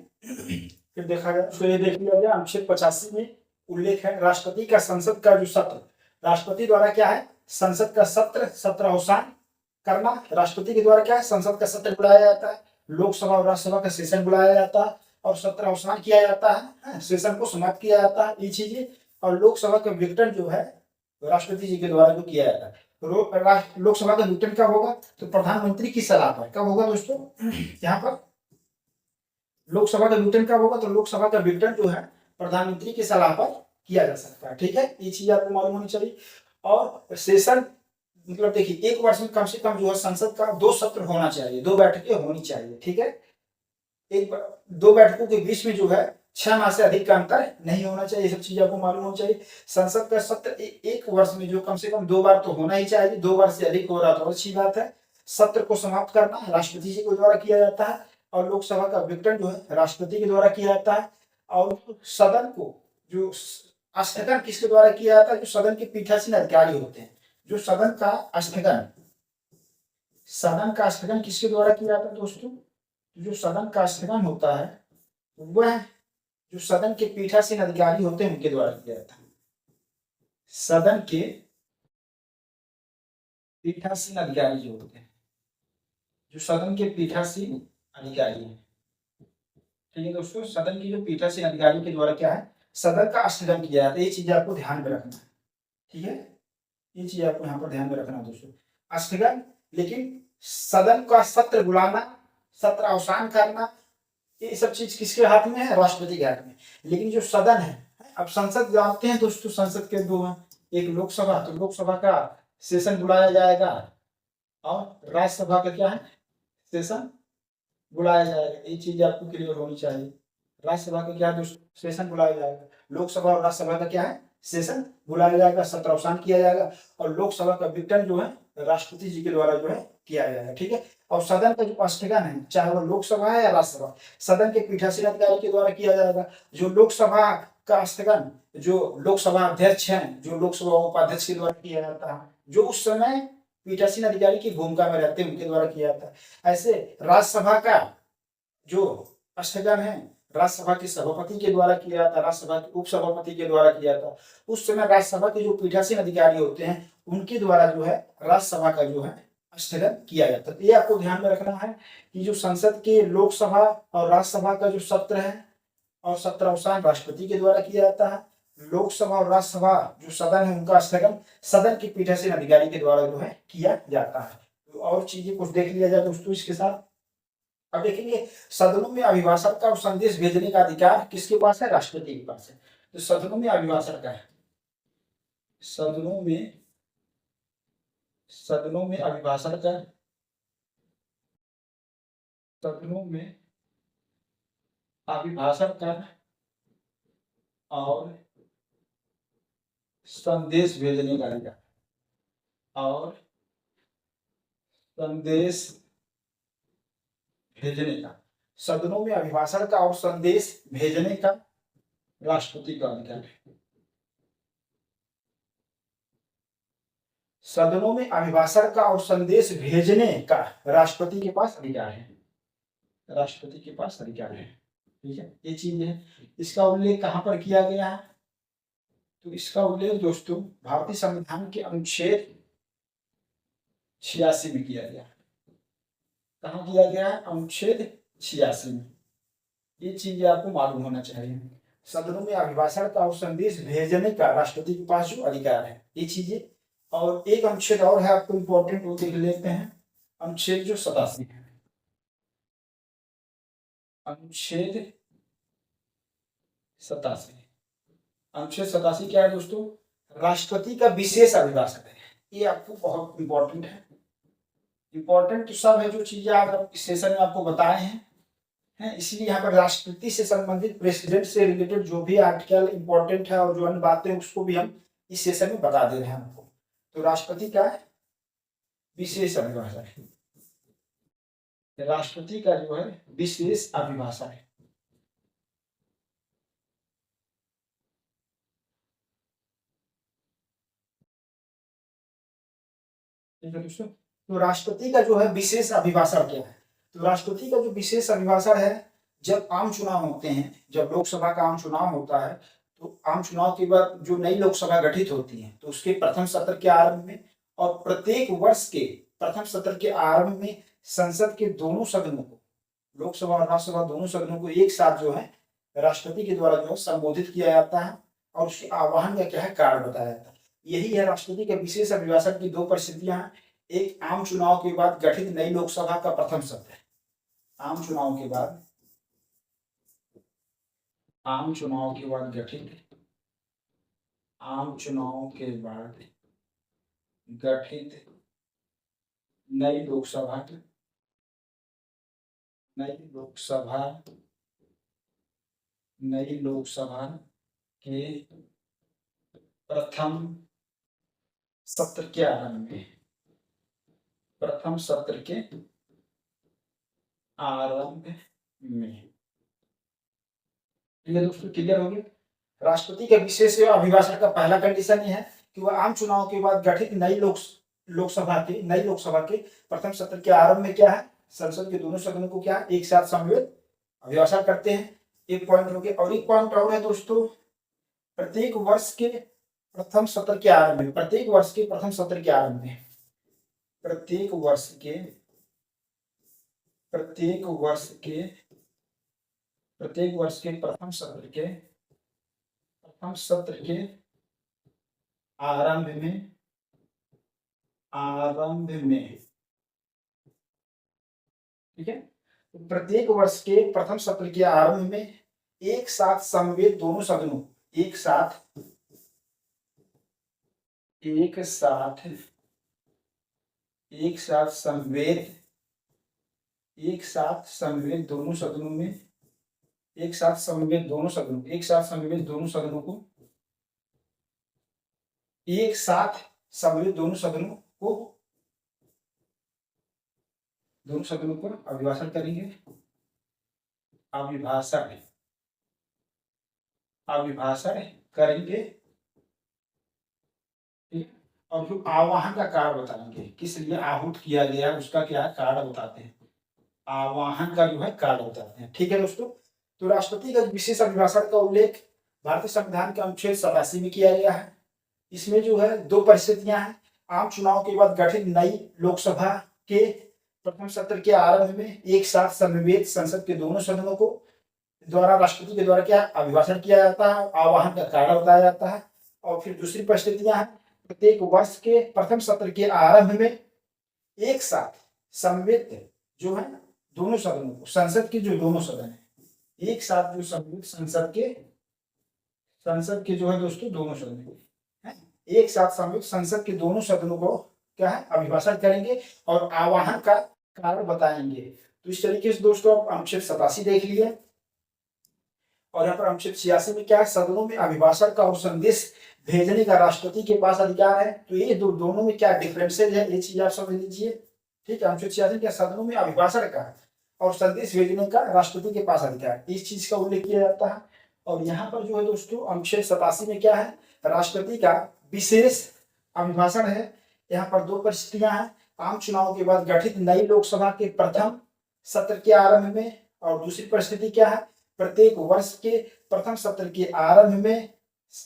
फिर देखा गया, फिर ये देख लिया गया अनुच्छेद 85 में उल्लेख है राष्ट्रपति का संसद का जो सत्र, राष्ट्रपति द्वारा क्या है संसद का सत्र अवसान करना। राष्ट्रपति के द्वारा क्या है संसद का सत्र बुलाया जाता है, लोकसभा और राज्यसभा का सेशन बुलाया जाता है, और सत्र अवसान किया जाता है, सेशन को समाप्त किया जाता है, ये चीजें। और लोकसभा का विघटन जो है राष्ट्रपति जी के द्वारा जो किया जाता है। लोकसभा का विघटन कब होगा, तो प्रधानमंत्री की सलाह पर। कब होगा दोस्तों, यहाँ पर लोकसभा का विघटन कब होगा, तो लोकसभा का विघटन जो है प्रधानमंत्री की सलाह पर किया जा सकता है। ठीक है, ये चीज आपको मालूम होनी चाहिए। और सेशन मतलब देखिए एक वर्ष में कम से कम जो है संसद का 2 सत्र होना चाहिए, 2 बैठकें होनी चाहिए। ठीक है, 2 बैठकों के बीच में जो है 6 माह से अधिक का अंतर नहीं होना चाहिए। ये सब चीज आपको मालूम होनी चाहिए। संसद का सत्र एक वर्ष में जो कम से कम 2 बार तो होना ही चाहिए, 2 बार से अधिक हो रहा तो अच्छी बात है। सत्र को समाप्त करना राष्ट्रपति जी के द्वारा किया जाता है, और लोकसभा का विघटन जो है राष्ट्रपति के द्वारा किया जाता है। और सदन को जो स्थगन किसके द्वारा किया जाता है, जो सदन के पीठासीन अधिकारी होते हैं, जो सदन का स्थगन किसके द्वारा किया जाता है दोस्तों, जो सदन का स्थगन होता है वह जो सदन के पीठासीन अधिकारी होते हैं उनके द्वारा किया जाता है। सदन के पीठासीन अधिकारी जो होते हैं, जो सदन के पीठासीन अधिकारी हैं, ठीक है दोस्तों, सदन के जो पीठासीन अधिकारी के द्वारा क्या है, सदन का स्थगन किया जाता है। ये चीज आपको ध्यान में रखना है, ठीक है, ये चीज आपको यहाँ पर ध्यान में रखना दोस्तों, स्थगन। लेकिन सदन का सत्र बुलाना, सत्र अवसान करना, ये सब चीज किसके हाथ में है, राष्ट्रपति के हाथ में। लेकिन जो सदन है, अब संसद जानते हैं दोस्तों, संसद के दो हैं, एक लोकसभा, तो लोकसभा का सेशन बुलाया जाएगा, और राज्यसभा का क्या है, सेशन बुलाया जाएगा। ये चीज आपको क्लियर होनी चाहिए। राज्यसभा का क्या है दोस्तों, सेशन बुलाया जाएगा। लोकसभा और राज्यसभा का क्या है, सेशन बुलाया जाएगा, सत्र अवसान किया जाएगा, और लोकसभा का विघटन जो है राष्ट्रपति जी के द्वारा जो है किया जाएगा, ठीक है। और सदन का जो स्थगन है, चाहे वो लोकसभा है या राज्यसभा, सदन के पीठासीन अधिकारी के द्वारा किया जाएगा। जो लोकसभा का स्थगन जो लोकसभा अध्यक्ष हैं, जो लोकसभा उपाध्यक्ष के द्वारा किया जाता है, जो उस समय पीठासीन अधिकारी की भूमिका में रहते हैं, उनके द्वारा किया जाता है। ऐसे राज्यसभा का जो स्थगन है राज्यसभा के सभापति के द्वारा किया जाता है, राज्यसभा के उपसभापति के द्वारा किया जाता है। उस समय राज्यसभा के जो पीठासीन अधिकारी होते हैं उनके द्वारा जो है राज्यसभा का जो है स्थगन किया जाता है। ये आपको ध्यान में रखना है कि जो संसद के लोकसभा और राज्यसभा का जो सत्र है और सत्र अवसान राष्ट्रपति के द्वारा किया जाता है। लोकसभा और राज्यसभा जो सदन है उनका स्थगन सदन के पीठासीन अधिकारी के द्वारा जो है किया जाता है। तो और चीजें कुछ देख लिया जाए दोस्तों इसके साथ। अब देखेंगे सदनों में अभिभाषण का और संदेश भेजने का अधिकार किसके पास है, राष्ट्रपति के पास है। तो सदनों में अभिभाषण का है, सदनों में अभिभाषण का, सदनों में अभिभाषण का और संदेश भेजने का अधिकार, और संदेश भेजने का, सदनों में अभिभाषण का और संदेश भेजने का राष्ट्रपति का अधिकार है। सदनों में अभिभाषण का और संदेश भेजने का राष्ट्रपति के पास अधिकार है, राष्ट्रपति के पास अधिकार है, ठीक है। ये चीज है। इसका उल्लेख कहां पर किया गया है, तो इसका उल्लेख दोस्तों भारतीय संविधान के अनुच्छेद 86 में किया गया है। कहाँ किया गया है, अनुच्छेद 86 में। ये चीज आपको मालूम होना चाहिए। सदनों में अभिभाषण का और संदेश भेजने का राष्ट्रपति के पास जो अधिकार है, ये चीजें। और एक अनुच्छेद और है आपको इम्पोर्टेंट, वो देख लेते हैं, अनुच्छेद जो 87 है, अनुच्छेद 87। अनुच्छेद 87 क्या है दोस्तों, राष्ट्रपति का विशेष अभिभाषण है। ये आपको बहुत इंपॉर्टेंट है। इंपॉर्टेंट तो सब है जो चीजें आप इस सेशन में आपको बताए हैं, इसलिए यहाँ पर राष्ट्रपति से संबंधित प्रेसिडेंट से रिलेटेड जो भी आर्टिकल इंपॉर्टेंट है और जो अन्य बातें उसको भी हम इस सेशन में बता दे रहे हैं आपको। तो राष्ट्रपति का विशेष अभिभाषण है, राष्ट्रपति का जो है विशेष अभिभाषण है। ठीक है दोस्तों, तो राष्ट्रपति का जो है विशेष अभिभाषण क्या है, तो राष्ट्रपति का जो विशेष अभिभाषण है, जब आम चुनाव होते हैं, जब लोकसभा का आम चुनाव होता है, तो आम चुनाव के बाद जो नई लोकसभा गठित होती है, तो उसके प्रथम सत्र के आरंभ में और प्रत्येक वर्ष के प्रथम सत्र के आरंभ में संसद के दोनों सदनों को, लोकसभा और राज्यसभा दोनों सदनों को एक साथ जो है राष्ट्रपति के द्वारा जो है संबोधित किया जाता है और उसके आह्वान का क्या है, कारण बताया जाता है। यही है राष्ट्रपति के विशेष अभिभाषण की दो परिस्थितियां हैं। एक आम चुनाव के बाद गठित नई लोकसभा का प्रथम सत्र, आम चुनाव के बाद गठित, आम चुनाव के बाद गठित नई लोकसभा के प्रथम सत्र के आरंभ में, प्रथम सत्र के आरंभ में। ठीक है दोस्तों, क्लियर हो गया। राष्ट्रपति के विशेष अभिभाषण का पहला कंडीशन ये है कि वह आम चुनाव के बाद गठित नई लोकसभा के प्रथम सत्र के आरंभ में क्या है, संसद के दोनों सदनों को क्या है, एक साथ सम्मिलित अभिभाषण करते हैं। एक पॉइंट हो गया। और एक पॉइंट और है दोस्तों, प्रत्येक वर्ष के प्रथम सत्र के आरंभ में, प्रत्येक वर्ष के प्रथम सत्र के आरंभ में, प्रत्येक वर्ष के प्रथम सत्र के आरंभ में, ठीक है। तो प्रत्येक वर्ष के प्रथम सत्र के आरंभ में एक साथ समवेत दोनों सदनों, एक साथ समवेत दोनों सदनों में, एक साथ समवेत दोनों सदनों को, एक साथ समवेत दोनों सदनों पर अभिभाषण करेंगे, अभिभाषण करेंगे। और जो आवाहन का कारण बताएंगे, किस लिए आहूत किया गया उसका क्या कारण बताते हैं, आवाहन का जो है कारण बताते हैं। ठीक है दोस्तों। तो राष्ट्रपति का विशेष अभिभाषण का उल्लेख भारतीय संविधान के अनुच्छेद 87 में किया गया है। इसमें जो है दो परिस्थितियां हैं, आम चुनाव के बाद गठित नई लोकसभा के प्रथम सत्र के आरंभ में एक साथ समवेत संसद के दोनों सदनों को द्वारा राष्ट्रपति के द्वारा क्या अभिभाषण किया जाता है, आवाहन का कारण बताया जाता है। और फिर दूसरी परिस्थितियां हैं, प्रत्येक वर्ष के प्रथम सत्र के आरंभ में एक साथ समवेत जो है दोनों सदनों को, संसद के जो दोनों सदन है, एक साथ जो समवेत संसद के जो है दोस्तों दोनों सदन है, एक साथ समवेत संसद के दोनों सदनों को क्या है अभिभाषण करेंगे और आवाहन का कारण बताएंगे। तो इस तरीके से दोस्तों आप अनुच्छेद 87 देख लिए। और यहाँ पर अनुच्छेद 86 में क्या है, सदनों में अभिभाषण का और संदेश भेजने का राष्ट्रपति के पास अधिकार है। तो ये दोनों में क्या डिफरेंसेज है, ये चीज आप समझ लीजिए। ठीक है, अनुच्छेद 86 क्या सदनों में अभिभाषण का और संदेश भेजने का राष्ट्रपति के पास अधिकार, इस चीज का उल्लेख किया जाता है। और यहाँ पर जो है दोस्तों अनुच्छेद 87 में क्या है, राष्ट्रपति का विशेष अभिभाषण है। यहाँ पर दो परिस्थितियां हैं, आम चुनाव के बाद गठित नई लोकसभा के प्रथम सत्र के आरंभ में, और दूसरी परिस्थिति क्या है, प्रत्येक वर्ष के प्रथम सत्र के आरंभ में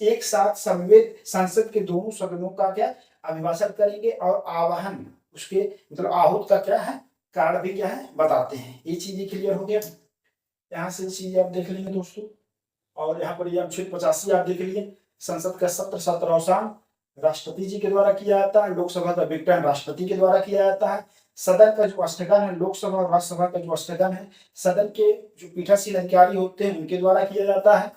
एक साथ समवेत संसद के दोनों सदनों का क्या अभिभाषण करेंगे और आवाहन उसके मतलब आहूत का क्या है कारण भी क्या है बताते हैं। ये चीजें क्लियर हो गया। यहाँ से चीजें आप देख लेंगे दोस्तों। और यहाँ पर ये अनुच्छेद 85 आप देख लीजिए, संसद का सत्रावसान राष्ट्रपति जी के द्वारा किया जाता है, लोकसभा का विघटन राष्ट्रपति के द्वारा किया जाता है, सदन का जो स्थगन है, लोकसभा और राज्यसभा का जो स्थगन है सदन के जो पीठासीन अधिकारी होते हैं उनके द्वारा किया जाता है।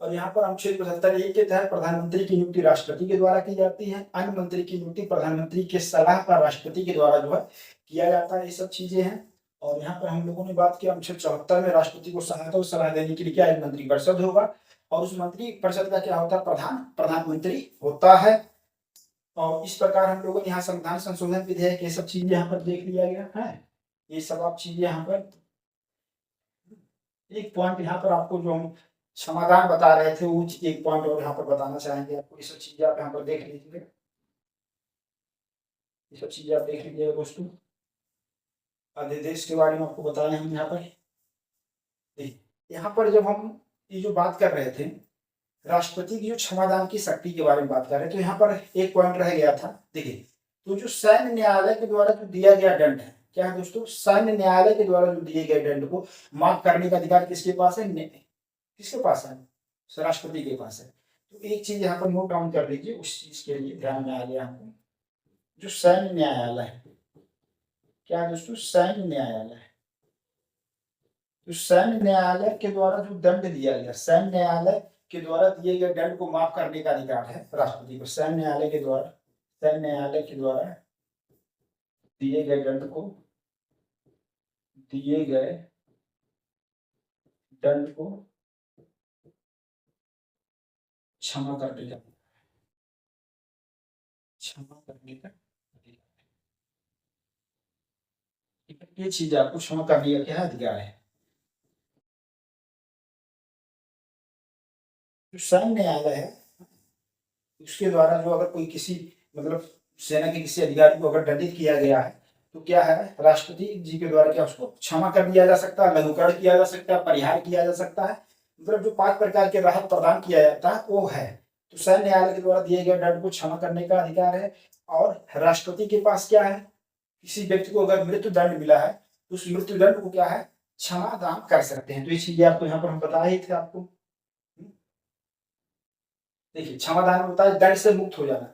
और यहाँ पर अनुच्छेद 75 के तहत प्रधानमंत्री की नियुक्ति राष्ट्रपति के द्वारा की जाती है, अन्य मंत्री की नियुक्ति प्रधानमंत्री के सलाह पर राष्ट्रपति के द्वारा जो है किया जाता है। ये सब चीजें हैं। और यहाँ पर हम लोगों ने बात की अनुच्छेद 74 में राष्ट्रपति को सहायता और सलाह देने के लिए क्या एक मंत्री परिषद होगा, और उस मंत्री परिषद का क्या होता है, प्रधानमंत्री होता है। और इस प्रकार हम लोगों ने यहाँ संविधान संशोधन विधेयक ये सब चीजें यहाँ पर देख लिया गया है। ये सब आप चीजें यहाँ पर एक पॉइंट यहाँ पर आपको जो हम समाधान बता रहे थे वो एक पॉइंट और यहाँ पर बताना चाहेंगे आपको। ये सब चीजें आप यहाँ पर देख लीजिए, ये सब चीजें आप देख लीजिएगा दोस्तों। अध्यादेश के बारे में आपको बताए हम यहाँ पर। यहाँ पर जब हम ये जो बात कर रहे थे राष्ट्रपति की जो क्षमादान की शक्ति के बारे में बात कर रहे हैं, तो यहाँ पर एक पॉइंट रह गया था। देखिए, तो जो सैन्य न्यायालय के द्वारा जो दिया गया दंड है, क्या है दोस्तों, सैन्य न्यायालय के द्वारा जो दिए गए दंड को माफ करने का अधिकार किसके पास है, किसके पास है, राष्ट्रपति के पास है। तो एक चीज यहाँ पर नोट डाउन कर लीजिए, उस चीज के लिए ध्यान में आ गया हमको। जो सैन्य न्यायालय है, क्या है दोस्तों, सैन्य न्यायालय है। तो सैन्य न्यायालय के द्वारा जो दंड दिया गया, सैन्य न्यायालय के द्वारा दिए गए दंड को माफ करने का अधिकार है राष्ट्रपति को। सैन्य न्यायालय के द्वारा दिए गए दंड को क्षमा करने का अधिकार। ये चीज आपको क्षमा करने का क्या अधिकार है। जो सैन्य न्यायालय है उसके द्वारा जो अगर कोई किसी मतलब सेना के किसी अधिकारी को अगर दंडित किया गया है तो क्या है, राष्ट्रपति जी के द्वारा क्या उसको क्षमा कर दिया जा सकता है, लघुकरण किया जा सकता है, परिहार किया जा सकता है। मतलब जो 5 प्रकार के राहत प्रदान किया जाता है वो है। तो सैन्य न्यायालय के द्वारा दिए गए दंड को क्षमा करने का अधिकार है। और राष्ट्रपति के पास क्या है, किसी व्यक्ति को अगर मृत्यु दंड मिला है तो उस मृत्यु दंड को क्या है, क्षमा दान कर सकते हैं। तो ये चीजें आपको यहाँ पर हम बता ही थे आपको। देखिए क्षमादान होता है दंड से मुक्त हो जाना।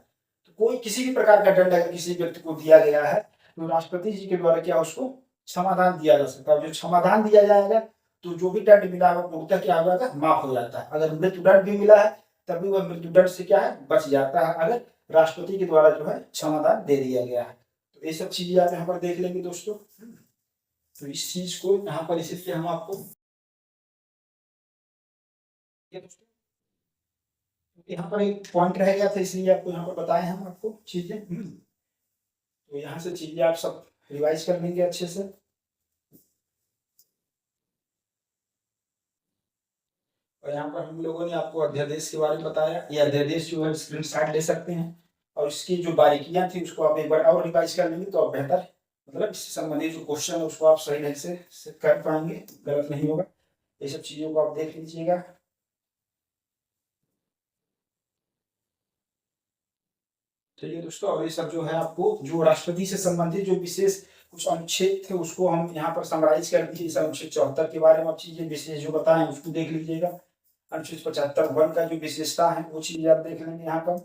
तो कोई किसी भी प्रकार का दंड अगर किसी व्यक्ति को दिया गया है तो राष्ट्रपति जी के द्वारा क्या उसको क्षमादान दिया जा सकता है। जो क्षमादान दिया जाएगा तो जो भी दंड मिला है पूर्णतः क्या होगा, माफ हो जाता है। अगर मृत्यु दंड भी मिला है तभी वह मृत्यु दंड से क्या है, बच जाता है, अगर राष्ट्रपति के द्वारा जो है क्षमादान दे दिया गया है। तो ये सब चीजें आप यहाँ पर देख लेंगे दोस्तों। तो इस चीज को यहाँ पर इसलिए हम आपको यहाँ पर एक पॉइंट रह गया था इसलिए आपको यहाँ पर बताए हम आपको चीजें। तो यहाँ से चीजें आप सब रिवाइज कर लेंगे अच्छे से। और यहाँ पर हम लोगों ने आपको अध्यादेश के बारे में बताया। ये अध्यादेश जो है स्क्रीनशॉट ले सकते हैं और इसकी जो बारीकियां थी उसको आप एक बार और रिवाइज कर लेंगे तो आप बेहतर मतलब इससे संबंधित जो क्वेश्चन है उसको आप सही ढंग से कर पाएंगे, गलत नहीं होगा। ये सब चीजों को आप देख लीजिएगा। ठीक है दोस्तों, और ये सब जो है आपको जो राष्ट्रपति से संबंधित जो विशेष कुछ अनुच्छेद थे उसको हम यहाँ पर समराइज कर दिए। इस अनुच्छेद 74 के बारे में आप चीजें विशेष जो बताएं उसको देख लीजिएगा। अनुच्छेद 75 का जो विशेषता है वो चीज आप देख लेंगे यहाँ पर।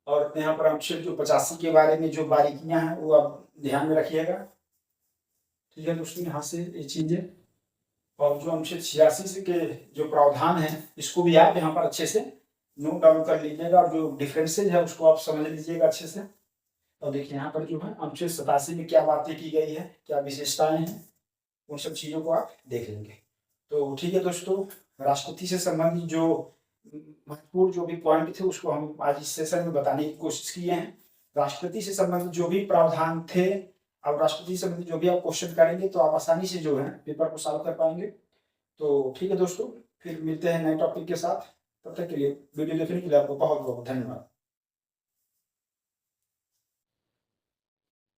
और यहाँ पर अनुच्छेद जो 85 के बारे में जो बारीकियां हैं वो आप ध्यान में रखिएगा। ठीक है दोस्तों, यहाँ से ये चीजें। और जो अनुच्छेद 86 के जो प्रावधान है इसको भी आप यहाँ पर अच्छे से नोट डाउन कर लीजिएगा और जो डिफरेंसेज है उसको आप समझ लीजिएगा अच्छे से। और देखिए यहाँ पर जो है अनुच्छेद 87 में क्या बातें की गई है, क्या विशेषताएं हैं, उन सब चीजों को आप देख लेंगे। तो ठीक है दोस्तों, राष्ट्रपति से संबंधित जो महत्वपूर्ण जो भी पॉइंट थे उसको हम आज इस सेशन में बताने की कोशिश किए हैं। राष्ट्रपति से संबंधित जो भी प्रावधान थे और राष्ट्रपति से संबंधित जो भी आप क्वेश्चन करेंगे तो आप आसानी से जो है पेपर को सॉल्व कर पाएंगे। तो ठीक है दोस्तों, फिर मिलते हैं नए टॉपिक के साथ। तब तक के लिए वीडियो देखने के लिए आपको बहुत बहुत धन्यवाद।